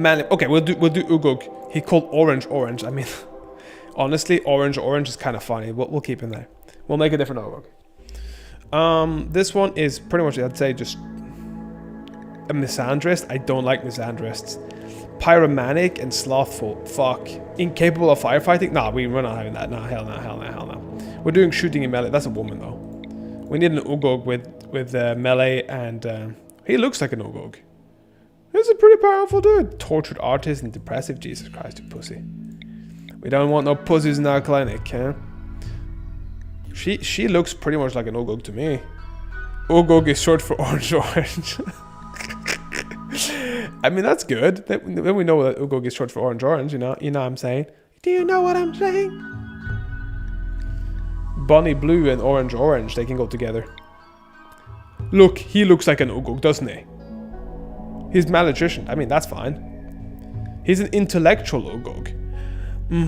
Speaker 1: Man, okay, we'll do Ugog. He called Orange. I mean, honestly, Orange is kind of funny. We'll keep him there. We'll make a different Ugog. This one is pretty much, I'd say, just a misandrist. I don't like misandrists. Pyromanic and slothful. Fuck. Incapable of firefighting? Nah, we're not having that. Nah, hell no. We're doing shooting and melee. That's a woman though. We need an Ugog with melee and he looks like an Ugog. He's a pretty powerful dude. Tortured artist and depressive. Jesus Christ, you pussy. We don't want no pussies in our clinic, huh? She looks pretty much like an Ugog to me. Ugog is short for orange. I mean, that's good. Then we know that Ugog is short for orange, you know what I'm saying? Do you know what I'm saying? Bunny blue and orange, they can go together. Look, he looks like an Ugog, doesn't he? He's malnutrition. I mean, that's fine. He's an intellectual Ugog.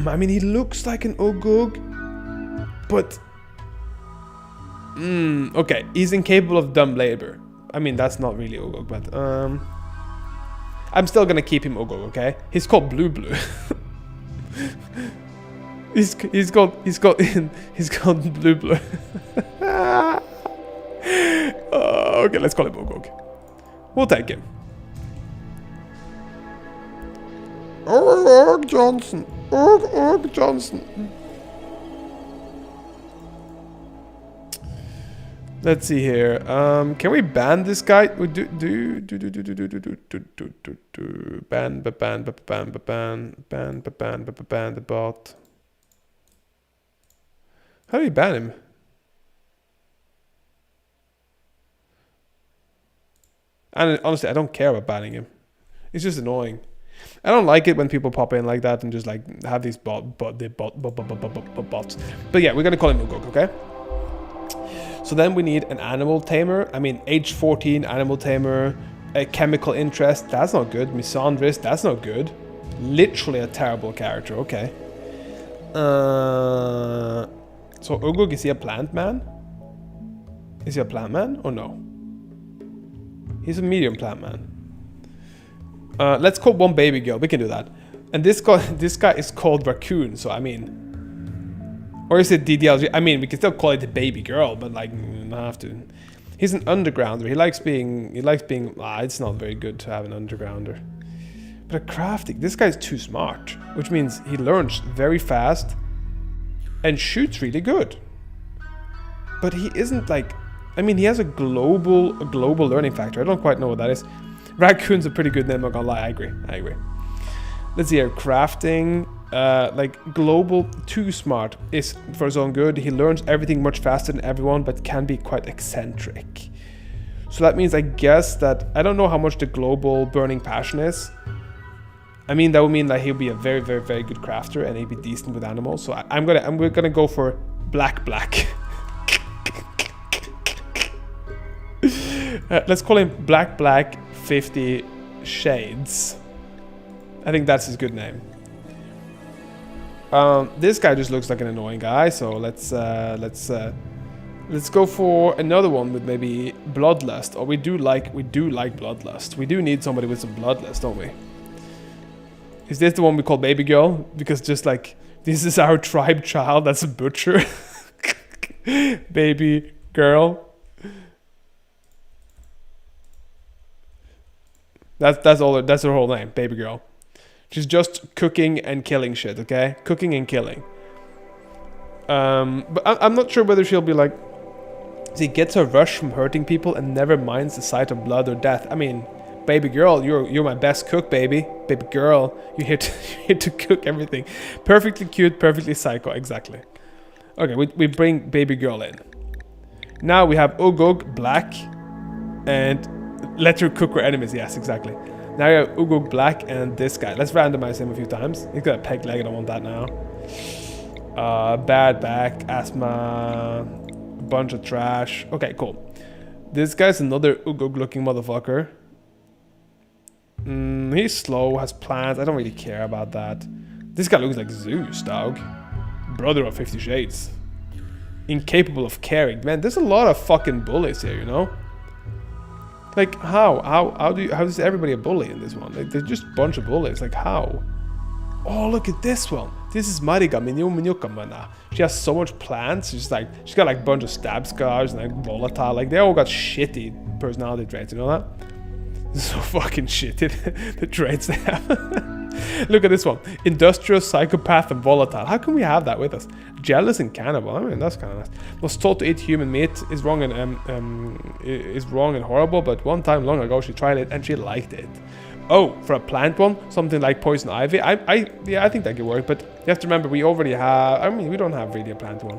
Speaker 1: I mean, he looks like an Ugog, but... okay, he's incapable of dumb labor. I mean, that's not really Ugog, but... I'm still gonna keep him Ugog, okay? He's called Blue. He's called Blue. Okay, let's call him Ugog. We'll take him. Ugg Johnson. Ugg Johnson. Let's see here. Can we ban this guy? Ban the bot. How do you ban him? And honestly, I don't care about banning him. It's just annoying. I don't like it when people pop in like that and just like have these bots. But yeah, we're gonna call him Ugog, okay? So then we need an animal tamer. I mean, age 14 animal tamer, a chemical interest. That's not good. Misandrist. That's not good. Literally a terrible character. Okay. So Ugog, is he a plant man? Is he a plant man or no? He's a medium plant man. Let's call one baby girl. We can do that. And this guy is called Raccoon. So I mean, or is it DDLG? I mean, we can still call it the baby girl, but like, not have to. He's an undergrounder. He likes being. It's not very good to have an undergrounder. But a crafting. This guy's too smart, which means he learns very fast and shoots really good. But he isn't like. I mean, he has a global learning factor. I don't quite know what that is. Raccoon's a pretty good name, I'm not gonna lie. I agree. Let's see here. Crafting. Like global, too smart is for his own good. He learns everything much faster than everyone, but can be quite eccentric. So that means, I guess, that I don't know how much the global burning passion is. I mean, that would mean that he'll be a very, very, very good crafter and he'll be decent with animals. So I'm gonna go for black. Let's call him Black 50 Shades. I think that's his good name. This guy just looks like an annoying guy, so let's go for another one with maybe bloodlust. Or we do like bloodlust. We do need somebody with some bloodlust, don't we? Is this the one we call baby girl? Because just like this is our tribe child, that's a butcher. Baby girl. That's all. That's her whole name, baby girl. She's just cooking and killing shit, okay? Cooking and killing. But I'm not sure whether she'll be like... She gets her rush from hurting people and never minds the sight of blood or death. I mean, baby girl, you're my best cook, baby. Baby girl, you're here to cook everything. Perfectly cute, perfectly psycho, exactly. Okay, we bring baby girl in. Now we have Ugog, black, and let her cook her enemies. Yes, exactly. Now you have Ugog Black and this guy. Let's randomize him a few times. He's got a peg leg, I don't want that now. Bad back, asthma, bunch of trash. Okay, cool. This guy's another Ugog looking motherfucker. He's slow, has plans. I don't really care about that. This guy looks like Zeus, dog. Brother of 50 Shades. Incapable of caring. Man, there's a lot of fucking bullies here, you know? Like, how is everybody a bully in this one? Like, they're just a bunch of bullies. Like, how? Oh, look at this one. This is Mariga Minyukamana. She has so much plans. She's got like a bunch of stab scars and like volatile. Like, they all got shitty personality traits, you know that? So fucking shitty, the traits they have. Look at this one. Industrial, psychopath, and volatile. How can we have that with us? Jealous and cannibal. I mean, that's kind of nice. Was taught to eat human meat. Is wrong and horrible. But one time long ago, she tried it and she liked it. Oh, for a plant one, something like poison ivy. I think that could work. But you have to remember, we already have. I mean, we don't have really a plant one.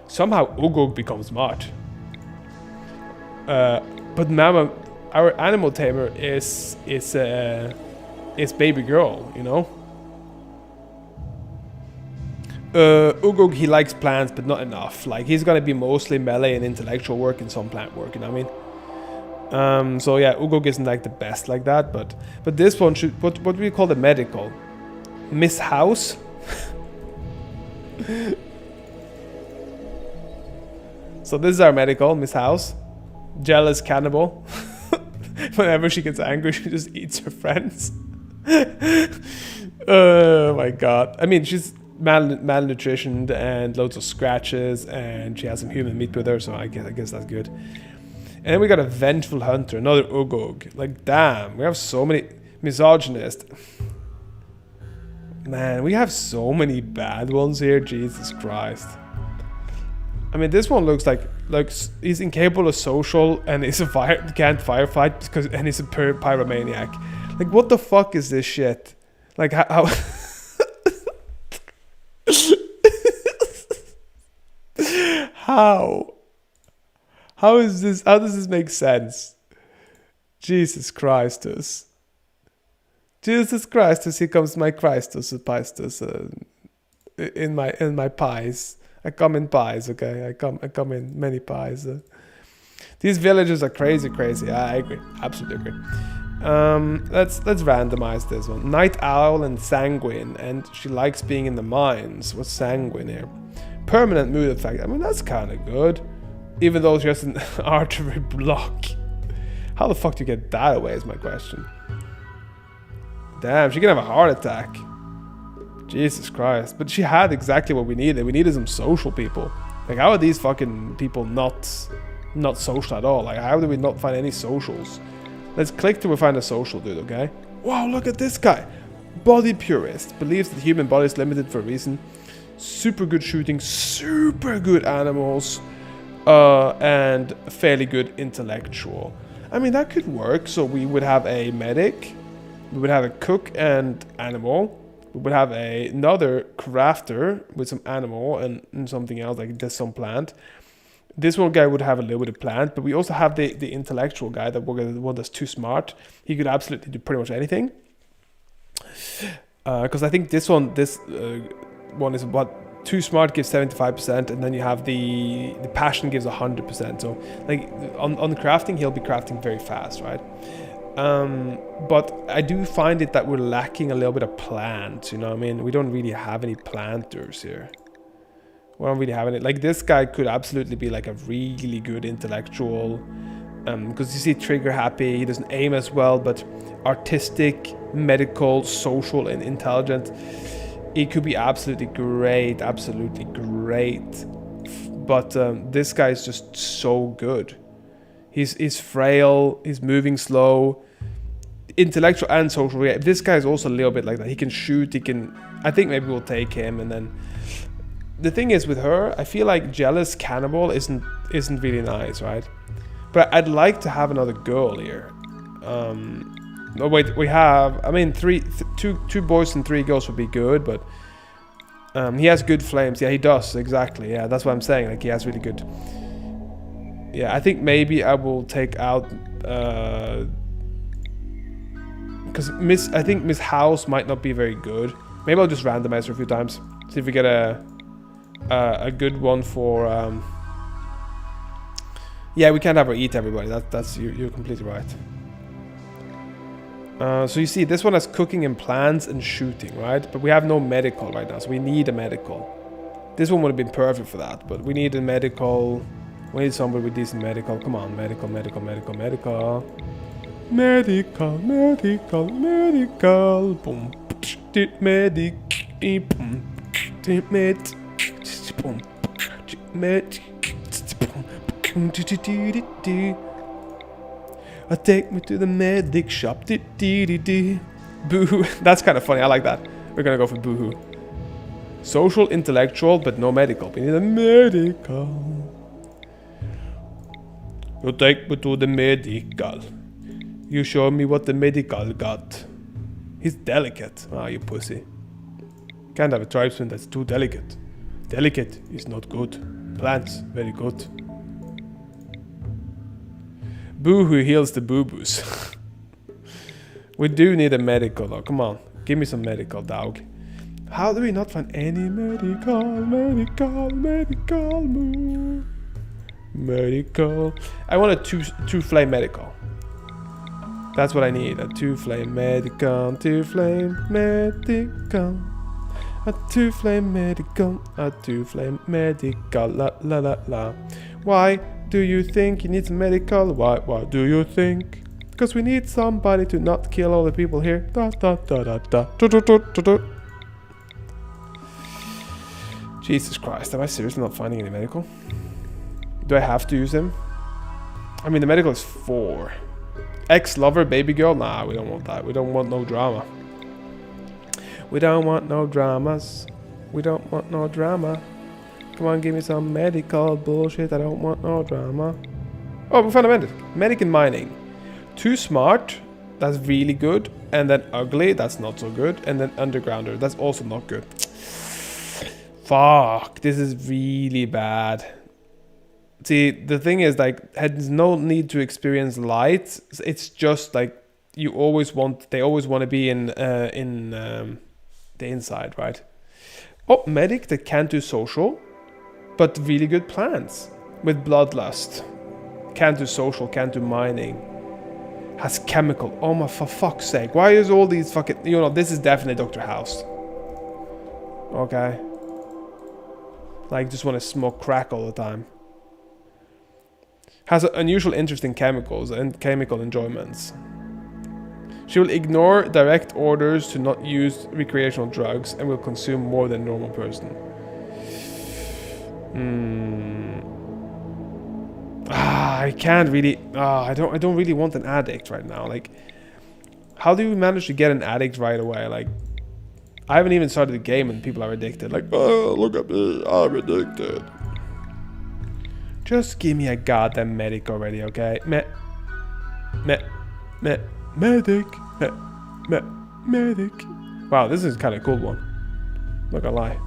Speaker 1: Somehow, Ugog becomes smart. But Mama, our animal tamer is baby girl, you know. Ugog, he likes plants, but not enough. Like, he's gonna be mostly melee and intellectual work and some plant work, you know what I mean? So yeah, Ugog isn't like the best like that, but this one should, what do we call the medical? Miss House? So this is our medical, Miss House. Jealous cannibal. Whenever she gets angry, she just eats her friends. Oh my god. I mean, she's malnutritioned and loads of scratches, and she has some human meat with her, so I guess that's good. And then we got a vengeful hunter, another Ugog. Like, damn, we have so many misogynist. Man, we have so many bad ones here. Jesus Christ. I mean, this one looks like Like he's incapable of social and is can't firefight because and he's a pyromaniac. Like what the fuck is this shit? Like how how is this? How does this make sense? Jesus Christus. Jesus Christus, here comes my Christus, Pistus, in my pies. I come in pies, okay? I come in many pies. These villagers are crazy. I agree, absolutely agree. Let's randomize this one. Night Owl and Sanguine, and she likes being in the mines. What's Sanguine here? Permanent mood effect. I mean, that's kind of good, even though it's just an artery block. How the fuck do you get that away? Is my question. Damn, she can have a heart attack. Jesus Christ. But she had exactly what we needed. We needed some social people. Like, how are these fucking people not social at all? Like, how do we not find any socials? Let's click till we find a social dude, okay? Wow, look at this guy. Body purist. Believes that the human body is limited for a reason. Super good shooting. Super good animals. And fairly good intellectual. I mean, that could work. So we would have a medic. We would have a cook and animal. We would have another crafter with some animal and something else, like there's some plant. This one guy would have a little bit of plant, but we also have the intellectual guy, the one that's too smart. He could absolutely do pretty much anything. Because I think this one is what too smart gives 75%, and then you have the passion gives 100%. So like on crafting, he'll be crafting very fast, right? But I do find it that we're lacking a little bit of plants, you know what I mean? We don't really have any planters here. We don't really have any. Like, this guy could absolutely be like a really good intellectual, because you see trigger happy, he doesn't aim as well, but artistic, medical, social, and intelligent. He could be absolutely great. But this guy is just so good. He's frail, he's moving slow, intellectual and social. Yeah, this guy is also a little bit like that. He can shoot, I think maybe we'll take him. And then the thing is with her, I feel like jealous cannibal isn't really nice, right? But I'd like to have another girl here. No, wait, we have, I mean, two boys and 3 girls would be good, but he has good flames. Yeah, he does, exactly. Yeah, that's what I'm saying. Like, he has really good. Yeah, I think maybe I will take out because I think Miss House might not be very good. Maybe I'll just randomize her a few times. See if we get a good one for yeah, we can't have her eat everybody. That's you're completely right. So you see, this one has cooking and plants and shooting, right? But we have no medical right now, so we need a medical. This one would have been perfect for that, but we need a medical. We need somebody with decent medical. Come on, medical. Medical. Boom. Medic. Take me to the medic shop. Boo-hoo. That's kind of funny. I like that. We're gonna go for boo-hoo. Social, intellectual, but no medical. We need a medical. You take me to the medical. You show me what the medical got. He's delicate. Ah, you pussy. Can't have a tribesman that's too delicate. Delicate is not good. Plants, very good. Boo-hoo heals the boo-boos. We do need a medical though. Come on. Give me some medical, dog. How do we not find any medical move? Medical. I want a two-flame medical. That's what I need. A two-flame medical. Two-flame medical. A two-flame medical. A two-flame medical. La la la la. Why do you think you need some medical? Why do you think? Because we need somebody to not kill all the people here. Da da da da da. Do, do, do, do, do. Jesus Christ, am I seriously not finding any medical? Do I have to use him? I mean, the medical is 4. Ex-lover, baby girl? Nah, we don't want that. We don't want no drama. We don't want no dramas. We don't want no drama. Come on, give me some medical bullshit. I don't want no drama. Oh, we found a medic. Medic in mining. Too smart. That's really good. And then ugly. That's not so good. And then undergrounder. That's also not good. Fuck. This is really bad. See, the thing is, like, has no need to experience light. It's just like they always want to be in the inside, right? Oh, medic that can't do social, but really good plans with bloodlust. Can't do social, can't do mining. Has chemical. Oh my, for fuck's sake! Why is all these fucking? You know, this is definitely Dr. House. Okay. Like, just want to smoke crack all the time. Has unusual interest in chemicals and chemical enjoyments. She will ignore direct orders to not use recreational drugs and will consume more than a normal person. I can't really. I don't really want an addict right now. Like, how do we manage to get an addict right away? Like, I haven't even started the game and people are addicted. Like, oh, look at me, I'm addicted. Just give me a goddamn medic already, okay? Medic. Medic. Wow, this is kind of cool one. Not gonna lie.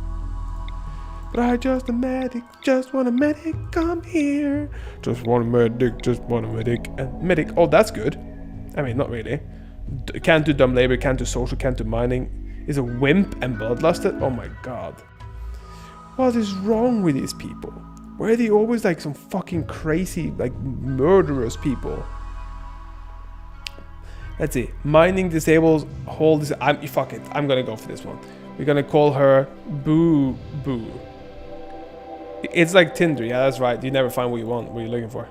Speaker 1: But I just a medic, just want a medic, come here. Just want a medic, just want a medic. And medic, oh, that's good. I mean, not really. Can't do dumb labor, can't do social, can't do mining. Is a wimp and bloodlusted? Oh my god. What is wrong with these people? Why are they always like some fucking crazy, like, murderous people? Let's see. Mining disables, hold this. Fuck it. I'm gonna go for this one. We're gonna call her Boo Boo. It's like Tinder. Yeah, that's right. You never find what you want, what you're looking for.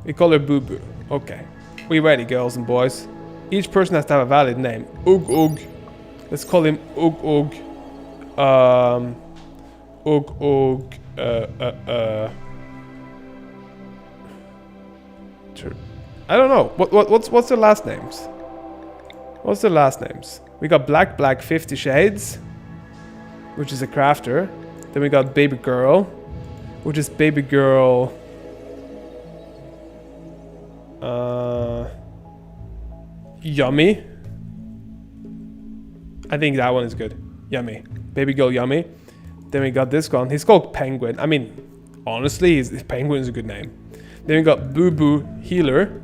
Speaker 1: We call her Boo Boo. Okay. We ready, girls and boys? Each person has to have a valid name. Ug Ug. Let's call him Ug Ug. Ug Ug. I don't know. What's their last names? What's their last names? We got Black 50 Shades, which is a crafter. Then we got Baby Girl, which is Baby Girl. Yummy. I think that one is good. Yummy. Baby Girl Yummy. Then we got this one. He's called Penguin. I mean, honestly, Penguin is a good name. Then we got Boo Boo Healer.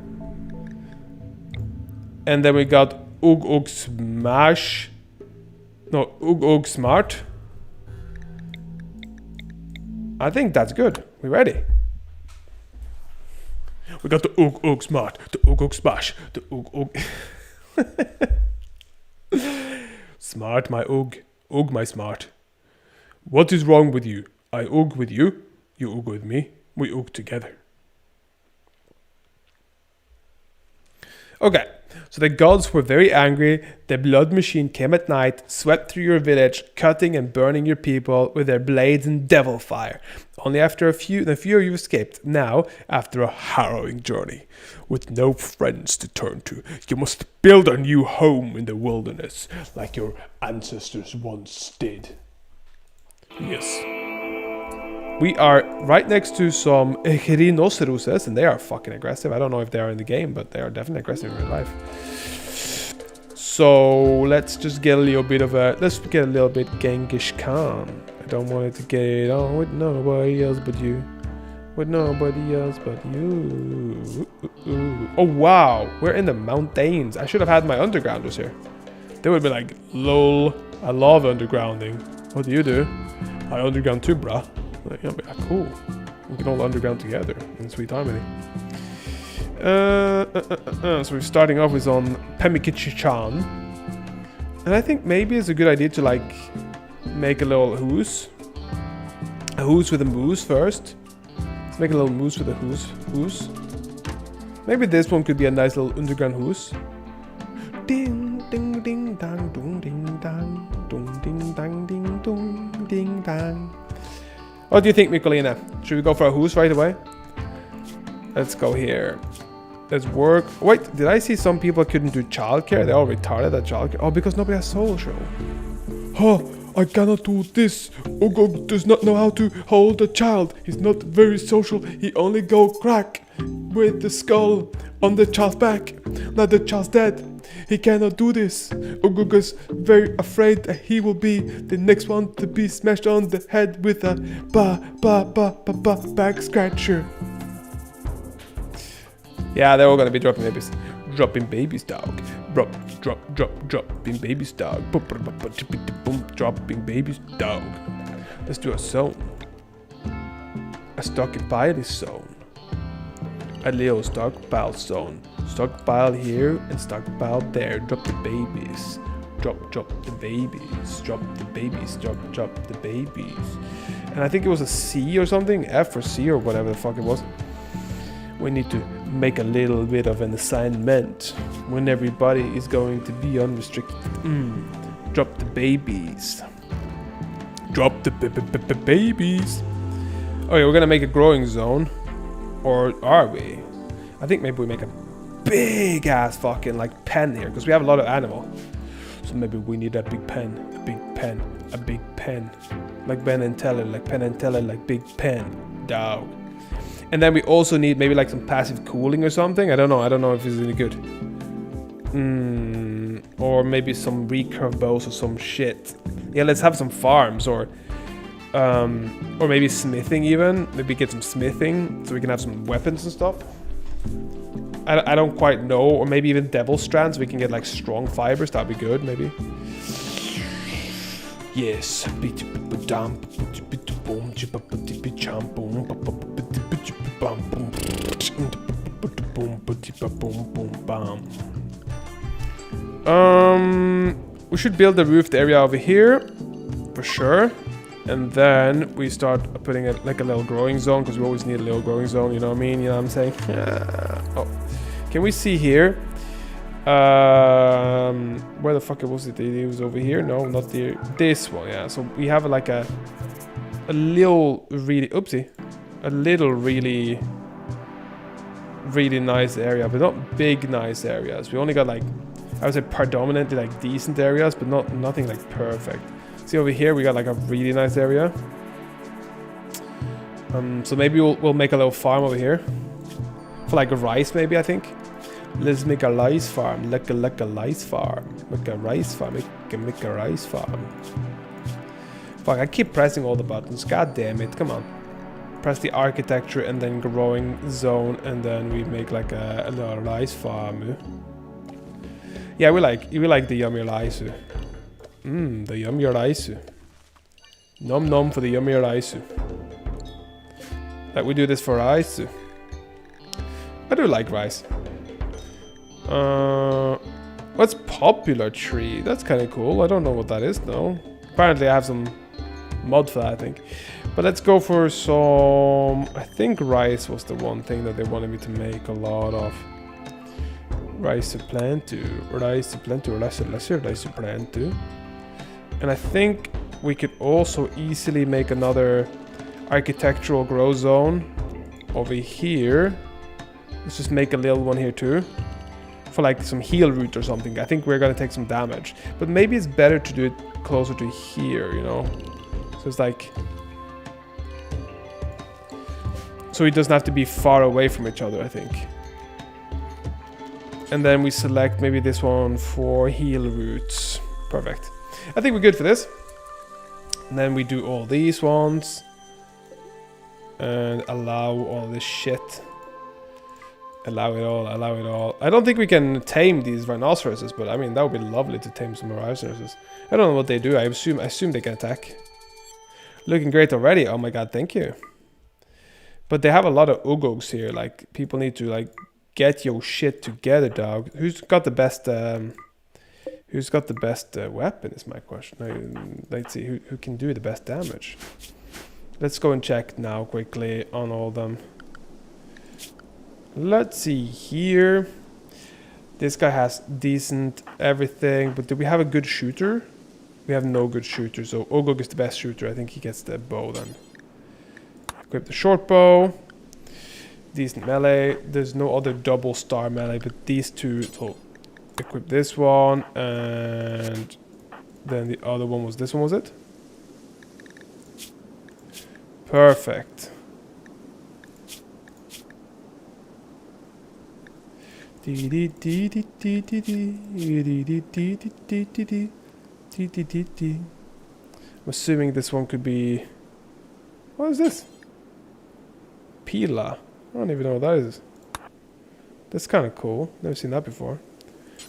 Speaker 1: And then we got Ug Ug Smash. No, Ug Ug Smart. I think that's good. We ready? We got the Ug Ug Smart, the Ug Ug Smash, the Ug Ug. Smart, my Ug. Ug, my smart. What is wrong with you? I Ug with you. You Ug with me. We Ug together. Okay, so the gods were very angry. The blood machine came at night, swept through your village, cutting and burning your people with their blades and devil fire. Only after the few of you escaped. Now, after a harrowing journey, with no friends to turn to, you must build a new home in the wilderness, like your ancestors once did. Yes. We are right next to some rhinoceroses, and they are fucking aggressive. I don't know if they are in the game, but they are definitely aggressive in real life. So let's just get a little bit of Genghis Khan. I don't want it to get on with nobody else but you. With nobody else but you. Oh wow, we're in the mountains. I should have had my undergrounders here. They would be like, lol, I love undergrounding. What do you do? I underground too, bruh. Yeah, cool. We can all underground together in sweet harmony. So we're starting off with on Pemikichi-chan. And I think maybe it's a good idea to like make a little hoose. A hoose with a moose first. Let's make a little moose with a hoose. Maybe this one could be a nice little underground hoose. Ding ding ding dang dong ding dang dong ding dang ding dong ding dang. What do you think, Mikolina? Should we go for a hoose right away? Let's go here. Let's work. Wait, did I see some people couldn't do childcare? They're all retarded at childcare. Oh, because nobody has social. I cannot do this. Ugug does not know how to hold a child. He's not very social. He only go crack with the skull on the child's back. Now the child's dead. He cannot do this. Ugug is very afraid that he will be the next one to be smashed on the head with a back scratcher. Yeah, they're all gonna be dropping babies. Dropping babies, dog. Dropping babies, dog. Dropping babies, dog. Let's do a zone. A stockpile zone. A little stockpile zone. Stockpile here and stockpile there. Drop the babies. Drop the babies. Drop the babies. Drop the babies. And I think it was a C or something. F or C or whatever the fuck it was. We need to make a little bit of an assignment when everybody is going to be unrestricted. Drop the babies. Drop the babies. Okay, we're gonna make a growing zone. Or are we? I think maybe we make a big ass fucking like pen here because we have a lot of animal. So maybe we need a big pen. A big pen. A big pen. Like Ben and Teller. Like Penn and Teller. Like big pen. Dog. And then we also need maybe like some passive cooling or something. I don't know if it's any good. Or maybe some recurve bows or some shit. Yeah, let's have some farms or maybe smithing even. Maybe get some smithing so we can have some weapons and stuff. I don't quite know. Or maybe even devil strands. We can get like strong fibers. That'd be good maybe. Yes. We should build the roofed area over here for sure, and then we start putting it like a little growing zone because we always need a little growing zone. You know what I mean? You know what I'm saying? Oh, can we see here? Where the fuck was it? It was over here. No, not there. This one. Yeah. So we have like a little really really nice area, but not big nice areas. We only got like, I would say predominantly like decent areas, but nothing like perfect. See over here we got like a really nice area. So maybe we'll make a little farm over here for like rice maybe. I think let's make a rice farm, like a rice farm, make a rice farm, make a rice farm. Fuck, I keep pressing all the buttons. God damn it! Come on. Press the architecture and then growing zone, and then we make like a little rice farm. Yeah, we like the yummy rice. The yummy rice. Nom nom for the yummy rice. Like we do this for rice. I do like rice. What's popular tree? That's kind of cool. I don't know what that is though. Apparently I have some mod for that, I think. But let's go for some... I think rice was the one thing that they wanted me to make a lot of. Rice to plant to. Rice to plant to. Rice to plant to. And I think we could also easily make another architectural grow zone over here. Let's just make a little one here too. For like some heal root or something. I think we're gonna take some damage. But maybe it's better to do it closer to here, you know? So it's like... So it doesn't have to be far away from each other, I think. And then we select maybe this one for heal roots. Perfect. I think we're good for this. And then we do all these ones. And allow all this shit. Allow it all, allow it all. I don't think we can tame these rhinoceroses, but I mean, that would be lovely to tame some rhinoceroses. I don't know what they do. I assume they can attack. Looking great already. Oh my god, thank you. But they have a lot of ugogs here. Like, people need to, like, get your shit together, dog. Who's got the best, weapon is my question. Let's see, who can do the best damage? Let's go and check now quickly on all of them. Let's see here. This guy has decent everything, but do we have a good shooter? We have no good shooter, so Ogog is the best shooter. I think he gets the bow then. Equip the short bow. Decent melee. There's no other double star melee, but these two. So equip this one, and then the other one was this one, was it? Perfect. I'm assuming this one could be... What is this? Pila. I don't even know what that is. That's kind of cool. Never seen that before.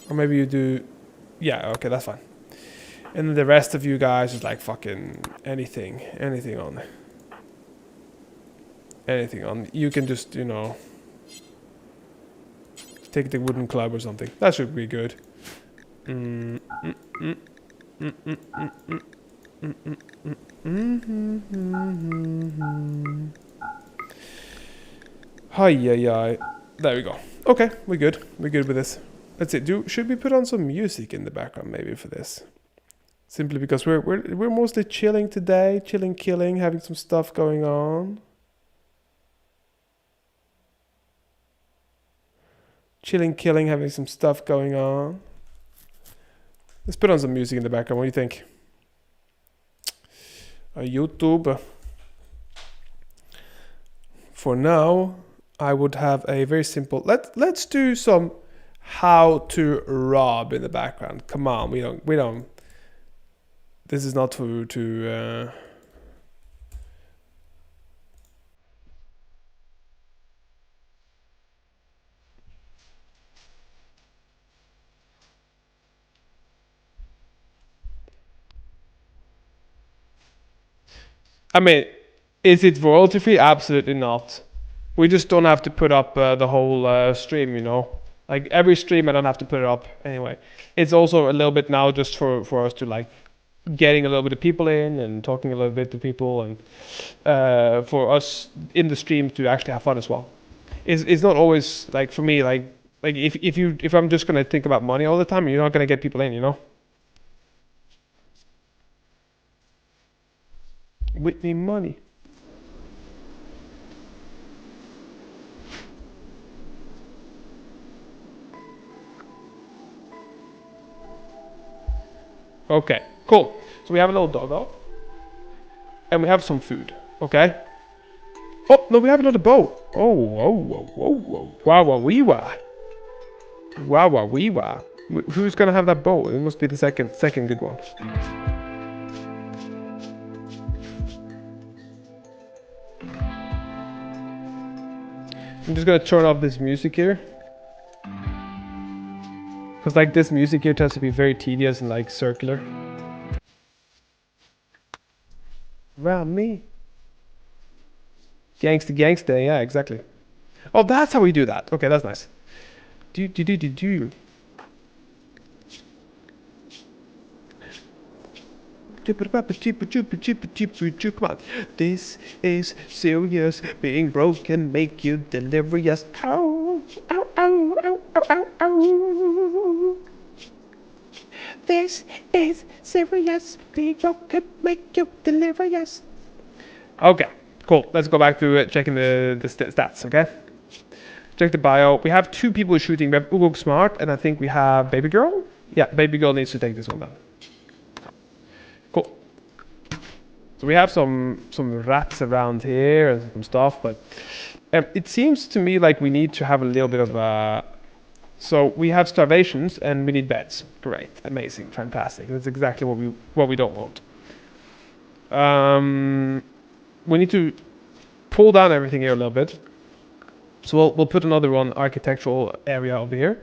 Speaker 1: Or maybe you do... Yeah, okay, that's fine. And then the rest of you guys is like fucking anything. Anything on. Anything on. You can just, you know... Take the wooden club or something. That should be good. Hi. There we go. Okay, we're good. We're good with this. Let's see. Should we put on some music in the background maybe for this? Simply because we're mostly chilling today, chilling, killing, having some stuff going on. Chilling, killing, having some stuff going on. Let's put on some music in the background. What do you think? YouTube. For now, I would have a very simple. Let's do some how to rob in the background. Come on, we don't. This is not to. I mean, is it royalty free? Absolutely not. We just don't have to put up the whole stream, you know. Like every stream, I don't have to put it up anyway. It's also a little bit now just for us to like getting a little bit of people in and talking a little bit to people and for us in the stream to actually have fun as well. It's not always like for me like if I'm just gonna think about money all the time, you're not gonna get people in, you know. Whitney money. Okay, cool. So we have a little doggo. And we have some food, okay? Oh, no, we have another boat. Oh, whoa, whoa, whoa, whoa. Wow, wow, wee, wah. Wow, wow, wee, wah. Who's gonna have that boat? It must be the second good one. I'm just gonna turn off this music here. Because like this music here tends to be very tedious and like circular. Around me. Gangsta, yeah, exactly. Oh, that's how we do that. Okay, that's nice. Do. Come on. This is serious. Being broken make you delirious. Ow, ow, ow, ow, ow, ow, ow. This is serious. Being broken make you delirious. Okay, cool. Let's go back to checking the stats, okay? Check the bio. We have 2 people shooting. We have Ugo Smart, and I think we have Baby Girl. Yeah, Baby Girl needs to take this one down. Cool. So we have some rats around here and some stuff, but it seems to me like we need to have a little bit of so we have starvations and we need beds. Great, amazing, fantastic. That's exactly what we don't want. We need to pull down everything here a little bit. So we'll put another one architectural area over here.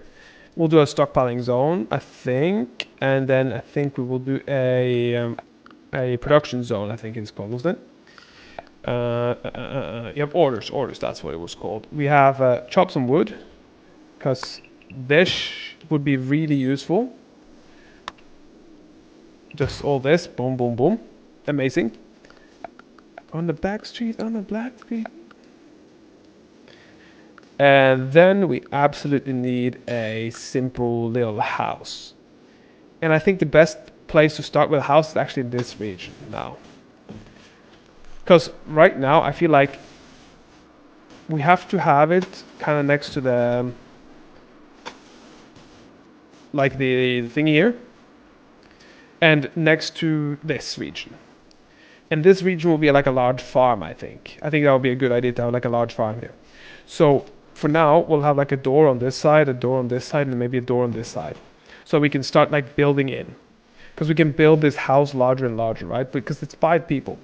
Speaker 1: We'll do a stockpiling zone, I think, and then I think we will do a production zone. I think it's called, wasn't it? Yep, orders. That's what it was called. We have chop some wood, because this would be really useful. Just all this, boom, boom, boom, amazing. On the back street, on the black street. And then we absolutely need a simple little house. And I think the best place to start with a house is actually this region now. Because right now I feel like we have to have it kind of next to the like the thing here and next to this region. And this region will be like a large farm, I think. I think that would be a good idea to have like a large farm here. So for now, we'll have like a door on this side, a door on this side, and maybe a door on this side. So we can start like building in. Because we can build this house larger and larger, right? Because it's 5 people.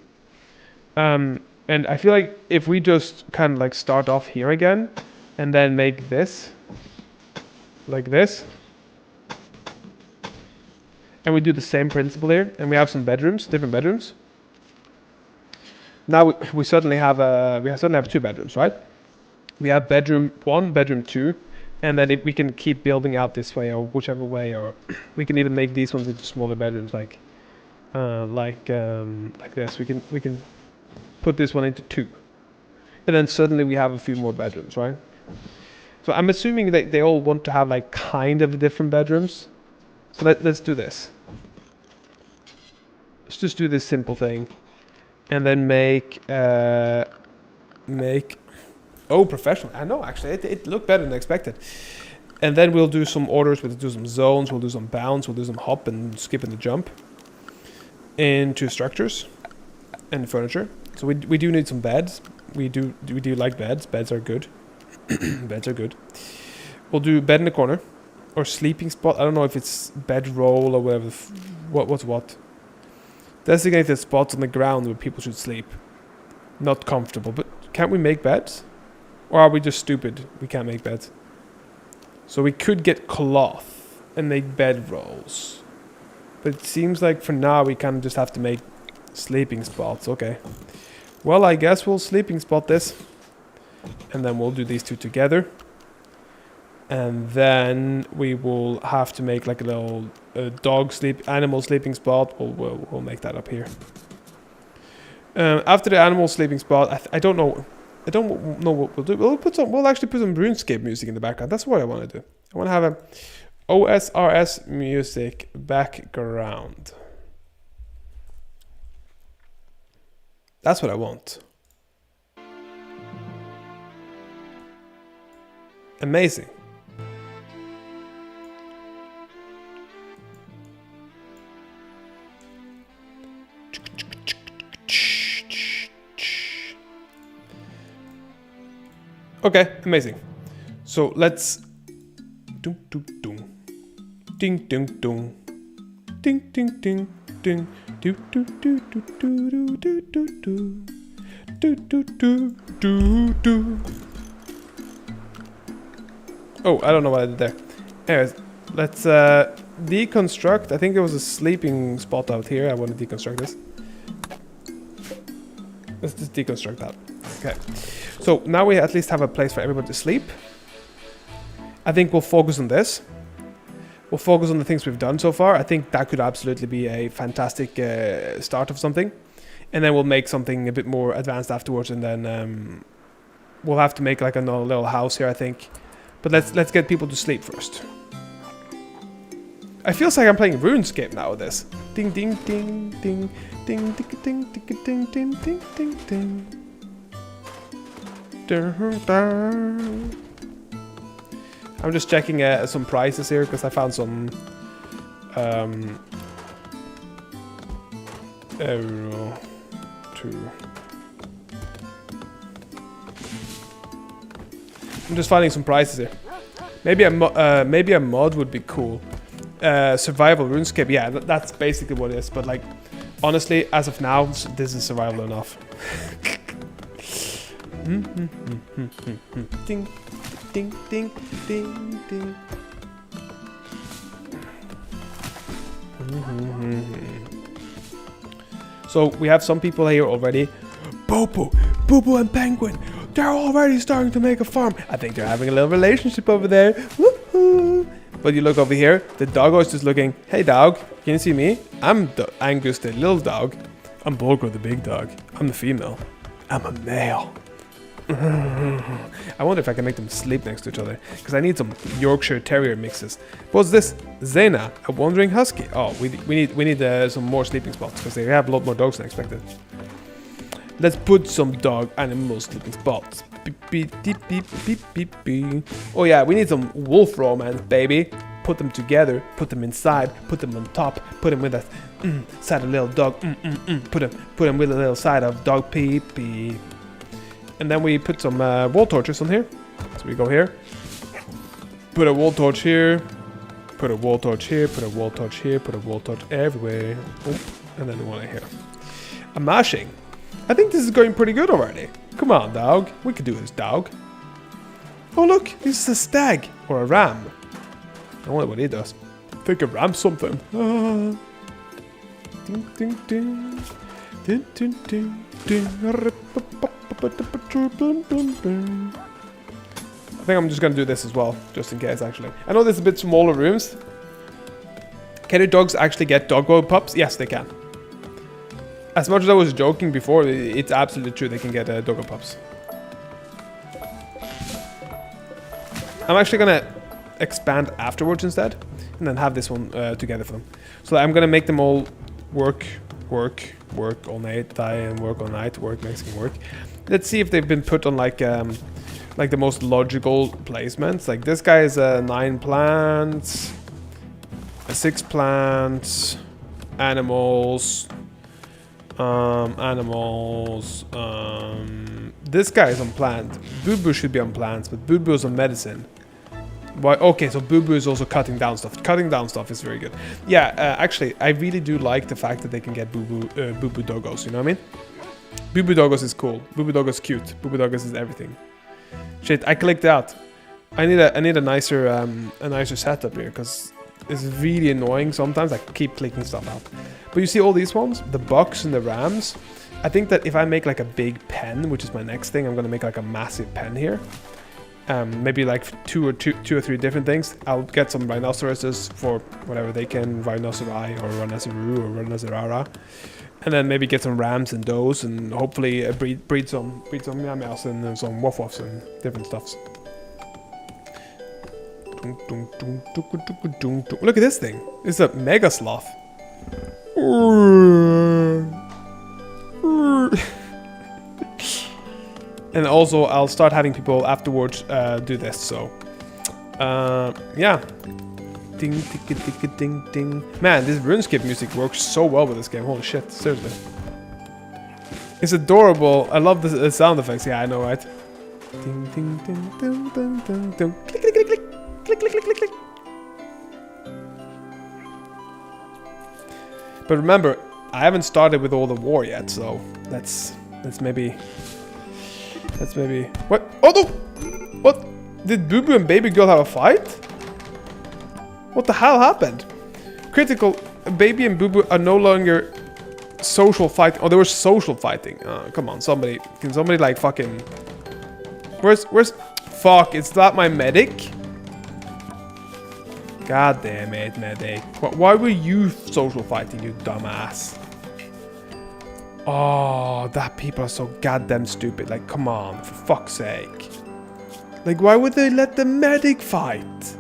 Speaker 1: And I feel like if we just kind of like start off here again, and then make this, like this, and we do the same principle here, and we have some bedrooms, different bedrooms. Now we certainly have 2 bedrooms, right? We have bedroom 1, bedroom 2, and then if we can keep building out this way or whichever way, or we can even make these ones into smaller bedrooms, like this. We can put this one into 2, and then suddenly we have a few more bedrooms, right? So I'm assuming that they all want to have like kind of different bedrooms. So let's do this. Let's just do this simple thing, and then make oh, professional. I know, actually it looked better than expected. And then we'll do some orders. We'll do some zones. We'll do some bounce. We'll do some hop and skip and the jump into structures and furniture. So we do need some beds. We do like beds. Beds are good. Beds are good. We'll do bed in the corner or sleeping spot. I don't know if it's bed roll or whatever. What's what? Designated spots on the ground where people should sleep. Not comfortable, but can't we make beds? Or are we just stupid? We can't make beds. So we could get cloth and make bed rolls. But it seems like for now we kind of just have to make sleeping spots. Okay. Well, I guess we'll sleeping spot this. And then we'll do these 2 together. And then we will have to make like a little animal sleeping spot. We'll make that up here. After the animal sleeping spot, I don't know what we'll do. We'll actually put some RuneScape music in the background. That's what I want to do. I want to have a OSRS music background. That's what I want. Amazing. Okay, amazing. So let's ding ding ding ding ding ding ding ding ding do do do do do do do do do do do do. Oh, I don't know what I did there. Anyways, let's deconstruct. I think there was a sleeping spot out here. I want to deconstruct this. Let's just deconstruct that. Okay. So now we at least have a place for everybody to sleep. I think we'll focus on this. We'll focus on the things we've done so far. I think that could absolutely be a fantastic start of something. And then we'll make something a bit more advanced afterwards. And then we'll have to make like another little house here, I think. But let's get people to sleep first. I feels like I'm playing RuneScape now with this. Ding ding ding ding ding ding ding ding ding ding ding ding ding. I'm just checking some prices here because I found some euro 2. I'm just finding some prices here. Maybe a mod would be cool. Survival RuneScape, yeah, that's basically what it is. But like, honestly, as of now, this is survival enough. Ding, ding, ding, ding, ding. So we have some people here already. Bobo, Boo and Penguin. They're already starting to make a farm. I think they're having a little relationship over there. Woohoo! But you look over here, the doggo is just looking, hey dog, can you see me? I'm Angus the little dog. I'm Bulgur the big dog. I'm the female. I'm a male. I wonder if I can make them sleep next to each other, because I need some Yorkshire Terrier mixes. What's this? Zena, a wandering husky. Oh, we need some more sleeping spots, because they have a lot more dogs than expected. Let's put some dog animal sleeping spots. Beep, beep, beep, beep, beep, beep, beep. Oh yeah, we need some wolf romance, baby. put them together, put them inside, put them on top, put them with a side of little dog, put them with a little side of dog pee pee. And then we put some wall torches on here. So we go here, put a wall torch here, put a wall torch here, put a wall torch here, put a wall torch everywhere. Oh, and then one here. I'm mashing. I think this is going pretty good already. Come on, dog. We can do this, dog. Oh, look. This is a stag. Or a ram. I wonder what he does. I think a ram's something. Ah. Ding, ding, ding. Ding, ding, ding, ding. I think I'm just going to do this as well. Just in case, actually. I know there's a bit smaller rooms. Can your dogs actually get doggo pups? Yes, they can. As much as I was joking before, it's absolutely true. They can get doggo pups. I'm actually going to expand afterwards instead. And then have this one together for them. So I'm going to make them all work all night, die and work all night, work makes them work. Let's see if they've been put on like the most logical placements. Like this guy is 9 plants, 6 plants, animals. This guy is on plant. Boo Boo should be on plants, but Boo Boo is on medicine. Why? Okay, so Boo Boo is also cutting down stuff. Cutting down stuff is very good. Yeah, actually, I really do like the fact that they can get Boo Boo doggos. You know what I mean? Boo Boo doggos is cool. Boo Boo doggos is cute. Boo Boo doggos is everything. Shit, I clicked out. I need a nicer setup here because it's really annoying. Sometimes I keep clicking stuff out. But you see all these ones, the bucks and the rams. I think that if I make like a big pen, which is my next thing, I'm gonna make like a massive pen here. Maybe like two or three different things. I'll get some rhinoceroses for whatever they can, rhinoceri or rhinoceru or rhinocerara, and then maybe get some rams and does, and hopefully breed some meow meows and some woff woffs and different stuffs. Look at this thing. It's a mega sloth. And also I'll start having people afterwards do this, so yeah. Ding ding ding ding ding. Man, this RuneScape music works so well with this game. Holy shit, seriously. It's adorable. I love the sound effects. Yeah, I know, right? Ding ding ding ding ding ding ding. Click click click click click click click click click. But remember, I haven't started with all the war yet, so let's maybe what? Oh no! What? Did Boo Boo and Baby Girl have a fight? What the hell happened? Critical. Baby and Boo Boo are no longer social fighting. Oh, they were social fighting. Come on, somebody. Can somebody like fucking? Where's? Fuck! It's not my medic. God damn it, medic. Why were you social fighting, you dumbass? Oh, that people are so goddamn stupid. Like, come on, for fuck's sake. Like, why would they let the medic fight?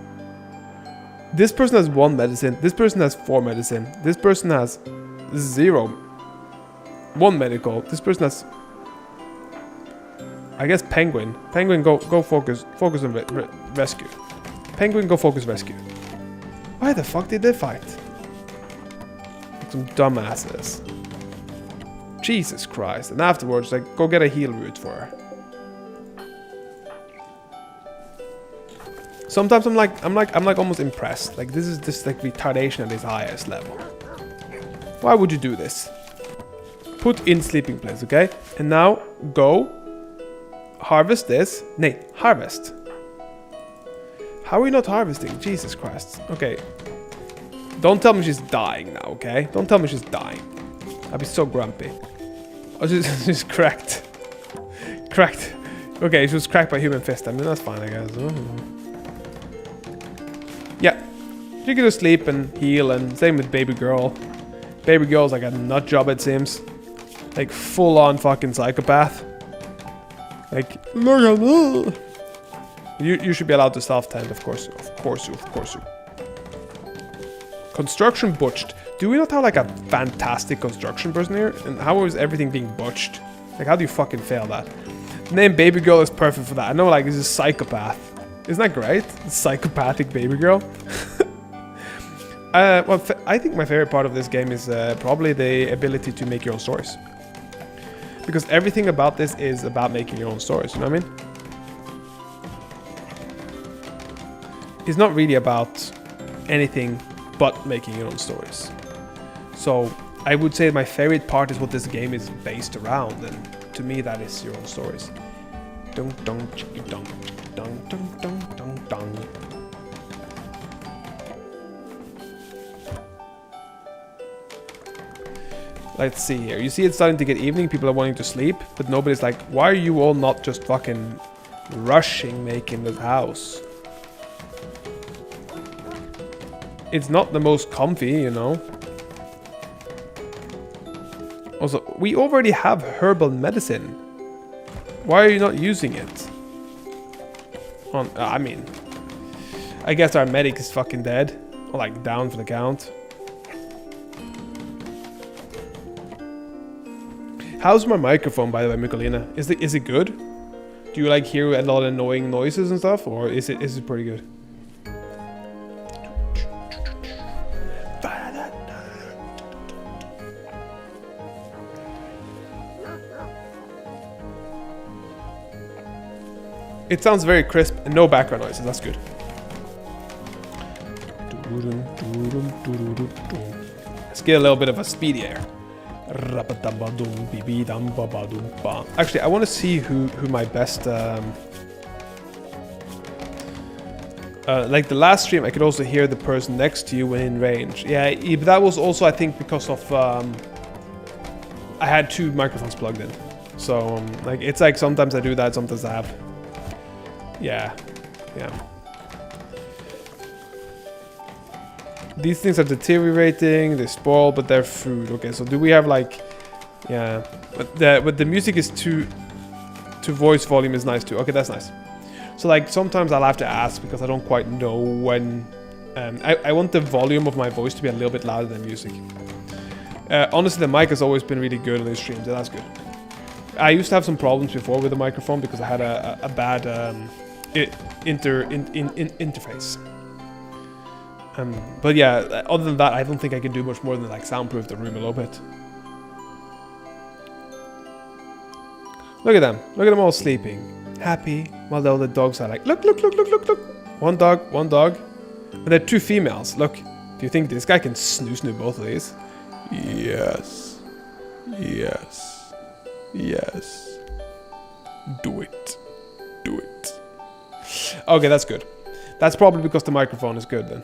Speaker 1: This person has 1 medicine. This person has 4 medicine. This person has 0. 1 medical. This person has... I guess Penguin. Penguin, go focus. Focus on rescue. Penguin, go focus rescue. Why the fuck did they fight? Like some dumbasses. Jesus Christ. And afterwards, like, go get a heal root for her. Sometimes I'm like almost impressed. Like, this is just like retardation at its highest level. Why would you do this? Put in sleeping place, okay? And now go harvest this. Nay, harvest. How are we not harvesting? Jesus Christ. Okay. Don't tell me she's dying now, okay? Don't tell me she's dying. I'd be so grumpy. Oh, she's cracked. Cracked. Okay, she was cracked by human fist. I mean, that's fine, I guess. Yeah. She can just sleep and heal, and same with Baby Girl. Baby Girl's like a nut job, it seems. Like, full-on fucking psychopath. Like, look at that. You should be allowed to self-tend, of course. Of course you. Construction butched. Do we not have like a fantastic construction person here? And how is everything being butched? Like, how do you fucking fail that? The name Baby Girl is perfect for that. I know, like, this is psychopath. Isn't that great? Psychopathic Baby Girl. Well, I think my favorite part of this game is probably the ability to make your own stories. Because everything about this is about making your own stories, you know what I mean? It's not really about anything but making your own stories. So I would say my favorite part is what this game is based around, and to me that is your own stories. Dun dun chicka dun dun dun dun dun dun. Let's see here. You see it's starting to get evening, people are wanting to sleep, but nobody's like, why are you all not just fucking rushing making this house? It's not the most comfy, you know. Also, we already have herbal medicine. Why are you not using it? I mean, I guess our medic is fucking dead. Or like down for the count. How's my microphone, by the way, Mikolina? Is it good? Do you like hear a lot of annoying noises and stuff, or is it pretty good? It sounds very crisp and no background noises. That's good. Let's get a little bit of a speedy air. Actually, I want to see who my best... like the last stream, I could also hear the person next to you when in range. Yeah, but that was also, I think, because of... I had 2 microphones plugged in. So, like, it's like sometimes I do that, sometimes I have... Yeah. These things are deteriorating, they spoil, but they're food. Okay, so do we have like... Yeah. But the music is to voice volume is nice too. Okay, that's nice. So like sometimes I'll have to ask because I don't quite know when... I want the volume of my voice to be a little bit louder than music. Honestly, the mic has always been really good on these streams, and that's good. I used to have some problems before with the microphone because I had a bad interface. But yeah, other than that, I don't think I can do much more than like soundproof the room a little bit. Look at them. Look at them all sleeping. Happy. While the other dogs are like, look. One dog. But they're 2 females. Look. Do you think this guy can snooze both of these? Yes. Do it. Okay, that's good. That's probably because the microphone is good then.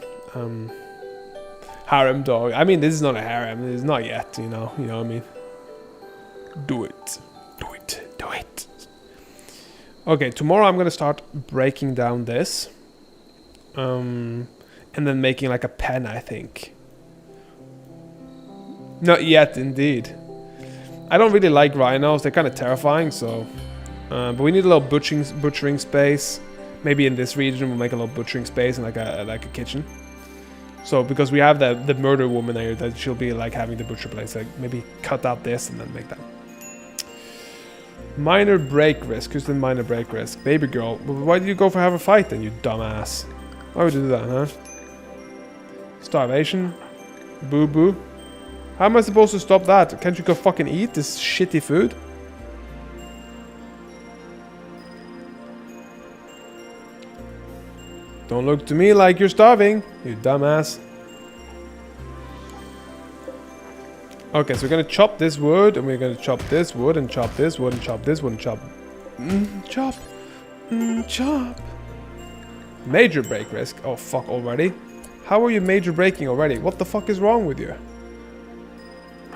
Speaker 1: Harem dog. I mean, this is not a harem. It's not yet, you know what I mean? Do it. Okay, tomorrow I'm gonna start breaking down this. And then making like a pen, I think. Not yet, indeed. I don't really like rhinos. They're kind of terrifying, so... but we need a little butchering space. Maybe in this region we'll make a little butchering space and like a kitchen. So because we have the murder woman here, that she'll be like having the butcher place. Like maybe cut out this and then make that. Minor break risk. Who's the minor break risk? Baby girl. Why did you go for have a fight then, you dumbass? Why would you do that, huh? Starvation. Boo boo. How am I supposed to stop that? Can't you go fucking eat this shitty food? Don't look to me like you're starving, you dumbass. Okay, so we're gonna chop this wood, and we're gonna chop this wood, and chop this wood, and chop this wood, and chop. Chop. Major break risk. Oh, fuck already. How are you major breaking already? What the fuck is wrong with you?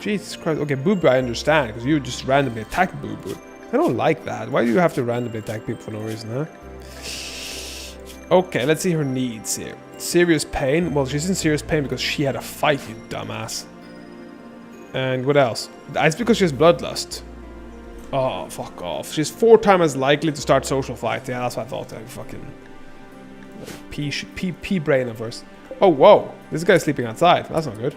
Speaker 1: Jesus Christ. Okay, Boo Boo, I understand, because you just randomly attack Boo Boo. I don't like that. Why do you have to randomly attack people for no reason, huh? Okay, let's see her needs here. Serious pain. Well, she's in serious pain because she had a fight, you dumbass. And what else? It's because she has bloodlust. Oh, fuck off. She's 4 times as likely to start social fights. Yeah, that's what I thought. Fucking... Pea brain at first. Oh, whoa. This guy's sleeping outside. That's not good.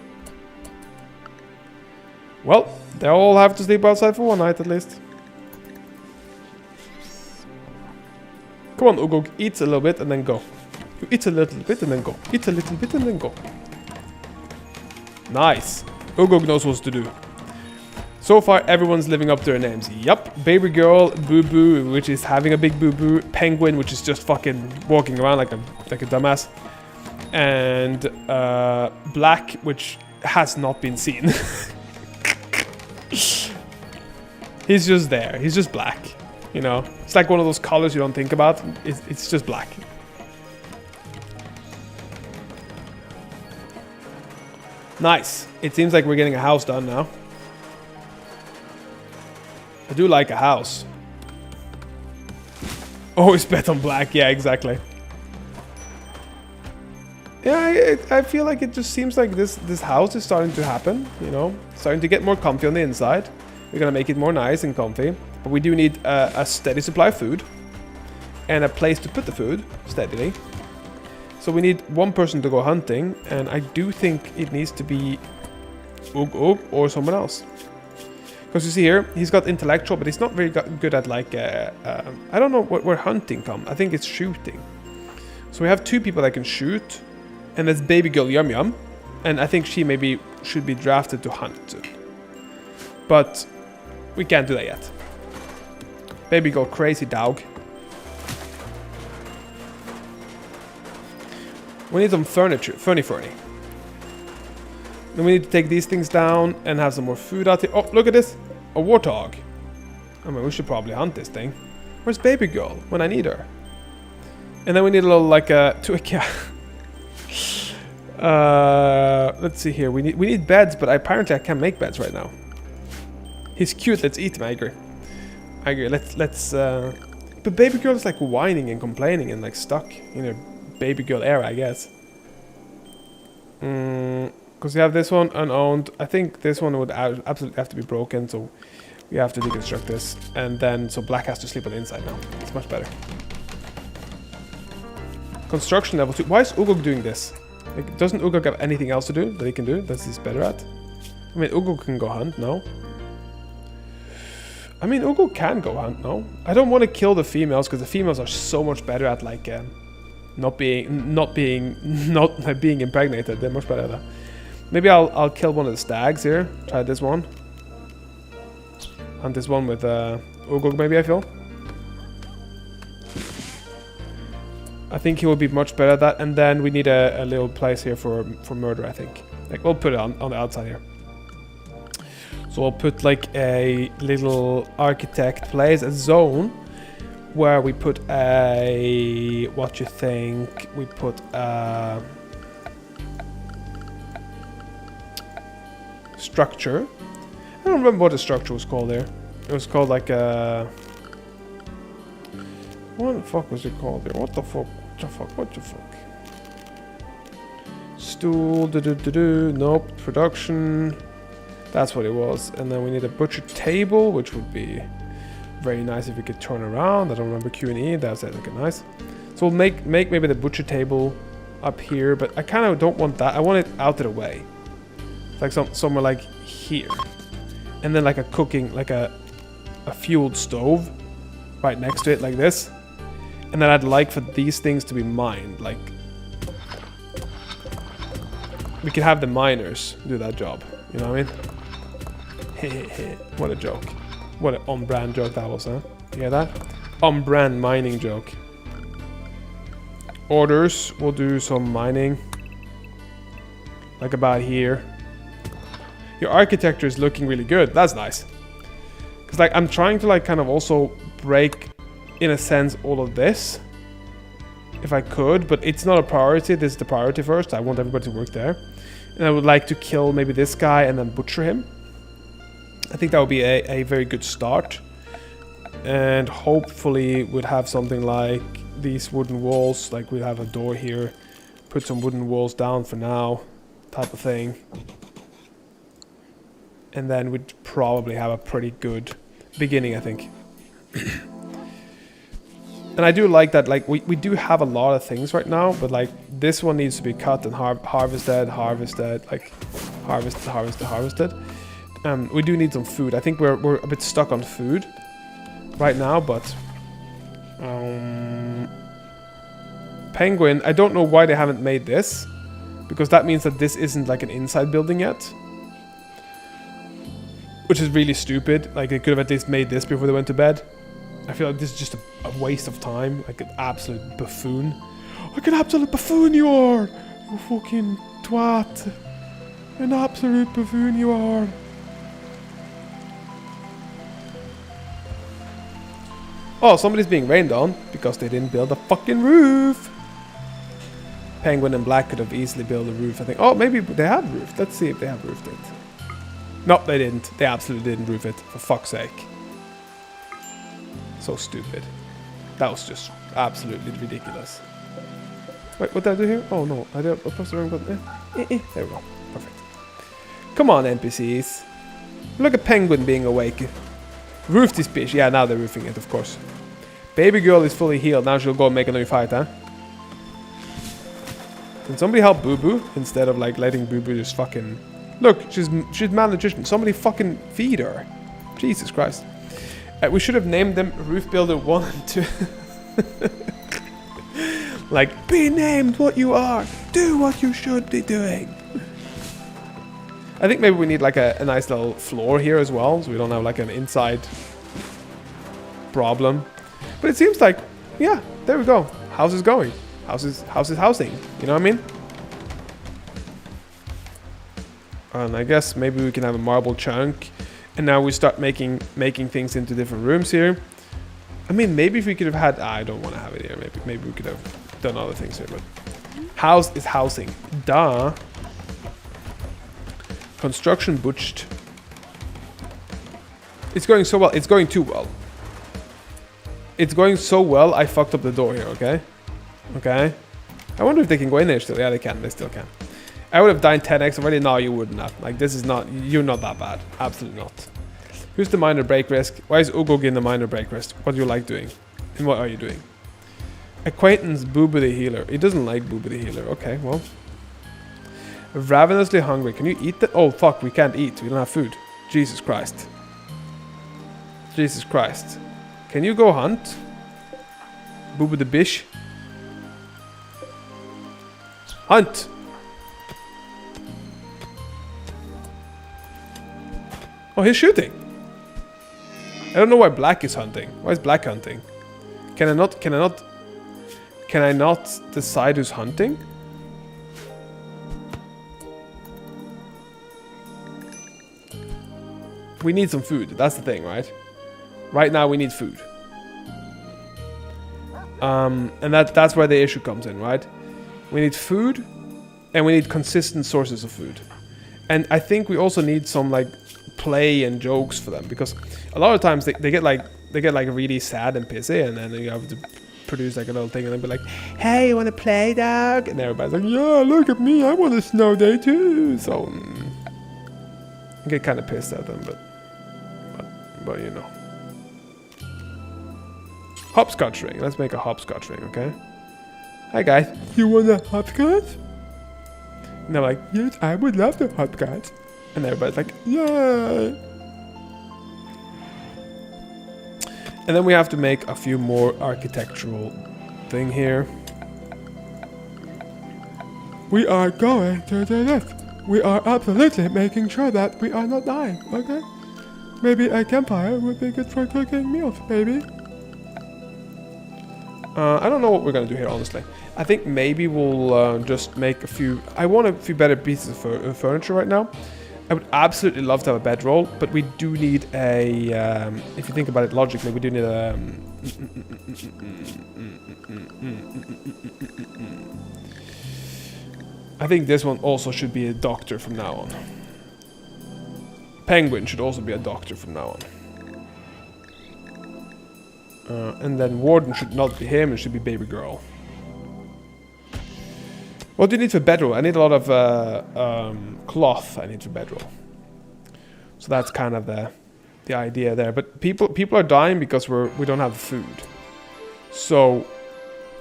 Speaker 1: Well, they all have to sleep outside for one night at least. Come on, Ugog. Eat a little bit and then go. You eat a little bit and then go. Eat a little bit and then go. Nice. Ugog knows what to do. So far, everyone's living up to their names. Yup. Baby girl, Boo Boo, which is having a big boo boo. Penguin, which is just fucking walking around like a dumbass. And Black, which has not been seen. He's just there. He's just black. You know, it's like one of those colors you don't think about. It's just black. Nice. It seems like we're getting a house done now. I do like a house. Always bet on black. Yeah, exactly. Yeah, I feel like it just seems like this house is starting to happen, you know? Starting to get more comfy on the inside. We're gonna make it more nice and comfy. But we do need a steady supply of food. And a place to put the food, steadily. So we need one person to go hunting. And I do think it needs to be Ug or someone else. Because you see here, he's got intellectual, but he's not very good at like, I don't know where hunting comes. I think it's shooting. So we have 2 people that can shoot. And that's baby girl Yum Yum. And I think she maybe should be drafted to hunt. But we can't do that yet. Baby girl crazy dog. We need some furniture. Ferny. Then we need to take these things down and have some more food out here. Oh, look at this. A warthog. I mean, we should probably hunt this thing. Where's baby girl when I need her? And then we need a little like a... let's see here. We need beds, but apparently I can't make beds right now. He's cute. Let's eat him. I agree. Let's but baby girl is like whining and complaining and like stuck in a baby girl era, I guess. Because we have this one unowned. I think this one would absolutely have to be broken, so we have to deconstruct this. And then, so Black has to sleep on the inside now. It's much better. Construction level 2. Why is Ugog doing this? Like, doesn't Ugog have anything else to do that he can do that he's better at? I mean, Ugog can go hunt, no? I mean, Ugog can go hunt, no? I don't want to kill the females because the females are so much better at like not being impregnated. They're much better at that. Maybe I'll kill one of the stags here. Try this one. Hunt this one with Ugog, maybe, I feel. I think he will be much better at that. And then we need a little place here for murder, I think. Like, we'll put it on the outside here. So I'll put like a little architect place, a zone, where we put a... What you think? We put a... structure. I don't remember what the structure was called there. It was called like a... What the fuck was it called there? What the fuck? What the fuck? Stool, nope. Production. That's what it was. And then we need a butcher table, which would be very nice if we could turn around. I don't remember Q&E. That's it. Okay, nice. So we'll make maybe the butcher table up here, but I kind of don't want that. I want it out of the way. Like somewhere like here. And then like a cooking, like a fueled stove right next to it like this. And then I'd like for these things to be mined. Like, we could have the miners do that job. You know what I mean? What a joke. What an on-brand joke that was, huh? You hear that? On-brand mining joke. Orders, we'll do some mining. Like about here. Your architecture is looking really good. That's nice. Because like I'm trying to like kind of also break, in a sense, all of this. If I could, but it's not a priority. This is the priority first. I want everybody to work there. And I would like to kill maybe this guy and then butcher him. I think that would be a very good start. And hopefully we'd have something like these wooden walls. Like we'd have a door here. Put some wooden walls down for now. Type of thing. And then we'd probably have a pretty good beginning, I think. And I do like that, like, we do have a lot of things right now, but, like, this one needs to be cut and harvested, like, harvested. We do need some food. I think we're a bit stuck on food right now, but... Penguin, I don't know why they haven't made this. because that means that this isn't like an inside building yet. Which is really stupid. Like, they could have at least made this before they went to bed. I feel like this is just a waste of time. Like an absolute buffoon. Like an absolute buffoon you are! You fucking twat. An absolute buffoon you are. Oh, somebody's being rained on because they didn't build a fucking roof. Penguin and Black could have easily built a roof, I think. Oh, maybe they have roofed. Let's see if they have roofed it. Nope, they didn't. They absolutely didn't roof it. For fuck's sake. So stupid. That was just absolutely ridiculous. Wait, what did I do here? Oh no, I pressed the wrong button. There we go. Perfect. Come on, NPCs. Look at Penguin being awake. Roof this bitch. Yeah, now they're roofing it, of course. Baby girl is fully healed. Now she'll go and make a new fight, huh? Can somebody help Boo Boo instead of like letting Boo Boo just fucking... Look, she's malnutrition. Somebody fucking feed her. Jesus Christ. We should have named them Roof Builder 1 and 2. Like, be named what you are. Do what you should be doing. I think maybe we need like a nice little floor here as well, so we don't have like an inside problem. But it seems like, yeah, there we go. House is going. House is housing. You know what I mean? And I guess maybe we can have a marble chunk. And now we start making things into different rooms here. I mean, maybe if we could have had... I don't want to have it here. Maybe we could have done other things here. But house is housing. Duh. Construction butched. It's going so well. It's going too well. It's going so well, I fucked up the door here, okay? Okay. I wonder if they can go in there still. Yeah, they can. They still can. I would have died 10x already. No, you wouldn't have. Like, this is not... You're not that bad. Absolutely not. Who's the minor break risk? Why is Ugo getting the minor break risk? What do you like doing? And what are you doing? Acquaintance Booba the Healer. He doesn't like Booba the Healer. Okay, well. Ravenously hungry. Can you eat that? Oh, fuck. We can't eat. We don't have food. Jesus Christ. Jesus Christ. Can you go hunt? Booba the Bish. Hunt! Oh, he's shooting. I don't know why Black is hunting. Why is Black hunting? Can I not decide who's hunting? We need some food. That's the thing, right? Right now we need food. And that's where the issue comes in, right? We need food and we need consistent sources of food. And I think we also need some like play and jokes for them, because a lot of times they get like really sad and pissy, and then you have to produce like a little thing and then be like, hey, you want to play, dog? And everybody's like, yeah, look at me, I want a snow day too. So I get kind of pissed at them, but you know. Hopscotch ring. Let's make a hopscotch ring, okay? Hi guys, you want a hopscotch? And they're like, yes, I would love the hopscotch. And everybody's like, yay! And then we have to make a few more architectural thing here. We are going to the left. We are absolutely making sure that we are not dying, okay? Maybe a campfire would be good for cooking meals, baby. I don't know what we're gonna do here, honestly. I think maybe we'll just make a few... I want a few better pieces of furniture right now. I would absolutely love to have a bedroll, but we do need a... if you think about it logically, we do need a... I think this one also should be a doctor from now on. Penguin should also be a doctor from now on. And then Warden should not be him, it should be Baby Girl. What do you need for bedroll? I need a lot of cloth I need for bedroll. So that's kind of the idea there. But people are dying because we don't have food. So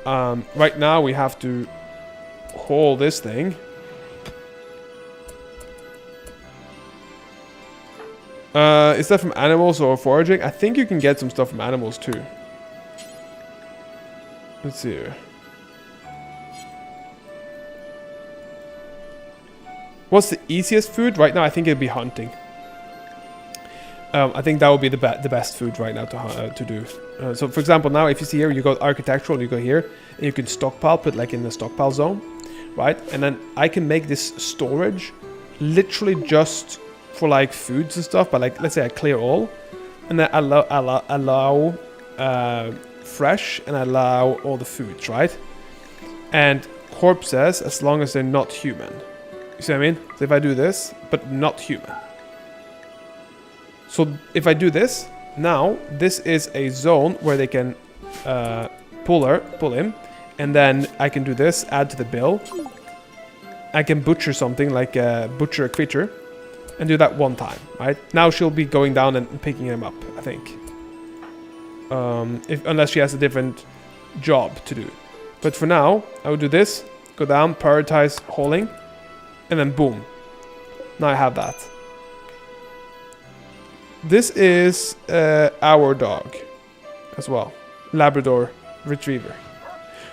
Speaker 1: right now we have to haul this thing. Is that from animals or foraging? I think you can get some stuff from animals too. Let's see here. What's the easiest food? Right now, I think it'd be hunting. I think that would be the best food right now to do. So, for example, now if you see here, you go architectural, you go here, and you can stockpile, put like in the stockpile zone, right? And then I can make this storage literally just for like foods and stuff. But like, let's say I clear all, and then allow fresh and allow all the foods, right? And corpses, as long as they're not human. You see what I mean? So if I do this, but not human. So if I do this, now this is a zone where they can pull him, and then I can do this, add to the bill. I can butcher something, like butcher a creature, and do that one time, right? Now she'll be going down and picking him up, I think. Unless she has a different job to do. But for now, I will do this, go down, prioritize hauling, and then boom. Now I have that. This is our dog as well. Labrador Retriever.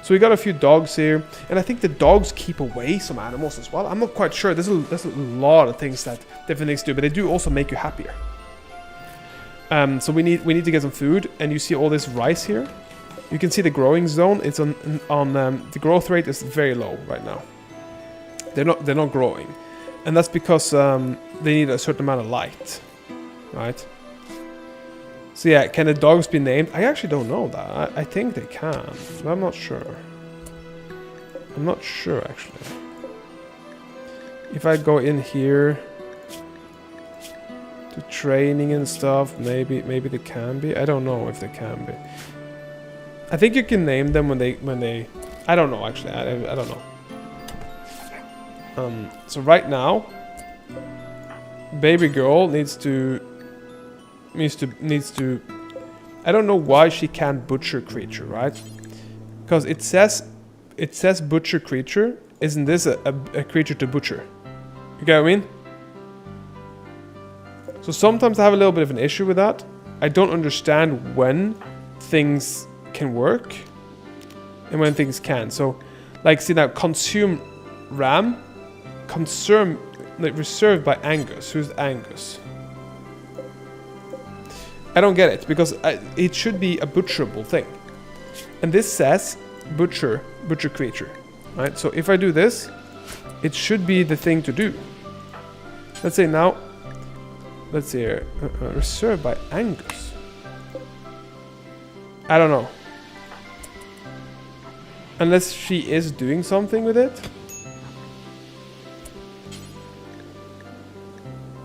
Speaker 1: So we got a few dogs here. And I think the dogs keep away some animals as well. I'm not quite sure. There's a lot of things that different things do. But they do also make you happier. So we need to get some food. And you see all this rice here. You can see the growing zone. It's on the growth rate is very low right now. They're not growing. And that's because they need a certain amount of light. Right. So yeah, can the dogs be named? I actually don't know that. I think they can, but I'm not sure. I'm not sure actually. If I go in here to training and stuff, maybe they can be. I don't know if they can be. I think you can name them when they. I don't know actually. I don't know. So right now, baby girl needs to. I don't know why she can't butcher creature, right? Because it says butcher creature. Isn't this a creature to butcher? You get what I mean? So sometimes I have a little bit of an issue with that. I don't understand when things can work and when things can. So, like, see now, consume ram, consume, like, reserved by Angus. Who's Angus? I don't get it, because it should be a butcherable thing. And this says butcher creature, right? So if I do this, it should be the thing to do. Let's say now, let's see here, reserved by Angus. I don't know. Unless she is doing something with it.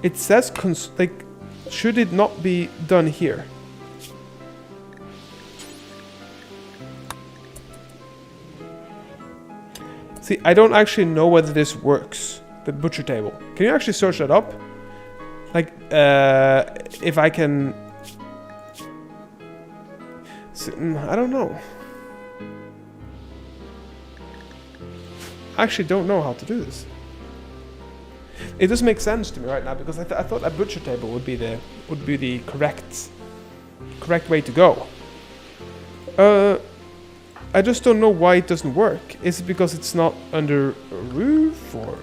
Speaker 1: It says, like, should it not be done here? See, I don't actually know whether this works, the butcher table. Can you actually search that up? Like, if I can... I don't know. I actually don't know how to do this. It doesn't make sense to me right now, because I thought a butcher table would be the correct way to go. I just don't know why it doesn't work. Is it because it's not under a roof, or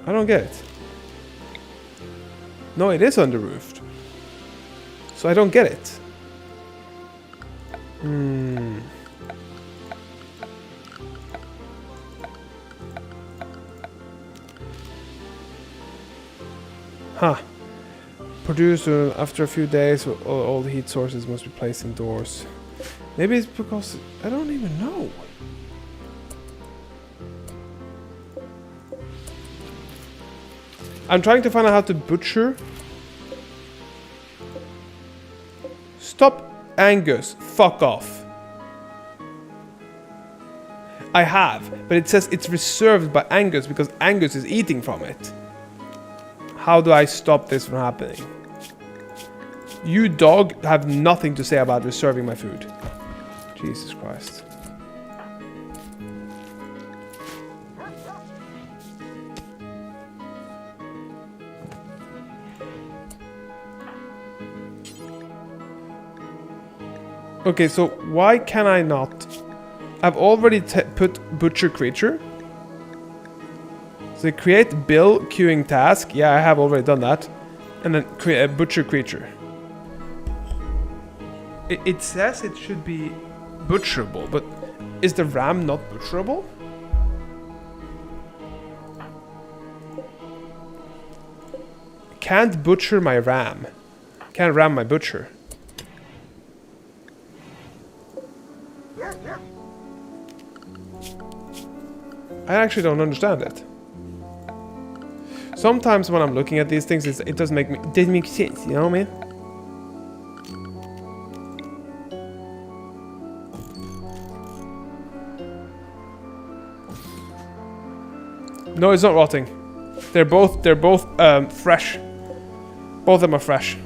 Speaker 1: I don't get it. No, it is under roofed. So I don't get it. Huh. Produce after a few days, all the heat sources must be placed indoors. Maybe it's because I don't even know. I'm trying to find out how to butcher. Stop, Angus. Fuck off. I have, but it says it's reserved by Angus because Angus is eating from it. How do I stop this from happening? You dog have nothing to say about reserving my food. Jesus Christ. Okay, so why can I not? I've already put butcher creature. So create bill queuing task. Yeah, I have already done that. And then create a butcher creature. It says it should be butcherable, but is the ram not butcherable? Can't butcher my ram. Can't ram my butcher. I actually don't understand it. Sometimes when I'm looking at these things, it doesn't make sense, you know what I mean? No, it's not rotting. They're both fresh. Both of them are fresh.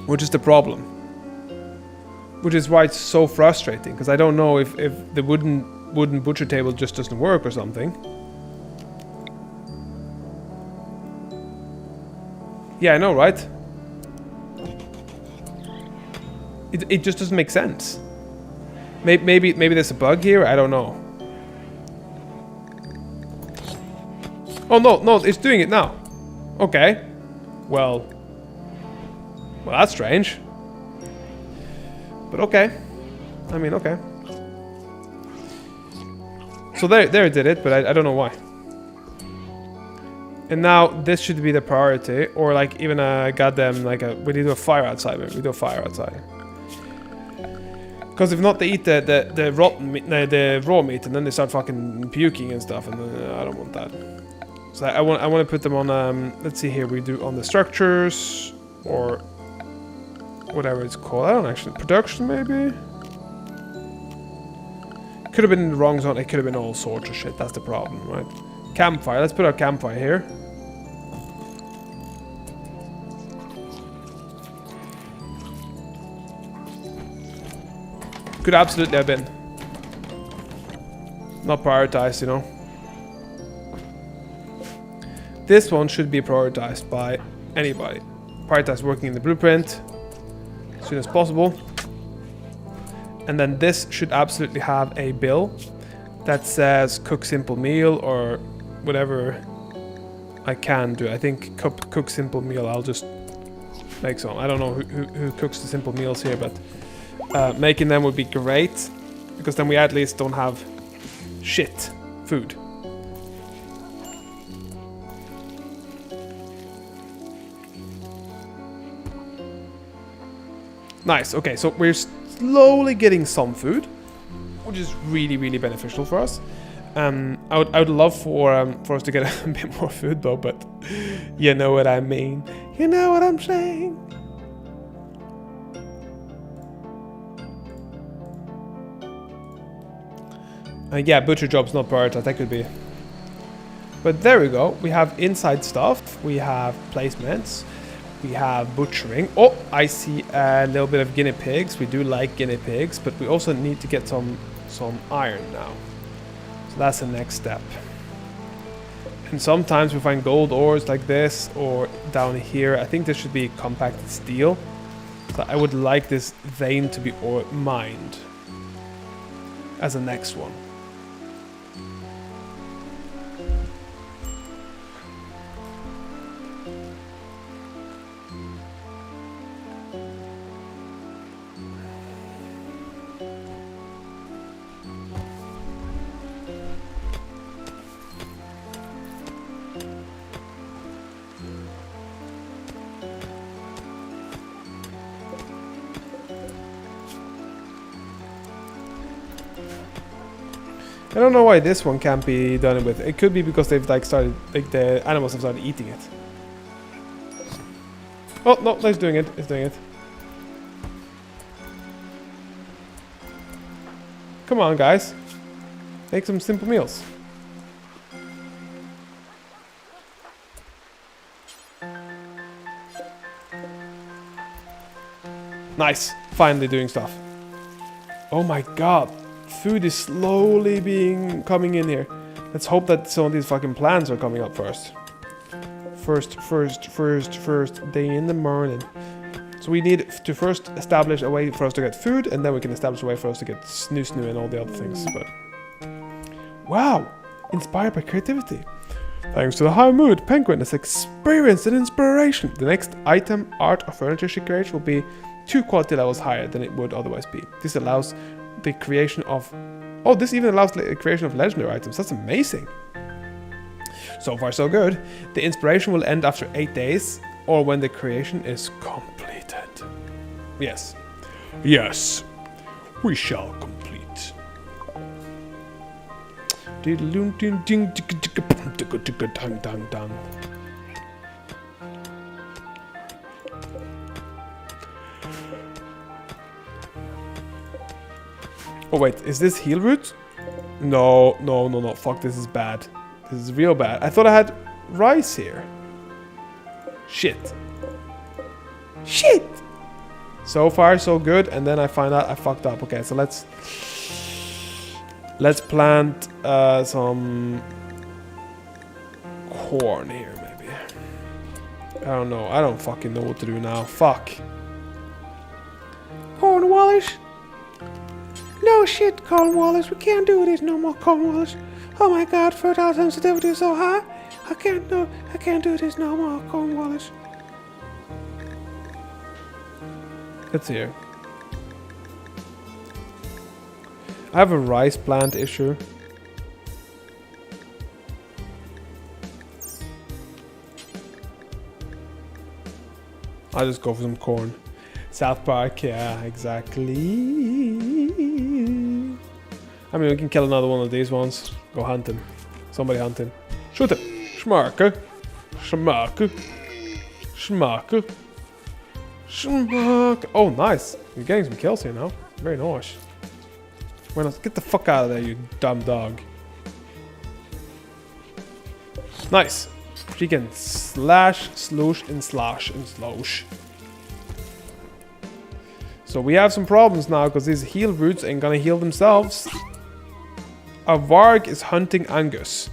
Speaker 1: Which is the problem. Which is why it's so frustrating, because I don't know if the wooden butcher table just doesn't work or something. Yeah, I know, right? It just doesn't make sense. Maybe there's a bug here, I don't know. Oh no, it's doing it now. Okay. Well, that's strange. But okay. I mean, okay. So there it did it, but I don't know why. And now this should be the priority, or like even a goddamn we need a fire outside. Maybe we do a fire outside. Because if not, they eat the rotten meat, the raw meat, and then they start fucking puking and stuff, and I don't want that. So I want to put them on. Let's see here. We do on the structures or whatever it's called. I don't actually production maybe. Could have been in the wrong zone. It could have been all sorts of shit. That's the problem, right? Campfire. Let's put our campfire here. Could absolutely have been. Not prioritized, you know. This one should be prioritized by anybody. Prioritize working in the blueprint as soon as possible. And then this should absolutely have a bill that says cook simple meal or whatever I can do. I think cook simple meal, I'll just make some. I don't know who cooks the simple meals here, but making them would be great, because then we at least don't have shit food. Nice, okay, so we're slowly getting some food, which is really, really beneficial for us. I would love for us to get a bit more food though, but you know what I mean. You know what I'm saying? Yeah, butcher job's not prioritized, that could be. But there we go, we have inside stuff, we have placements. We have butchering. Oh, I see a little bit of guinea pigs. We do like guinea pigs, but we also need to get some iron now. So that's the next step. And sometimes we find gold ores like this, or down here. I think this should be compacted steel. So I would like this vein to be mined as the next one. I don't know why this one can't be done with. It could be because they've the animals have started eating it. Oh no, it's doing it. It's doing it. Come on, guys. Make some simple meals. Nice. Finally doing stuff. Oh my god. Food is slowly coming in here. Let's hope that some of these fucking plants are coming up first. First day in the morning. So we need to first establish a way for us to get food, and then we can establish a way for us to get snoo and all the other things. But Wow, inspired by creativity. Thanks to the high mood, Penguin has experienced an inspiration. The next item, art, or furniture she creates will be 2 quality levels higher than it would otherwise be. This allows the creation of... Oh, this even allows the creation of legendary items. That's amazing. So far, so good. The inspiration will end after 8 days, or when the creation is completed. Yes. Yes. We shall complete. Oh wait, is this heal root? No, no, no, no. Fuck, this is bad. This is real bad. I thought I had rice here. Shit. Shit! So far, so good. And then I find out I fucked up. Okay, so let's plant some corn here, maybe. I don't know. I don't fucking know what to do now. Fuck. Cornwallis? No shit, Cornwallis. We can't do this no more, Cornwallis. Oh my god, fertile sensitivity is so high. I can't do this no more, Cornwallis. Let's hear. I have a rice plant issue. I'll just go for some corn. South Park, yeah, exactly. I mean, we can kill another one of these ones. Go hunt him. Somebody hunt him. Shoot him. Schmarker. Schmarker. Schmarker. Schmarker. Oh, nice. You're getting some kills here now. Very nice. Why not? Get the fuck out of there, you dumb dog. Nice. She can slash, sloosh, and slash, and slosh. So we have some problems now because these heal roots ain't gonna heal themselves. A Varg is hunting Angus.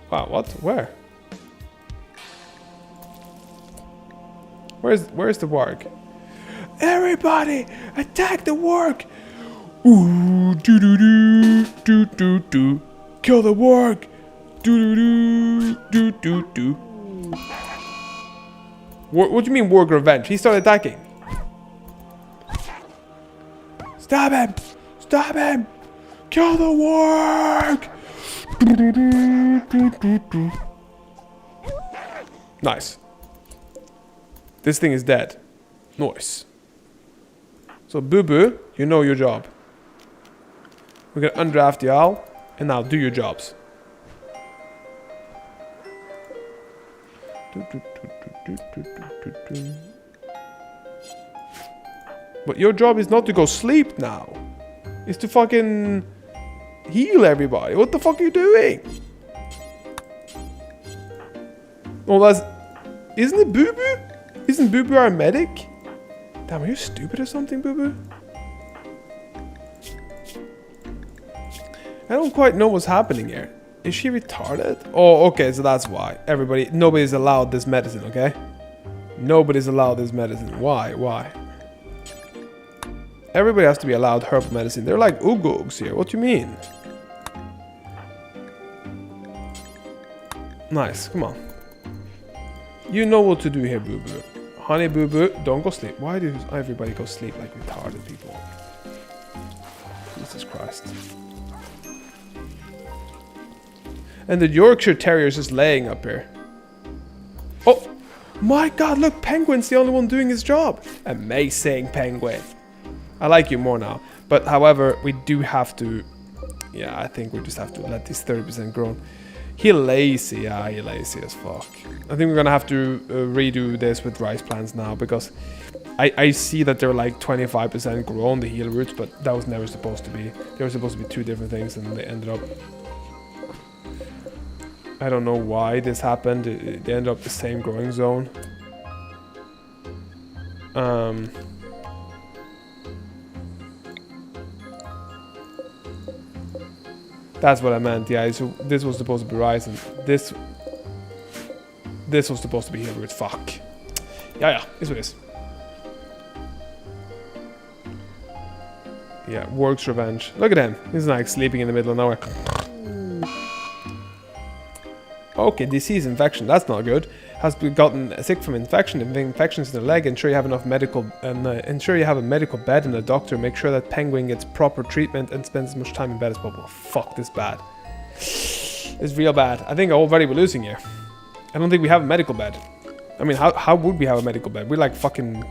Speaker 1: Wow, what? Where? Where's the Varg? Everybody, attack the Varg! Ooh, doo doo doo, doo doo doo. Kill the Varg! Doo doo doo, doo doo doo. What do you mean Varg revenge? He started attacking. Stop him! Stop him! Kill the Varg! Nice. This thing is dead. Nice. So Boo Boo, you know your job. We're gonna undraft y'all, and now do your jobs. But your job is not to go sleep now. It's to fucking heal everybody. What the fuck are you doing? Oh, that's... Isn't it Boo Boo? Isn't Boo Boo our medic? Damn, are you stupid or something, Boo Boo? I don't quite know what's happening here. Is she retarded? Oh, okay, so that's why. Nobody's allowed this medicine, okay? Nobody's allowed this medicine. Why? Why? Everybody has to be allowed herbal medicine. They're like oogogs here. What do you mean? Nice, come on. You know what to do here, Boo Boo. Honey Boo Boo, don't go sleep. Why does everybody go sleep like retarded people? Jesus Christ. And the Yorkshire Terrier is just laying up here. Oh my god, look, Penguin's the only one doing his job. Amazing, Penguin. I like you more now. But however, we do have to... Yeah, I think we just have to let this 30% grow. He's lazy, yeah, he's lazy as fuck. I think we're gonna have to redo this with rice plants now because I see that they're like 25% grown, the heal roots, but that was never supposed to be. They were supposed to be 2 different things and they ended up... I don't know why this happened. They ended up the same growing zone. That's what I meant, yeah. So this was supposed to be rice and this was supposed to be heal root. Fuck. Yeah, it's what it is. Yeah, works revenge. Look at him. He's like sleeping in the middle of nowhere. Okay, disease infection. That's not good. Has gotten sick from infection. If the infection's in the leg, ensure you have enough medical and ensure you have a medical bed and a doctor. Make sure that Penguin gets proper treatment and spends as much time in bed as possible. Fuck, this bad. It's real bad. I think already we're losing here. I don't think we have a medical bed. I mean, how would we have a medical bed? We're like fucking...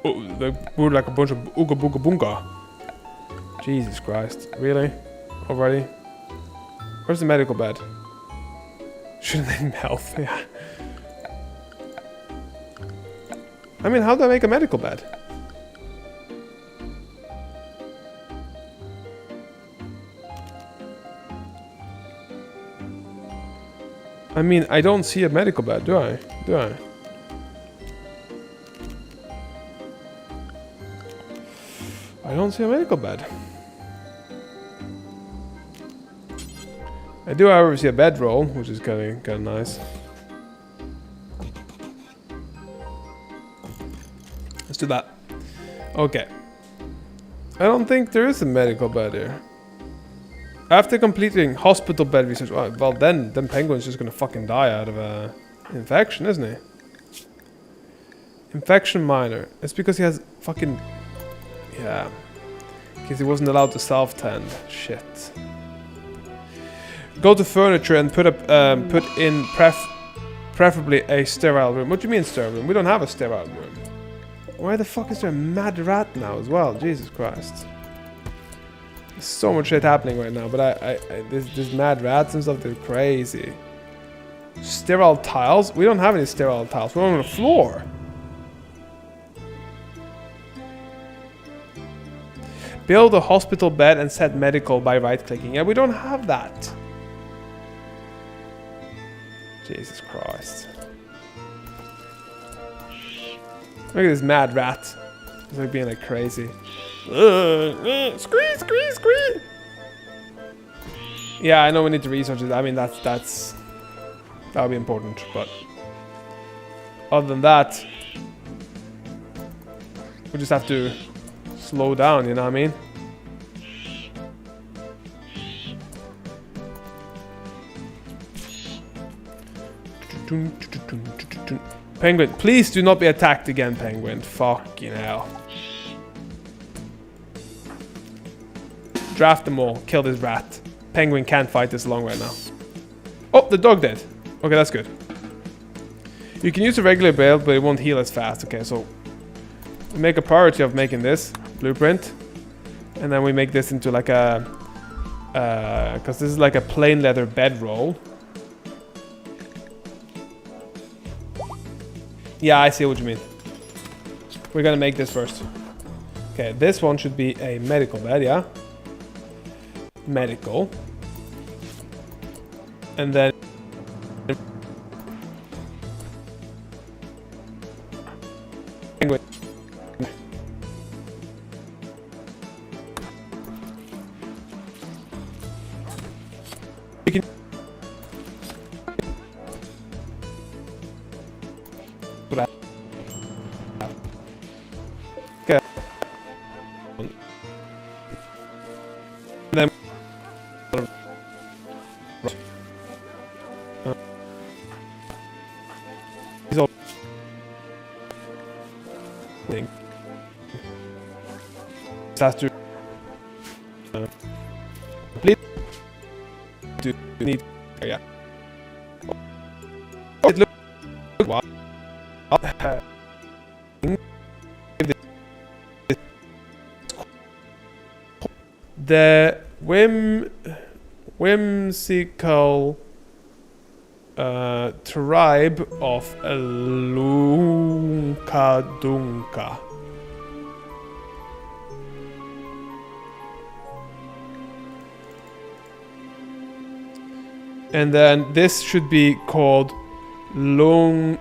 Speaker 1: we're like a bunch of ooga booga boonga. Jesus Christ. Really? Already? Where's the medical bed? Shouldn't name health, yeah. I mean, how do I make a medical bed? I mean, I don't see a medical bed, do I? Do I? I don't see a medical bed. I do, however, see a bedroll, which is kind of nice. Let's do that. Okay. I don't think there is a medical bed here. After completing hospital bed research, well then Penguin's just gonna fucking die out of a infection, isn't he? Infection minor. It's because he has fucking... Yeah. Because he wasn't allowed to self-tend. Shit. Go to furniture and put in preferably a sterile room. What do you mean sterile room? We don't have a sterile room. Why the fuck is there a mad rat now as well? Jesus Christ. There's so much shit happening right now, but there's mad rats and stuff. They're crazy. Sterile tiles? We don't have any sterile tiles. We're on the floor. Build a hospital bed and set medical by right-clicking. Yeah, we don't have that. Jesus Christ. Look at this mad rat. He's like being like crazy. Squeeze, squeeze, squeeze. Yeah, I know we need to research it. I mean, that'll be important, but other than that, we just have to slow down, you know what I mean? Penguin, please do not be attacked again, Penguin. Fucking hell. Draft them all. Kill this rat. Penguin can't fight this long right now. Oh, the dog dead. Okay, that's good. You can use a regular build, but it won't heal as fast. Okay, so we make a priority of making this blueprint. And then we make this into like a... because this is like a plain leather bedroll. Yeah, I see what you mean. We're gonna make this first. Okay, this one should be a medical bed, yeah? Medical. And then... Penguin. We can... Okay. And then... He's all... thing. Has to... complete... to need... yeah. It looks... wow. The whimsical tribe of Lunkadunka. And then this should be called Lunkadunka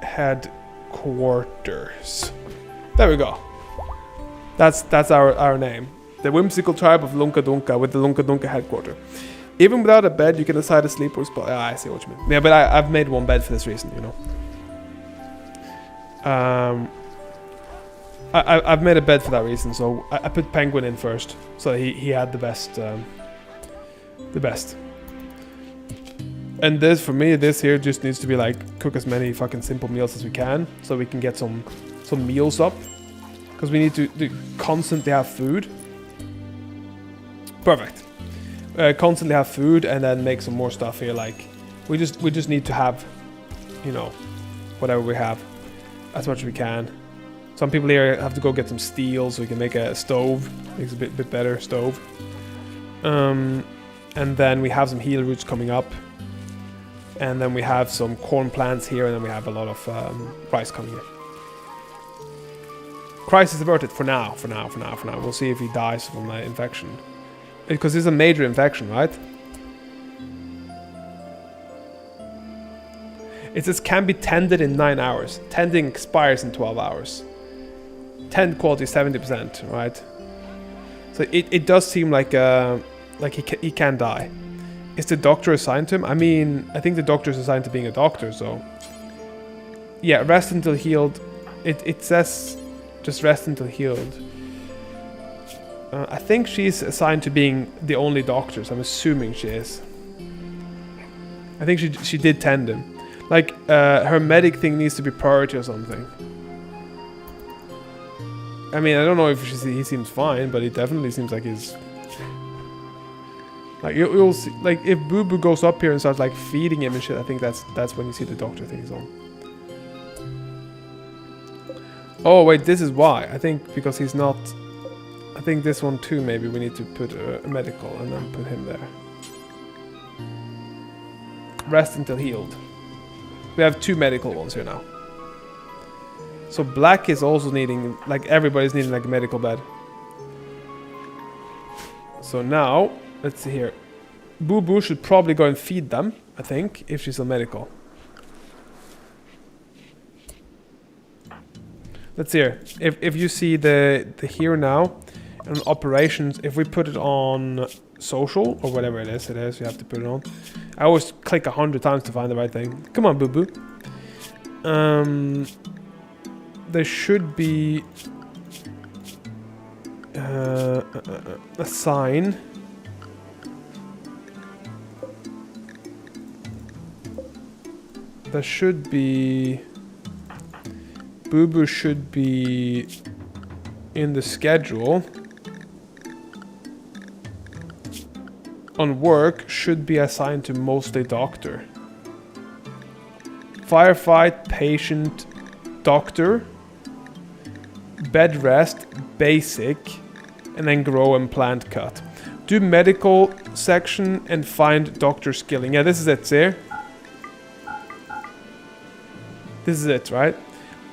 Speaker 1: Headquarters. There we go. That's our name. The whimsical tribe of Lunkadunka with the Lunkadunka headquarters. Even without a bed, you can decide to sleep or spot. Yeah, I see what you mean. Yeah, but I've made one bed for this reason, you know. I've made a bed for that reason. So I put Penguin in first, so he had the best. The best. And this, for me, this here just needs to be like cook as many fucking simple meals as we can, so we can get some meals up, because we need to constantly have food. Perfect. Constantly have food, and then make some more stuff here. Like we just need to have, you know, whatever we have, as much as we can. Some people here have to go get some steel so we can make a stove. Makes a bit better stove. And then we have some heal roots coming up. And then we have some corn plants here, and then we have a lot of rice coming in. Crisis averted for now. We'll see if he dies from the infection. Because it's a major infection, right? It says can be tended in 9 hours. Tending expires in 12 hours. Tend quality 70%, right? So it does seem like he can die. Is the doctor assigned to him? I mean, I think the doctor is assigned to being a doctor, so... Yeah, rest until healed. It says just rest until healed. I think she's assigned to being the only doctor, so I'm assuming she is. I think she did tend him. Like, her medic thing needs to be priority or something. I mean, I don't know if he seems fine, but it definitely seems like he's... Like you'll see, like if Boo Boo goes up here and starts like feeding him and shit, I think that's when you see the doctor things on. Oh wait, this is why. I think because he's not. I think this one too. Maybe we need to put a medical and then put him there. Rest until healed. We have 2 medical ones here now. So Black is also needing, like everybody's needing like a medical bed. So now. Let's see here. Boo Boo should probably go and feed them, I think, if she's a medical. Let's see here. If you see the here now and operations, if we put it on social or whatever it is, you have to put it on. I always click 100 times to find the right thing. Come on, Boo Boo. There should be a sign. There should be... Boo Boo should be in the schedule. On work, should be assigned to mostly doctor. Firefight, patient, doctor. Bed rest, basic. And then grow and plant cut. Do medical section and find doctor skilling. Yeah, this is it, see? This is it, right?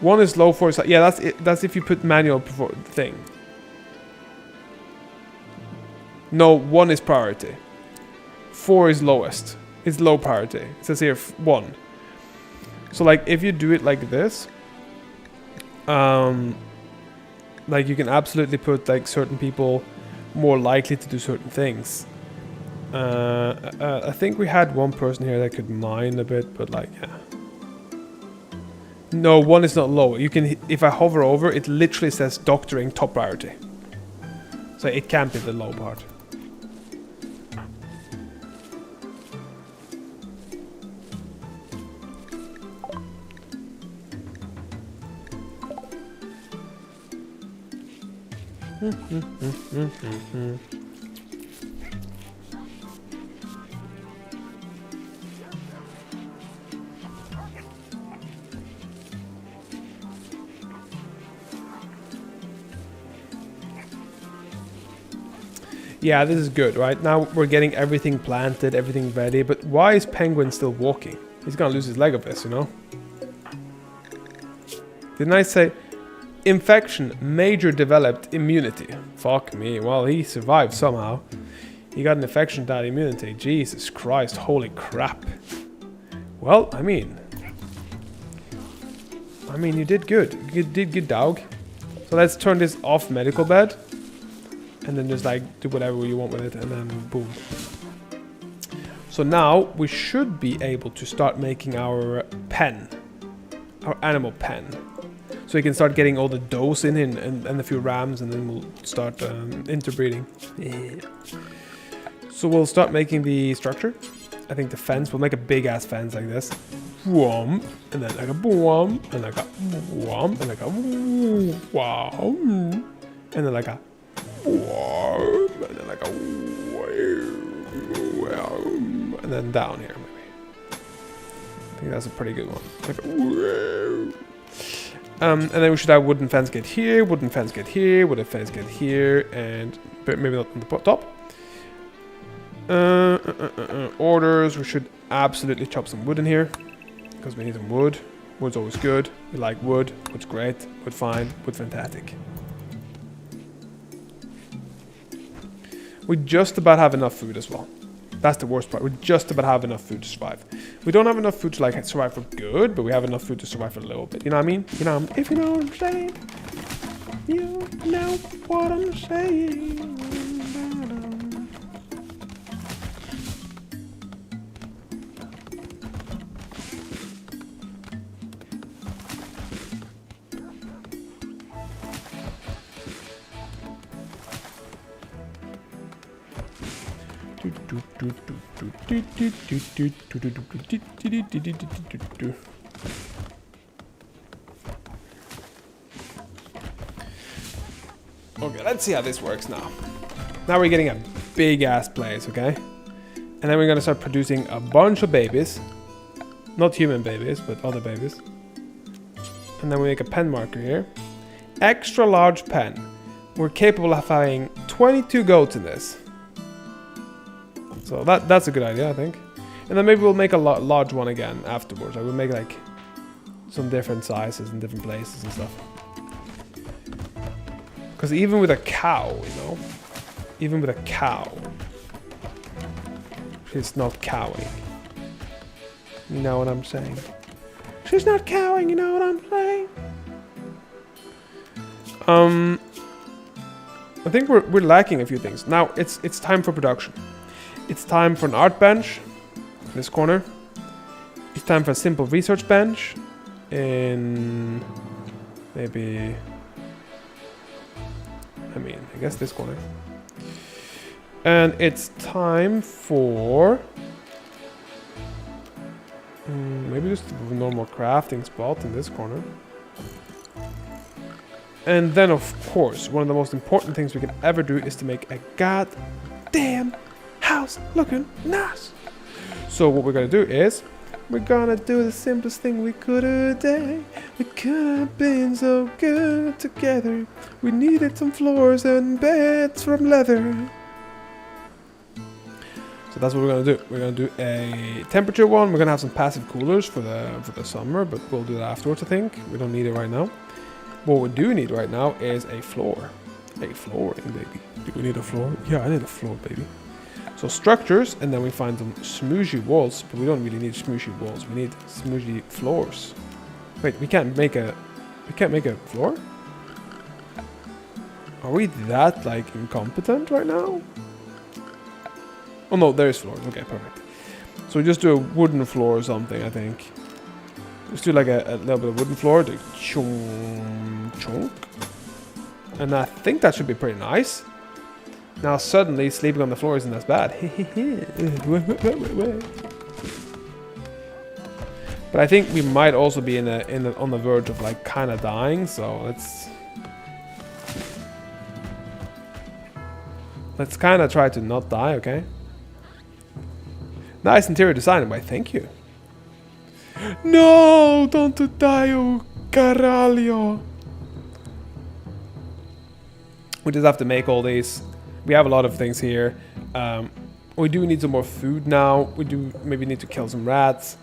Speaker 1: 1 is low, 4 is high. Yeah, that's it. That's if you put manual thing. No, 1 is priority. 4 is lowest. It's low priority. It says here 1. So like if you do it like this, like you can absolutely put like certain people more likely to do certain things. I think we had one person here that could mine a bit, but like yeah. No, 1 is not low. You can, if I hover over, it literally says doctoring top priority. So it can't be the low part. Yeah, this is good, right? Now we're getting everything planted, everything ready, but why is Penguin still walking? He's gonna lose his leg of this, you know? Didn't I say infection, major developed immunity? Fuck me, well he survived somehow. He got an infection without immunity, Jesus Christ, holy crap. Well, I mean you did good, you did good dog. So let's turn this off medical bed. And then just like do whatever you want with it and then boom. So now we should be able to start making our pen. Our animal pen. So So we can start getting all the does in and a few rams, and then we'll start interbreeding. Yeah. So we'll start making the structure. I think the fence, we'll make a big ass fence like this. Whomp, and then like a boom, and like a whomp, and like a wow, and then like a whomp, and then like a wow, and then down here maybe. I think that's a pretty good one. Like a wow. And then we should have wooden fence gate here, wooden fence gate here, wooden fence gate here, and maybe not on the top. Orders, we should absolutely chop some wood in here because we need some wood. Wood's always good. We like wood. Wood's great. Wood fine. Wood fantastic. We just about have enough food as well. That's the worst part. We just about have enough food to survive. We don't have enough food to like survive for good, but we have enough food to survive for a little bit. You know what I mean? You know, if you know what I'm saying. You know what I'm saying. Okay, let's see how this works now. Now we're getting a big ass place, okay? And then we're gonna start producing a bunch of babies. Not human babies, but other babies. And then we make a pen marker here. Extra large pen. We're capable of having 22 goats in this. So that's a good idea, I think. And then maybe we'll make a large one again afterwards. Like we'll make like some different sizes and different places and stuff. Because even with a cow, you know, even with a cow, she's not cowing. You know what I'm saying? She's not cowing, you know what I'm saying? I think we're lacking a few things. Now it's time for production. It's time for an art bench in this corner. It's time for a simple research bench in maybe, I guess this corner. And it's time for maybe just a normal crafting spot in this corner. And then of course, one of the most important things we can ever do is to make a goddamn house looking nice. So what we're gonna do is we're gonna do the simplest thing we could today. We could have been so good together. We needed some floors and beds from leather. So that's what we're gonna do. We're gonna do a temperature one. We're gonna have some passive coolers for the summer, but we'll do that afterwards. I think we don't need it right now. What we do need right now is a floor. A flooring, baby. Do we need a floor? Yeah, I need a floor, baby. So structures, and then we find some smooshy walls, but we don't really need smooshy walls. We need smooshy floors. Wait, we can't make a floor? Are we that like incompetent right now? Oh no, there is floors. Okay, perfect. So we just do a wooden floor or something, I think. Let's do like a little bit of wooden floor. Do chunk. And I think that should be pretty nice. Now suddenly sleeping on the floor isn't as bad. But I think we might also be on the verge of like kind of dying. So let's kind of try to not die. Okay. Nice interior design, why? Thank you. No, don't die, oh caralho. We just have to make all these. We have a lot of things here. We do need some more food now. We do maybe need to kill some rats,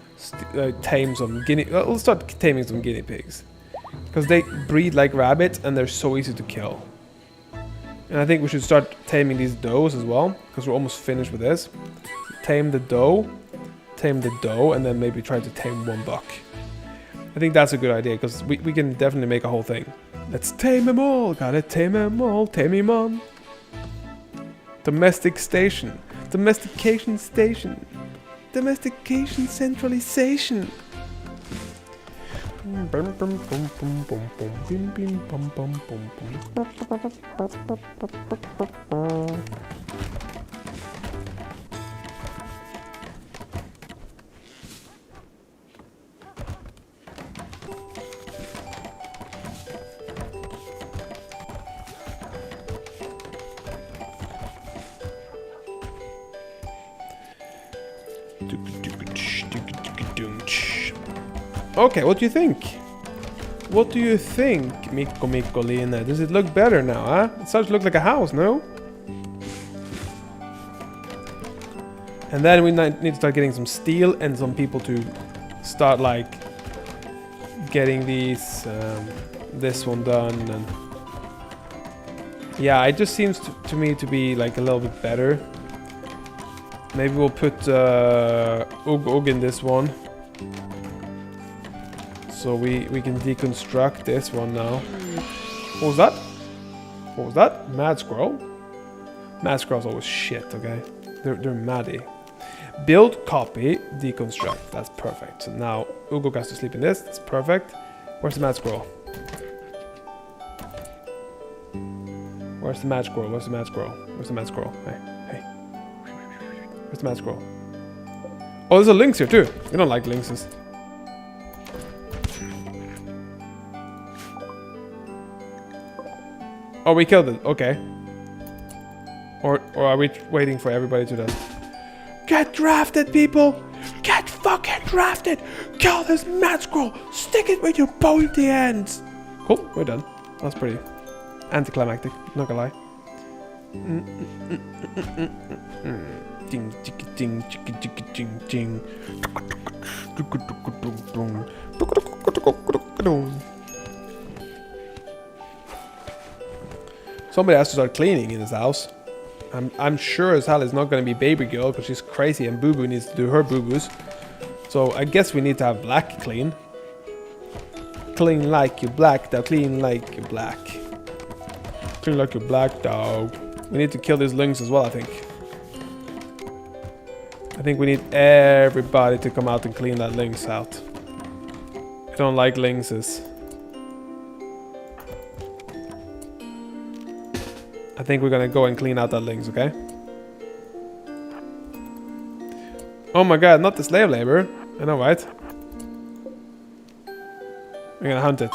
Speaker 1: tame some guinea. We'll start taming some guinea pigs, because they breed like rabbits and they're so easy to kill. And I think we should start taming these does as well, because we're almost finished with this. Tame the doe, and then maybe try to tame one buck. I think that's a good idea, because we can definitely make a whole thing. Let's tame them all. Gotta tame them all. Tame him on. Domestication station. Domestication centralization. Okay, what do you think? What do you think, Mikko Mikkolina? Does it look better now, huh? It starts to look like a house, no? And then we need to start getting some steel and some people to start like getting these this one done. And yeah, it just seems to me to be like a little bit better. Maybe we'll put Ug in this one. So we can deconstruct this one now. What was that? What was that? Mad squirrel? Mad squirrel's always shit, okay? They're maddy. Build, copy, deconstruct. That's perfect. So now Ugo has to sleep in this. That's perfect. Where's the mad squirrel? Where's the mad squirrel? Where's the mad squirrel? Where's the mad squirrel? Hey, hey. Where's the mad squirrel? Oh, there's a lynx here too. We don't like lynxes. Oh, we killed it. Okay. Or are we waiting for everybody to die? Get drafted, people! Get fucking drafted! Kill this mad scroll! Stick it with your pointy ends! Cool, we're done. That's pretty anticlimactic, not gonna lie. Ding, ding, ding, ding, ding, ding. Somebody has to start cleaning in his house. I'm sure as hell it's not going to be baby girl because she's crazy and Boo Boo needs to do her boo-boos. So I guess we need to have Black clean. Clean like you black, dog. Clean like you black. Clean like you black, dog. We need to kill these lynx as well, I think. I think we need everybody to come out and clean that lynx out. I don't like lynxes. I think we're gonna go and clean out that lynx, okay? Oh my god, not the slave labor. I know, right? We're gonna hunt it.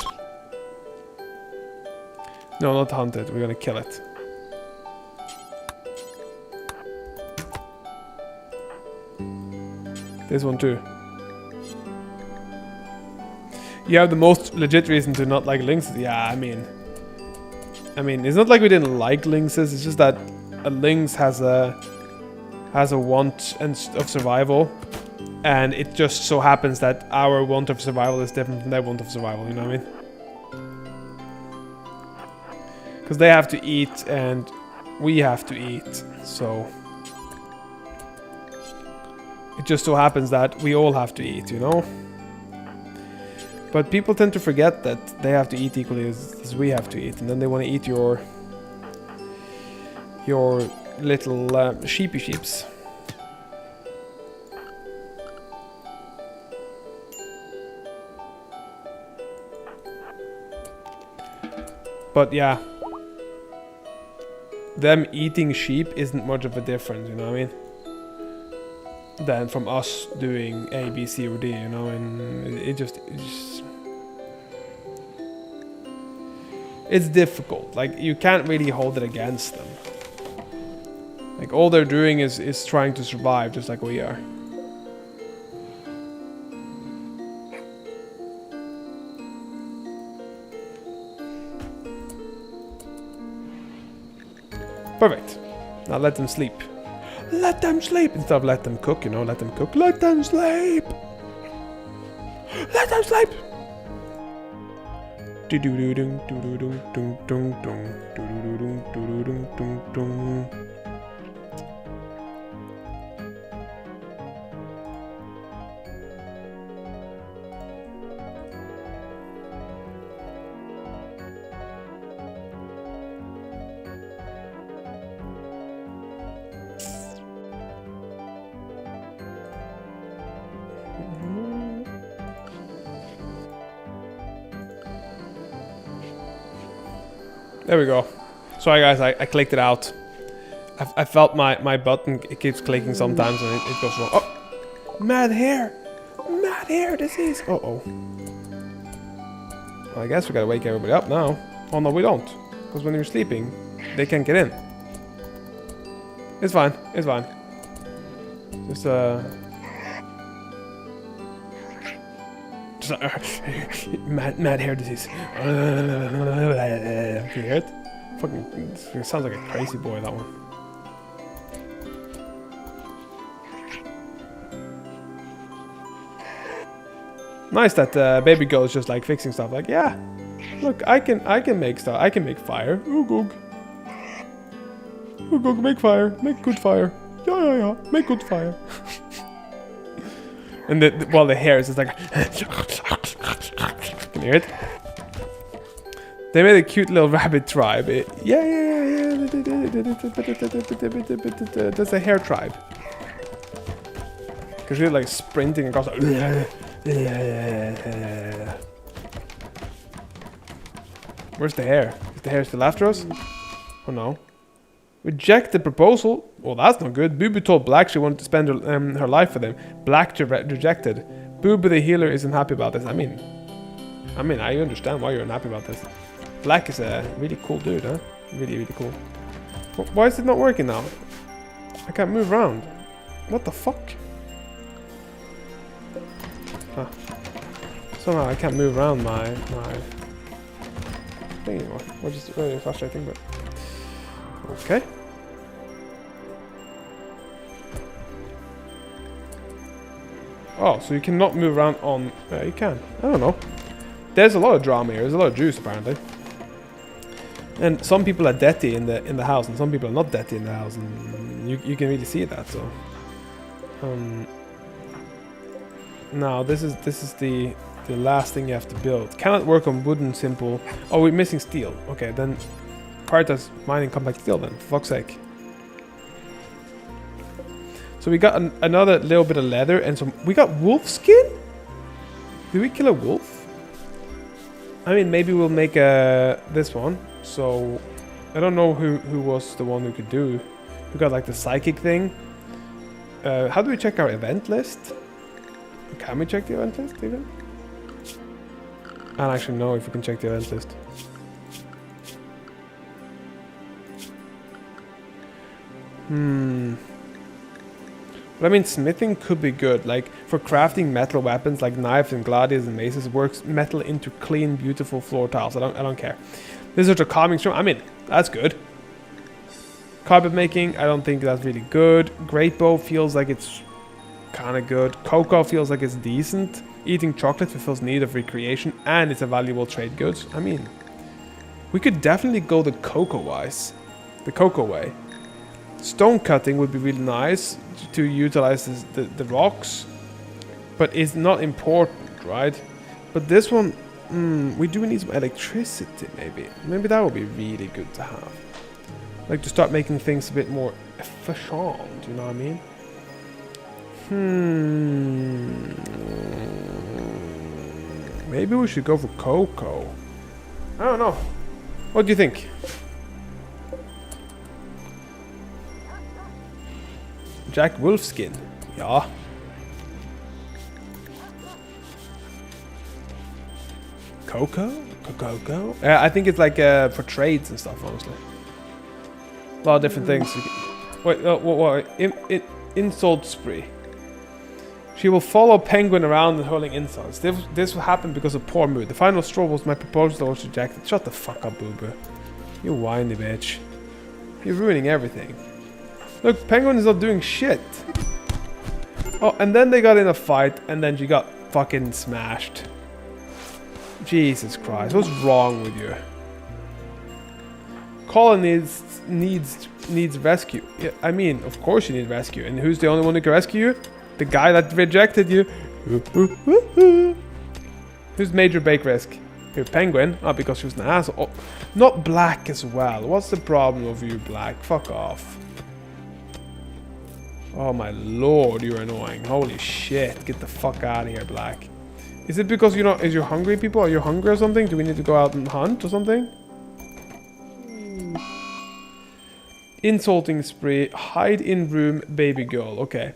Speaker 1: No, not hunt it. We're gonna kill it. This one too. You have the most legit reason to not like lynxes. Yeah, I mean, it's not like we didn't like lynxes. It's just that a lynx has a want of survival, and it just so happens that our want of survival is different from their want of survival. You know what I mean? Because they have to eat and we have to eat, so it just so happens that we all have to eat. You know. But people tend to forget that they have to eat equally as we have to eat, and then they want to eat your little sheepy sheeps. But yeah, them eating sheep isn't much of a difference, you know what I mean? Than from us doing A, B, C, or D, you know, and it's difficult. Like, you can't really hold it against them. Like, all they're doing is trying to survive, just like we are. Perfect. Now let them sleep. Let them sleep instead of let them cook, you know, let them cook. Let them sleep. Let them sleep. Do do do do do do do do do do do do do do do. There we go. Sorry guys, I clicked it out. I felt my button, it keeps clicking sometimes and it goes wrong. Oh! Mad hair! Mad hair disease! Uh-oh. Well, I guess we gotta wake everybody up now. Oh no, we don't. Because when you're sleeping, they can't get in. It's fine. It's fine. Just mad hair disease. Can you hear it? Fucking, it sounds like a crazy boy, that one. Nice that baby girl is just like fixing stuff. Like, yeah, look, I can make stuff. I can make fire. Ooh, goog. Ooh, goog, make fire. Make good fire. Yeah. Make good fire. And while the hair is just like, can you hear it? They made a cute little rabbit tribe. Yeah. That's a hair tribe. Because you're like sprinting across. Where's the hair? Is the hair still after us? Oh no. Reject the proposal? Well, that's not good. Boo Boo told Black she wanted to spend her life with him. Black rejected. Boo Boo the healer isn't happy about this. I mean, I understand why you're unhappy about this. Black is a really cool dude, huh? Really cool. Why is it not working now? I can't move around. What the fuck? Huh. Somehow I can't move around my thing anymore. Which is really frustrating, but okay. Oh, so you cannot move around on... Yeah, you can. I don't know. There's a lot of drama here. There's a lot of juice, apparently. And some people are deathly in the house, and some people are not deathly in the house, and you can really see that. So, now this is the last thing you have to build. Cannot work on wooden simple. Oh, we're missing steel. Okay, then prioritize mining compact steel. Then, for fuck's sake. So we got another little bit of leather and some... We got wolf skin? Did we kill a wolf? I mean, maybe we'll make this one. So, I don't know who was the one who could do. We got like the psychic thing. How do we check our event list? Can we check the event list even? I don't actually know if we can check the event list. But I mean, smithing could be good. Like, for crafting metal weapons like knives and gladius and maces, works metal into clean, beautiful floor tiles. I don't care. Lizards are calming storm. I mean, that's good. Carpet making, I don't think that's really good. Great bow feels like it's kind of good. Cocoa feels like it's decent. Eating chocolate fulfills need of recreation, and it's a valuable trade goods. I mean, we could definitely go the cocoa way. Stone cutting would be really nice to utilize the rocks, but it's not important, right? But this one, we do need some electricity, maybe. Maybe that would be really good to have. Like, to start making things a bit more efficient, you know what I mean? Maybe we should go for cocoa. I don't know. What do you think? Jack Wolfskin. Yeah. Cocoa? Cocoa? I think it's like for trades and stuff, honestly. A lot of different things. Wait, insult spree. She will follow Penguin around and hurling insults. This will happen because of poor mood. The final straw was my proposal that was rejected. Shut the fuck up, Boo Boo. You whiny bitch. You're ruining everything. Look, Penguin is not doing shit. Oh, and then they got in a fight, and then she got fucking smashed. Jesus Christ, what's wrong with you? Colin needs rescue. Yeah, I mean, of course you need rescue. And who's the only one who can rescue you? The guy that rejected you. Who's Major Bake Risk? Here, Penguin. Oh, because she was an asshole. Oh, not Black as well. What's the problem with you, Black? Fuck off. Oh my lord, you're annoying. Holy shit. Get the fuck out of here, Black. Is it because you're hungry, people? Are you hungry or something? Do we need to go out and hunt or something? Insulting spree. Hide in room, baby girl. Okay.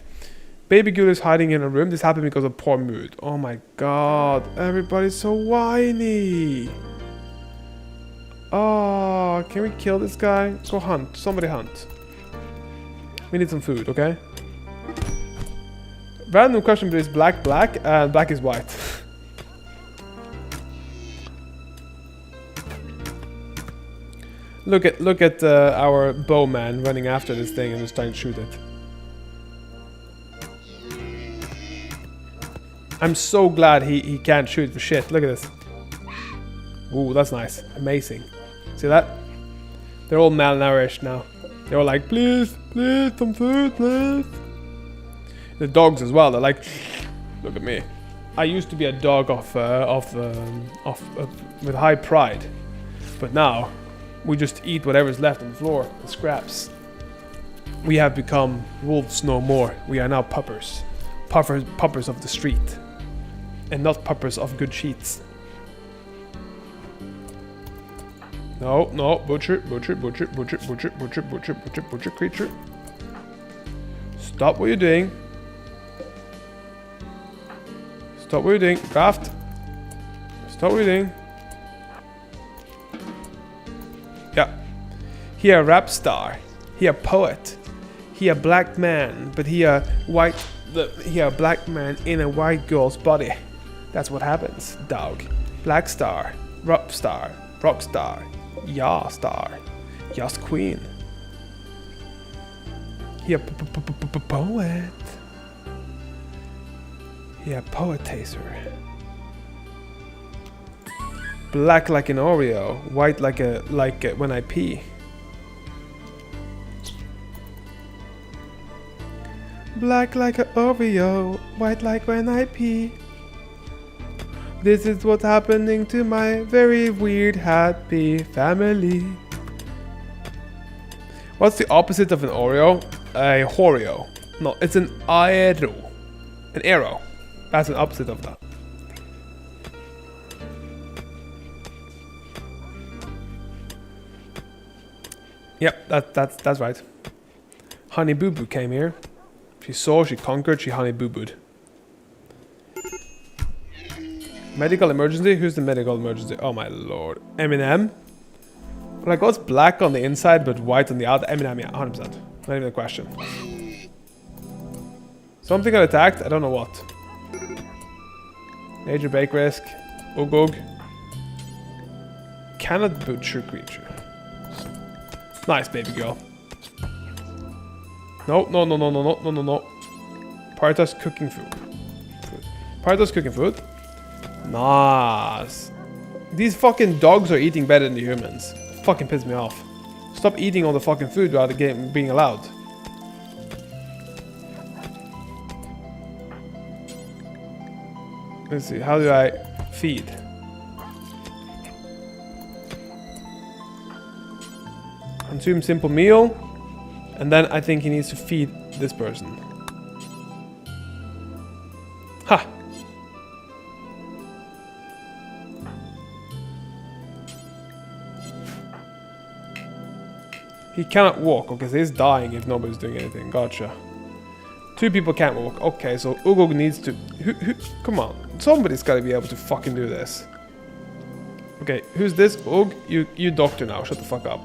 Speaker 1: Baby girl is hiding in a room. This happened because of poor mood. Oh my god. Everybody's so whiny. Oh, can we kill this guy? Go hunt. Somebody hunt. We need some food, okay? Random question, but is black black and black is white. Look at our bowman running after this thing and just trying to shoot it. I'm so glad he can't shoot for shit. Look at this. Ooh, that's nice. Amazing. See that? They're all malnourished now. They're all like, please, please, some food, please. The dogs as well. They're like, look at me. I used to be a dog with high pride, but now we just eat whatever's left on the floor, the scraps. We have become wolves no more. We are now puppers, puppers of the street, and not puppers of good sheets. No, no, butcher, butcher, butcher, butcher, butcher, butcher, butcher, butcher, butcher, creature. Stop what you're doing. Stop what you're doing. Craft. Stop what you're doing. Yeah. He a rap star. He a poet. He a black man, but he a black man in a white girl's body. That's what happens, dog. Black star, rock star, yeah star, yes queen. He a poet. He a poetacer. Black like an Oreo, white like when I pee. Black like an Oreo, white like when I pee. This is what's happening to my very weird happy family. What's the opposite of an Oreo? A Horeo. No, it's an aero. An arrow. That's an opposite of that. Yep, that's right. Honey Boo Boo came here. She saw, she conquered, she honey boo booed. Medical emergency? Who's the medical emergency? Oh my lord. Eminem? Like, what's black on the inside but white on the outside? Eminem, yeah, 100%. Not even a question. Something got attacked? I don't know what. Major bake risk. Ugug. Cannot butcher creature. Nice, baby girl. No. Prioritize cooking food. Prioritize cooking food. Nice. These fucking dogs are eating better than the humans. Fucking piss me off. Stop eating all the fucking food without the game being allowed. Let's see, how do I feed? Consume simple meal. And then I think he needs to feed this person. Ha! He cannot walk. Okay, so he's dying if nobody's doing anything. Gotcha. 2 people can't walk. Okay, so Ugog needs to... Come on. Somebody's got to be able to fucking do this. Okay, who's this? Ug, you doctor now. Shut the fuck up.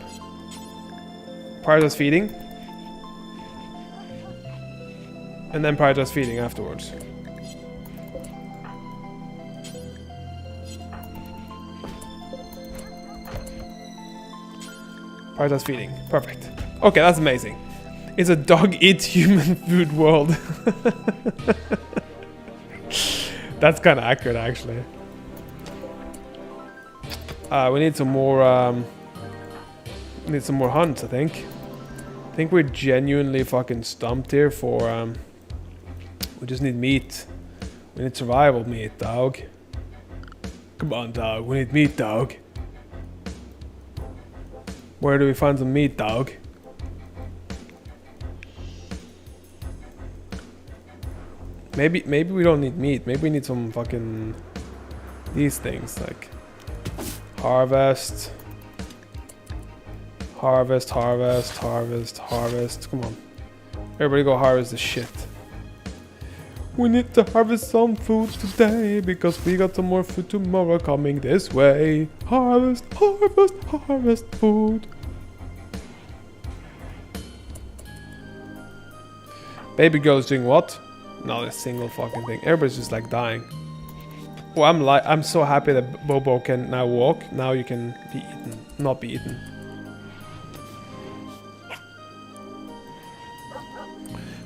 Speaker 1: Prioritize feeding. And then prioritize feeding afterwards. Prioritize feeding. Perfect. Okay, that's amazing. It's a dog eats human food world. That's kind of accurate, actually. We need some more. We need some more hunts, I think. I think we're genuinely fucking stumped here for. We just need meat. We need survival meat, dog. Come on, dog. We need meat, dog. Where do we find some meat, dog? Maybe we don't need meat. Maybe we need some fucking these things like harvest. Harvest, harvest, harvest, harvest. Come on. Everybody go harvest this shit. We need to harvest some food today because we got some more food tomorrow coming this way. Harvest, harvest, harvest food. Baby girl is doing what? Not a single fucking thing. Everybody's just like dying. Oh, I'm so happy that Bobo can now walk. Now you can be eaten, not be eaten.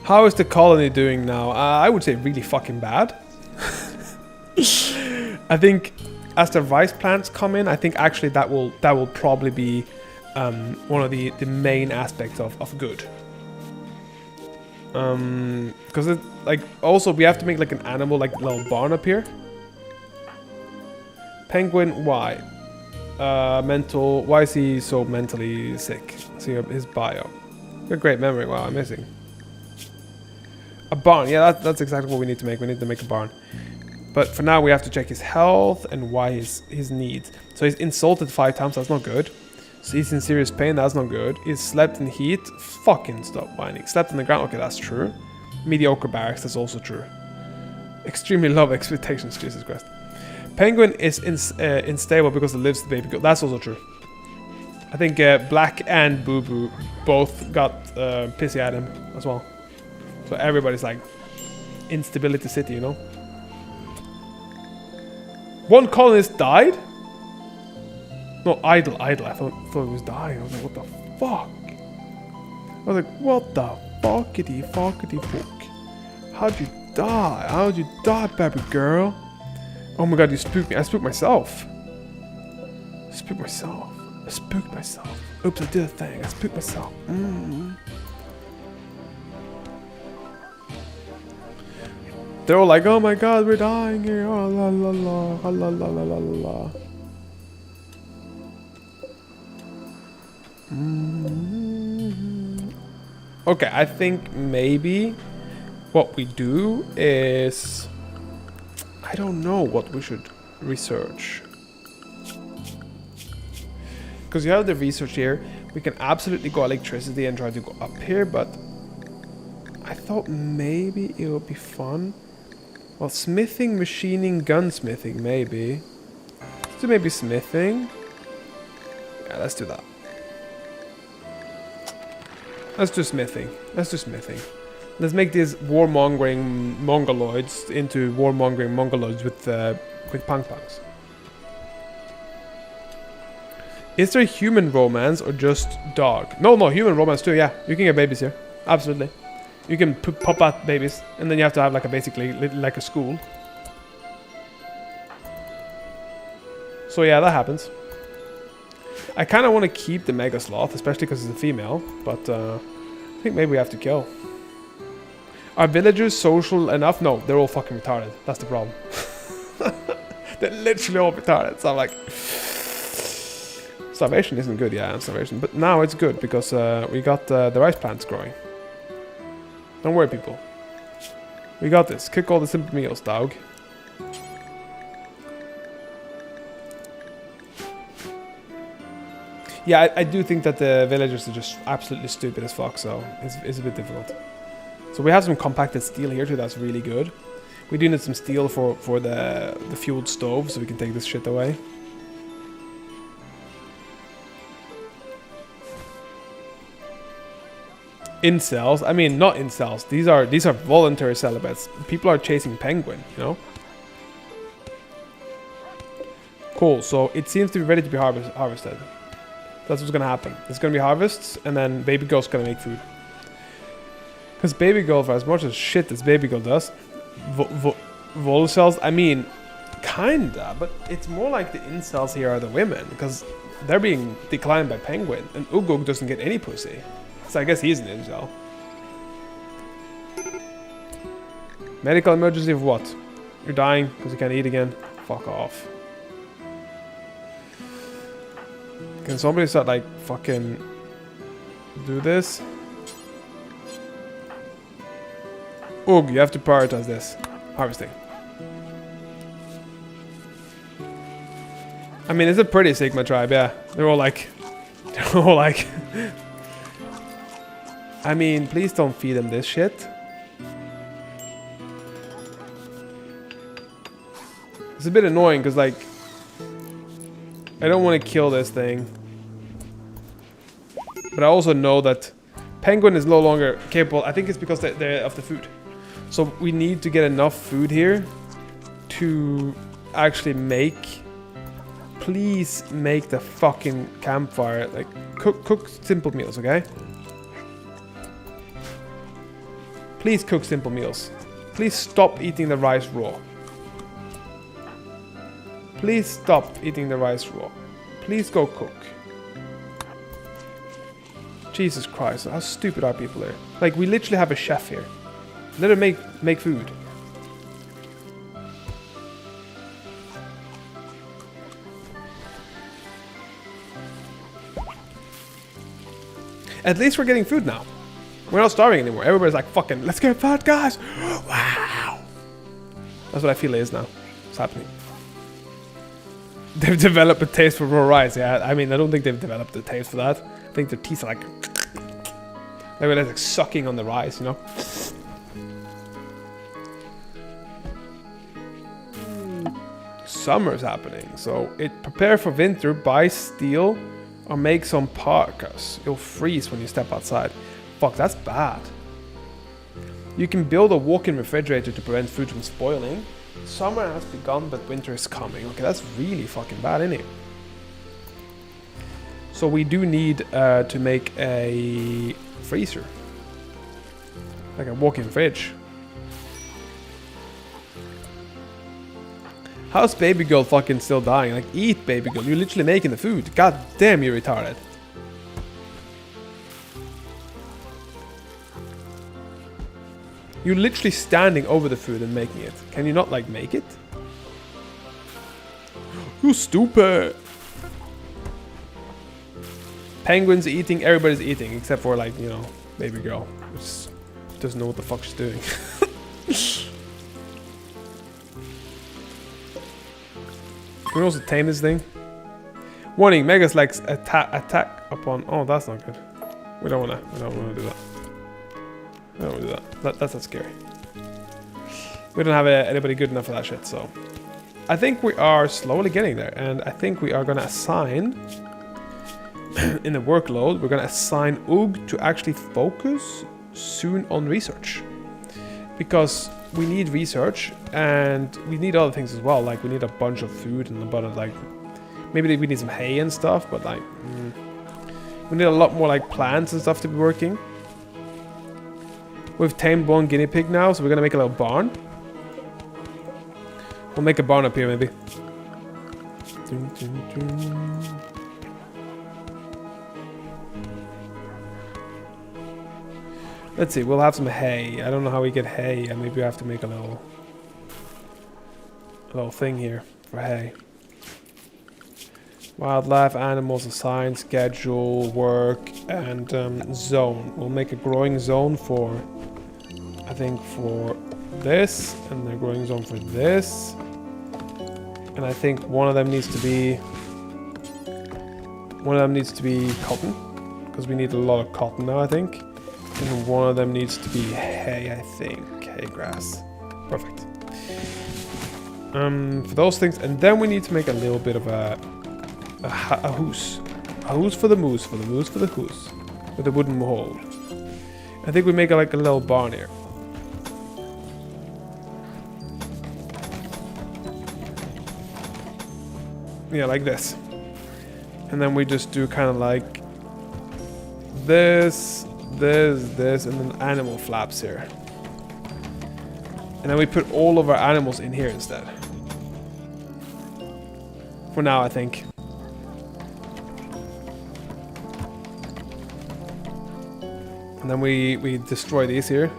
Speaker 1: How is the colony doing now? I would say really fucking bad. I think as the rice plants come in, I think actually that will probably be one of the main aspects of good. Because it like also we have to make like an animal like little barn up here. Penguin, why? Mental. Why is he so mentally sick? See his bio. A great memory. Wow, amazing. A barn, yeah, that's exactly what we need to make. We need to make a barn. But for now, we have to check his health and why his needs. So he's insulted 5 times, that's not good. So he's in serious pain, that's not good. He's slept in heat, fucking stop whining. Slept on the ground, okay, that's true. Mediocre barracks, that's also true. Extremely low expectations, Jesus Christ. Penguin is unstable because it lives the baby girl, that's also true. I think Black and Boo Boo both got pissy at him as well. So everybody's like, instability city, you know? One colonist died? No, idle. I thought it was dying. I was like, what the fuck? I was like, what the fuckity fuck? How'd you die? How'd you die, baby girl? Oh my god, you spooked me. I spooked myself. I spooked myself. Oops, I did a thing. I spooked myself. They're all like, oh my god, we're dying here. Oh, la la la, oh, la la la la la. Okay, I think maybe what we do is... I don't know what we should research. Because you have the research here. We can absolutely go electricity and try to go up here, but... I thought maybe it would be fun. Well, smithing, machining, gunsmithing, maybe. Let's do maybe smithing. Yeah, let's do that. Let's do smithing. Let's make these warmongering mongoloids into warmongering mongoloids with pang-pangs. Is there human romance or just dog? No, human romance too, yeah. You can get babies here. Absolutely. You can pop out babies, and then you have to have like basically like a school. So yeah, that happens. I kind of want to keep the Mega Sloth, especially because it's a female, but I think maybe we have to kill. Are villagers social enough? No, they're all fucking retarded. That's the problem. They're literally all retarded, so I'm like... Starvation isn't good, yeah, starvation. But now it's good, because we got the rice plants growing. Don't worry, people. We got this. Cook all the simple meals, dog. Yeah, I do think that the villagers are just absolutely stupid as fuck, so it's a bit difficult. So we have some compacted steel here too, that's really good. We do need some steel for the fueled stove, so we can take this shit away. Incels? I mean, not incels. These are voluntary celibates. People are chasing penguin, you know? Cool, so it seems to be ready to be harvested. That's what's gonna happen. It's gonna be harvests, and then baby girl's gonna make food. Because baby girl, for as much as shit as baby girl does, volcels, I mean, kinda, but it's more like the incels here are the women, because they're being declined by penguin, and Ugug doesn't get any pussy. So I guess he's an incel. Medical emergency of what? You're dying because you can't eat again? Fuck off. Can somebody start like fucking do this? Ugh, you have to prioritize this. Harvesting. I mean, it's a pretty Sigma tribe, yeah. They're all like I mean, please don't feed them this shit. It's a bit annoying because, like, I don't want to kill this thing. But I also know that Penguin is no longer capable. I think it's because they're of the food. So we need to get enough food here to actually make... Please make the fucking campfire. Like, cook simple meals, okay? Please cook simple meals. Please stop eating the rice raw. Please stop eating the rice raw. Please go cook. Jesus Christ, how stupid are people here? Like, we literally have a chef here. Let him make food. At least we're getting food now. We're not starving anymore. Everybody's like, fucking, let's get fat, guys. Wow. That's what I feel it is now. It's happening. They've developed a taste for raw rice. Yeah, I mean, I don't think they've developed a taste for that. I think their teeth are like they're like sucking on the rice, you know? Summer's happening, so prepare for winter, buy steel, or make some parkas. You'll freeze when you step outside. Fuck, that's bad. You can build a walk-in refrigerator to prevent food from spoiling. Summer has begun, but winter is coming. Okay, that's really fucking bad, isn't it? So we do need to make a freezer. Like a walk-in fridge. How's baby girl fucking still dying? Like, eat, baby girl. You're literally making the food. God damn, you're retarded. You're literally standing over the food and making it. Can you not, like, make it? You stupid. Penguin's eating, everybody's eating, except for, like, you know, baby girl. Which doesn't know what the fuck she's doing. Can we also tame this thing? Warning, Megas likes attack upon... Oh, that's not good. We don't wanna do that. I don't want to do that. That's not scary. We don't have anybody good enough for that shit, so... I think we are slowly getting there, and I think we are going to assign... in the workload, we're going to assign Ugg to actually focus soon on research. Because we need research, and we need other things as well. Like, we need a bunch of food and a bunch of, like... Maybe we need some hay and stuff, but, like... we need a lot more, like, plants and stuff to be working. We've tamed one guinea pig now, so we're gonna make a little barn. We'll make a barn up here, maybe. Let's see, we'll have some hay. I don't know how we get hay, and maybe we have to make a little thing here for hay. Wildlife, animals, assigned, schedule, work, and zone. We'll make a growing zone for, I think, for this, and a growing zone for this. And I think one of them needs to be cotton, because we need a lot of cotton now, I think. And one of them needs to be hay, I think. Hay grass. Perfect. For those things, and then we need to make a little bit of a hoose. A hoose for the moose, for the moose for the hoose. With a wooden hole. I think we make like a little barn here. Yeah, like this. And then we just do kind of like this, this, and then animal flaps here. And then we put all of our animals in here instead. For now, I think. And then we destroy these here.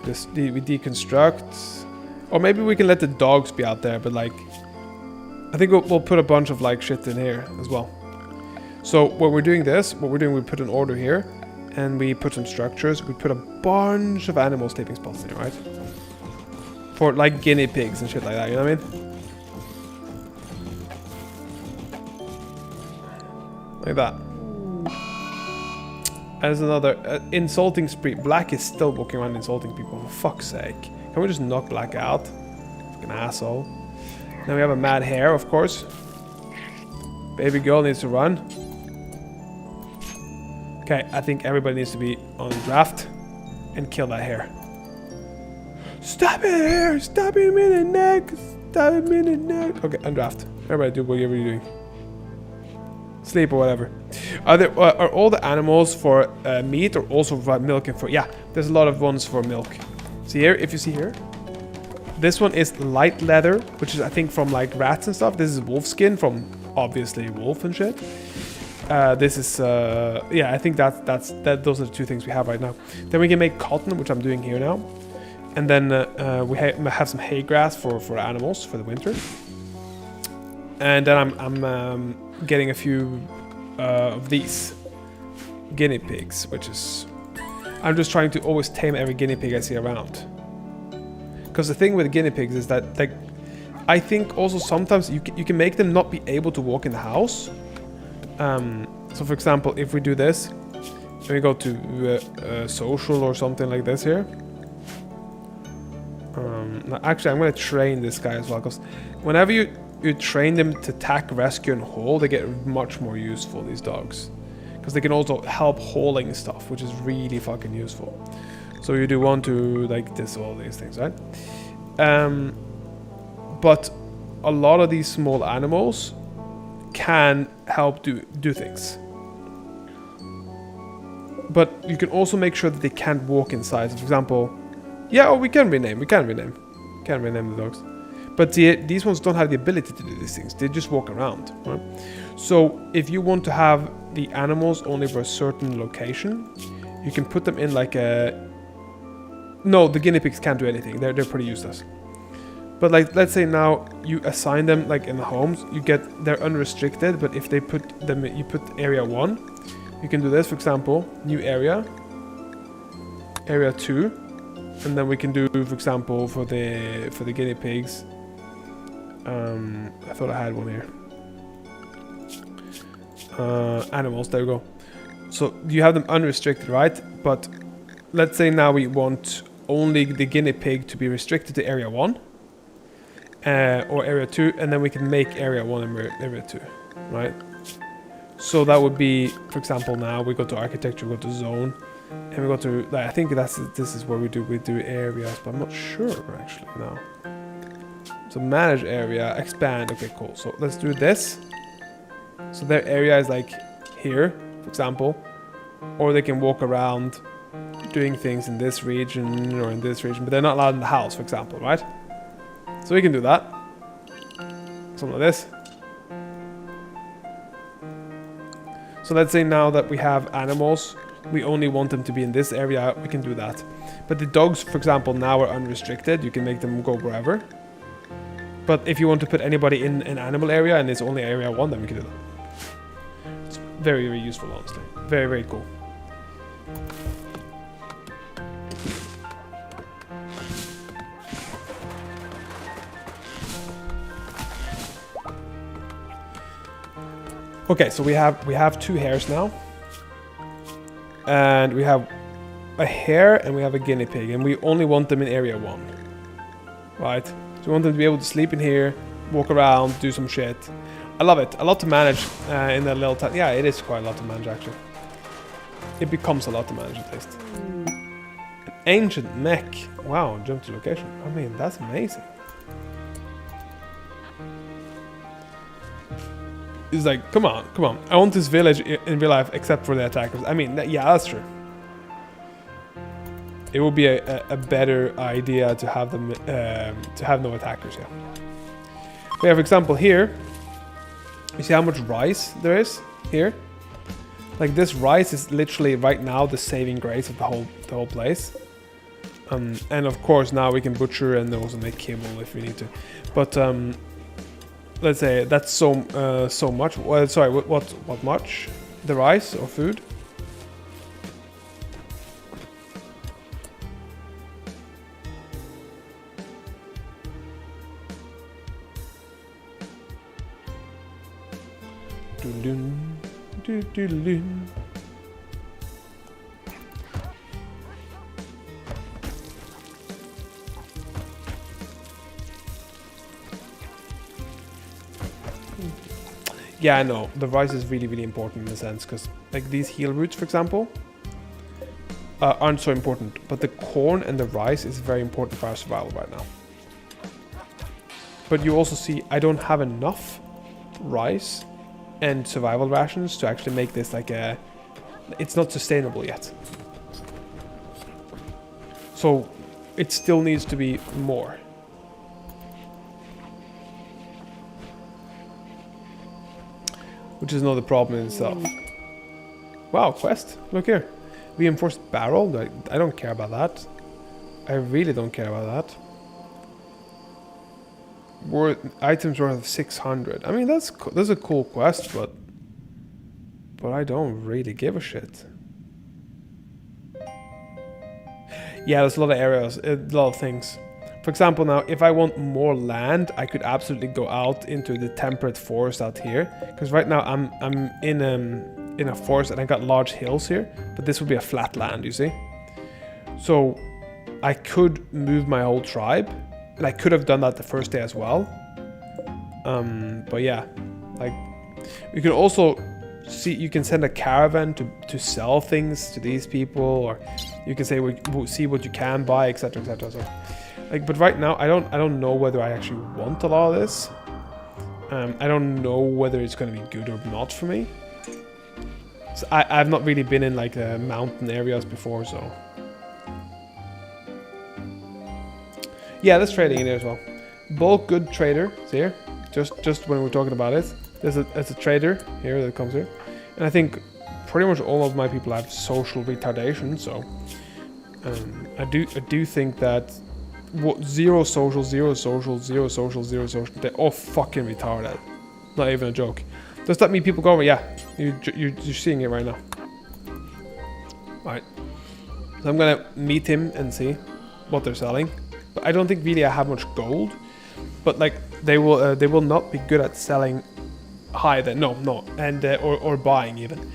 Speaker 1: We deconstruct. Or maybe we can let the dogs be out there, but like... I think we'll put a bunch of like shit in here as well. So when we're doing this, we put an order here. And we put some structures. We put a bunch of animal sleeping spots in here, right? For like guinea pigs and shit like that, you know what I mean? Like that. As another insulting spree. Black is still walking around insulting people. For fuck's sake. Can we just knock Black out? Fucking asshole. Then we have a mad hare, of course. Baby girl needs to run. Okay, I think everybody needs to be on the draft and kill that hare. Stab it, hare! Stab him in the neck! Stab him in the neck! Okay, undraft. Everybody do whatever you're doing. Sleep or whatever. Are all the animals for meat or also for milk and for... Yeah, there's a lot of ones for milk. See here, if you see here. This one is light leather, which is I think from like rats and stuff. This is wolf skin from obviously wolf and shit. This is yeah, I think those are the two things we have right now. Then we can make cotton, which I'm doing here now. And then we have some hay grass for animals for the winter. And then I'm getting a few of these guinea pigs, which is... I'm just trying to always tame every guinea pig I see around. Because the thing with guinea pigs is that, like, I think also sometimes you can make them not be able to walk in the house. So for example, if we do this, and we go to social or something like this here. Actually, I'm going to train this guy as well, because whenever you train them to attack, rescue, and haul, they get much more useful, these dogs. Because they can also help hauling stuff, which is really fucking useful. So you do want to, like this, all these things, right? But a lot of these small animals can help do things. But you can also make sure that they can't walk inside. So for example, yeah, oh, we can rename the dogs. But these ones don't have the ability to do these things. They just walk around, right? So if you want to have the animals only for a certain location, you can put them in like a... No, the guinea pigs can't do anything. They're pretty useless. But like, let's say now you assign them like in the homes, they're unrestricted. But if they put them, you put area 1, you can do this. For example, new area 2, and then we can do, for example, for the guinea pigs. I thought I had one here. Animals, there we go. So you have them unrestricted, right? But let's say now we want only the guinea pig to be restricted to area 1 or area 2, and then we can make area 1 and area 2, right? So that would be, for example, now we go to architecture, we go to zone, and we go to, like, I think this is where we do areas, but I'm not sure actually now. So manage area, expand. Okay, cool. So let's do this. So their area is like here, for example, or they can walk around doing things in this region or in this region, but they're not allowed in the house, for example, right? So we can do that. Something like this. So let's say now that we have animals, we only want them to be in this area, we can do that. But the dogs, for example, now are unrestricted. You can make them go wherever. But if you want to put anybody in an animal area and it's only area 1, then we can do that. It's very, very useful, honestly. Very, very cool. Okay, so we have 2 hares now. And we have a hare and we have a guinea pig, and we only want them in area 1. Right? So we want them to be able to sleep in here, walk around, do some shit. I love it. A lot to manage in that little time. Yeah, it is quite a lot to manage, actually. It becomes a lot to manage, at least. An ancient mech. Wow, jump to location. I mean, that's amazing. It's like, come on. I want this village in real life, except for the attackers. I mean, yeah, that's true. It would be a better idea to have them to have no attackers. Yeah. We have, for example, here. You see how much rice there is here? Like, this rice is literally right now the saving grace of the whole place. And of course now we can butcher and also make kibble if we need to. But let's say that's so much. Well, sorry, what much? The rice or food? Yeah, I know. The rice is really, really important in a sense, because like these heal roots, for example, aren't so important. But the corn and the rice is very important for our survival right now. But you also see I don't have enough rice and survival rations to actually make this like a... It's not sustainable yet. So it still needs to be more. Which is another problem in itself. Wow, quest. Look here. Reinforced barrel. I don't care about that. I really don't care about that. Items worth 600. I mean, that's a cool quest, but I don't really give a shit. Yeah, there's a lot of areas, a lot of things. For example, now, if I want more land, I could absolutely go out into the temperate forest out here. Because right now I'm in a forest and I got large hills here, but this would be a flat land, you see. So I could move my whole tribe, and I could have done that the first day as well. But yeah, like you can also see, you can send a caravan to sell things to these people, or you can say we'll see what you can buy, etc., etc. So, like, but right now I don't know whether I actually want a lot of this. I don't know whether it's going to be good or not for me. So I've not really been in like the mountain areas before, so yeah, there's trading in there as well. Bulk good trader is here. Just when we're talking about it, there's a trader here that comes here, and I think pretty much all of my people have social retardation. So I do think that zero social, zero social, zero social, zero social. They're all fucking retarded. Not even a joke. Does that mean people go over? Yeah, you're seeing it right now. Alright. So I'm gonna meet him and see what they're selling. But I don't think really I have much gold. But like they will not be good at selling high then. No, and or buying even.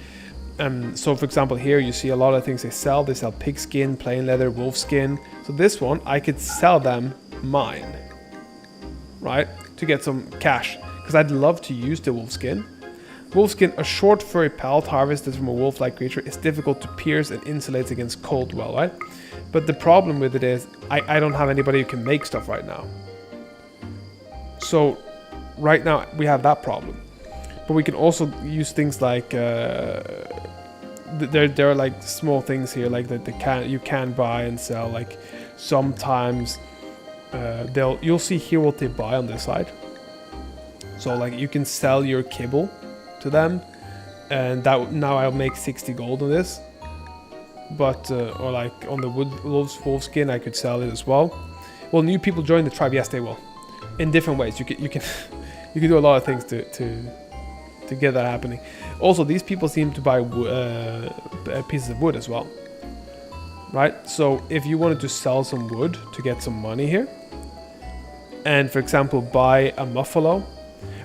Speaker 1: So for example here you see a lot of things they sell. They sell pig skin, plain leather, wolf skin. So this one I could sell them mine, right, to get some cash, because I'd love to use the wolf skin. Wolfskin, a short furry pelt harvested from a wolf-like creature, is difficult to pierce and insulates against cold well, right? But the problem with it is I don't have anybody who can make stuff right now. So right now we have that problem. But we can also use things like there are like small things here like that you can buy and sell. Like sometimes you'll see here what they buy on this side. So like you can sell your kibble to them, and that now I'll make 60 gold on this. But or like on the wolf skin I could sell it as well. Will new people join the tribe? Yes, they will. In different ways. You can you can do a lot of things to get that happening. Also, these people seem to buy pieces of wood as well, right? So if you wanted to sell some wood to get some money here, and for example buy a muffalo,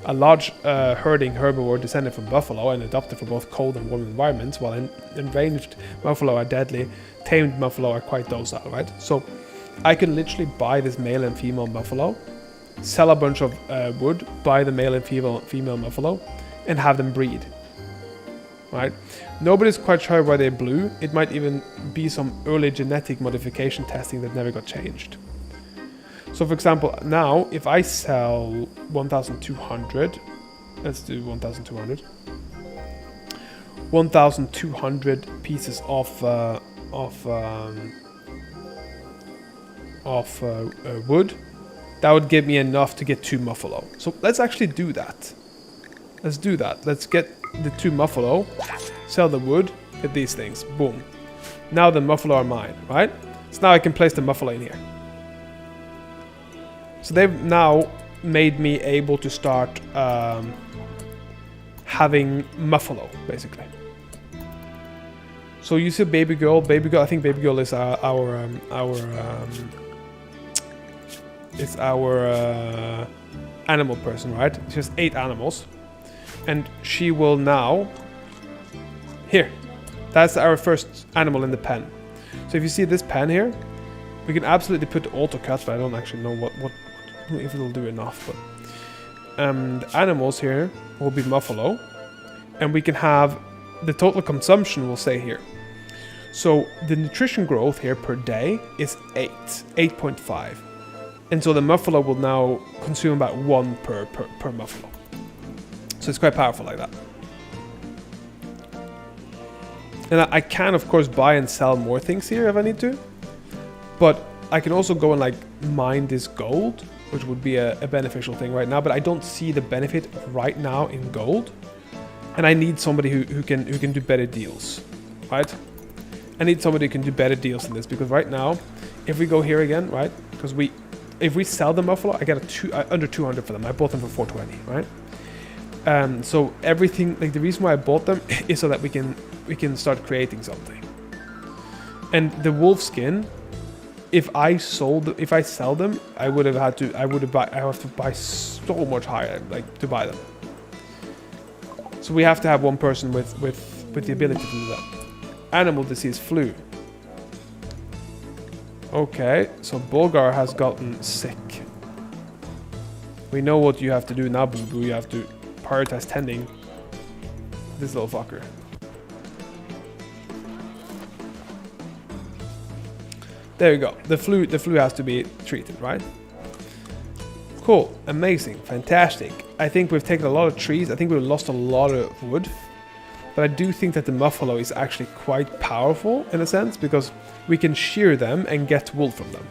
Speaker 1: a large herding herbivore descended from buffalo and adopted for both cold and warm environments, while enraged buffalo are deadly, tamed buffalo are quite docile, right? So I can literally buy this male and female buffalo, sell a bunch of wood, buy the male and female buffalo, and have them breed, right? Nobody's quite sure why they're blue. It might even be some early genetic modification testing that never got changed. So for example, now if I sell 1,200, let's do 1,200. 1,200 pieces of wood, that would give me enough to get 2 muffalo. So let's actually do that. Let's do that. Let's get the 2 muffalo, sell the wood, get these things. Boom. Now the muffalo are mine, right? So now I can place the muffalo in here. So they've now made me able to start having muffalo, basically. So you see baby girl. I think baby girl is our animal person, right? She has 8 animals, and she will now. Here, that's our first animal in the pen. So if you see this pen here, we can absolutely put auto cut, but I don't actually know what if it'll do enough. But The animals here will be buffalo, and we can have the total consumption will say here. So the nutrition growth here per day is 8.5. And so the buffalo will now consume about 1 per buffalo. So it's quite powerful like that. And I can, of course, buy and sell more things here if I need to. But I can also go and like mine this gold, which would be a beneficial thing right now. But I don't see the benefit right now in gold. And I need somebody who can do better deals, right? I need somebody who can do better deals than this, because right now, if we go here again, right? Because if we sell the buffalo, I get under 200 for them. I bought them for 420, right? So everything, like the reason why I bought them is so that we can start creating something. And the wolf skin, if I sell them, I have to buy so much higher, like to buy them. So we have to have one person with the ability to do that. Animal disease, flu. Okay, so Bulgar has gotten sick. We know what you have to do now, Boo Boo. You have to prioritize tending this little fucker. There you go. The flu has to be treated, right? Cool, amazing, fantastic. I think we've taken a lot of trees. I think we've lost a lot of wood. But I do think that the buffalo is actually quite powerful in a sense, because we can shear them and get wool from them.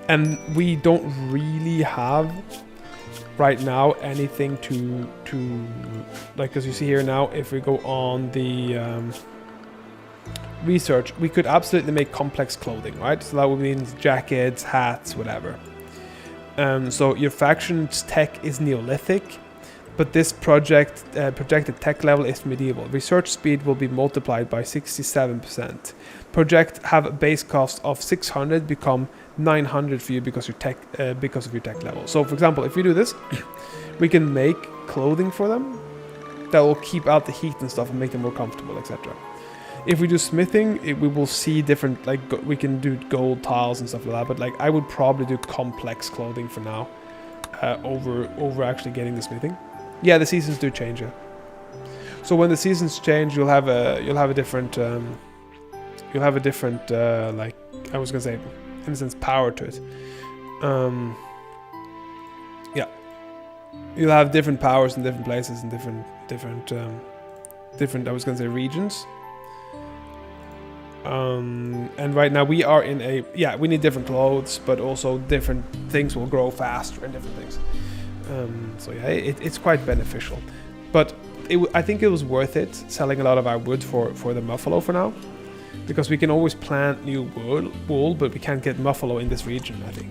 Speaker 1: And we don't really have right now anything to like, as you see here now, if we go on the research, we could absolutely make complex clothing, right? So that would mean jackets, hats, whatever. So your faction's tech is Neolithic, but this projected tech level is medieval. Research speed will be multiplied by 67%. Project have a base cost of 600 become 900 for you because of your tech level. So for example, if we do this, we can make clothing for them that will keep out the heat and stuff and make them more comfortable, etc. If we do smithing, we will see different, like we can do gold tiles and stuff like that, but like I would probably do complex clothing for now over actually getting the smithing. Yeah, the seasons do change. Yeah. So when the seasons change, you'll have a different like I was gonna say, in a sense, power to it. Yeah, you'll have different powers in different places and different I was gonna say regions. And right now we are in we need different clothes, but also different things will grow faster and different things. So yeah, it's quite beneficial, but I think it was worth it selling a lot of our wood for the buffalo for now, because we can always plant new wool, but we can't get buffalo in this region, I think.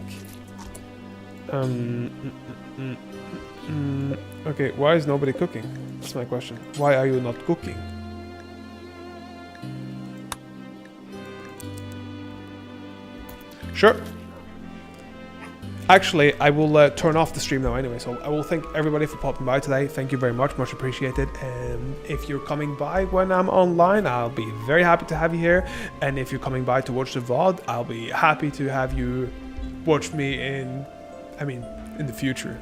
Speaker 1: Okay, why is nobody cooking? That's my question. Why are you not cooking? Sure. Actually, I will turn off the stream now anyway, so I will thank everybody for popping by today. Thank you very much appreciated. If you're coming by when I'm online, I'll be very happy to have you here. And if you're coming by to watch the VOD, I'll be happy to have you watch me in the future.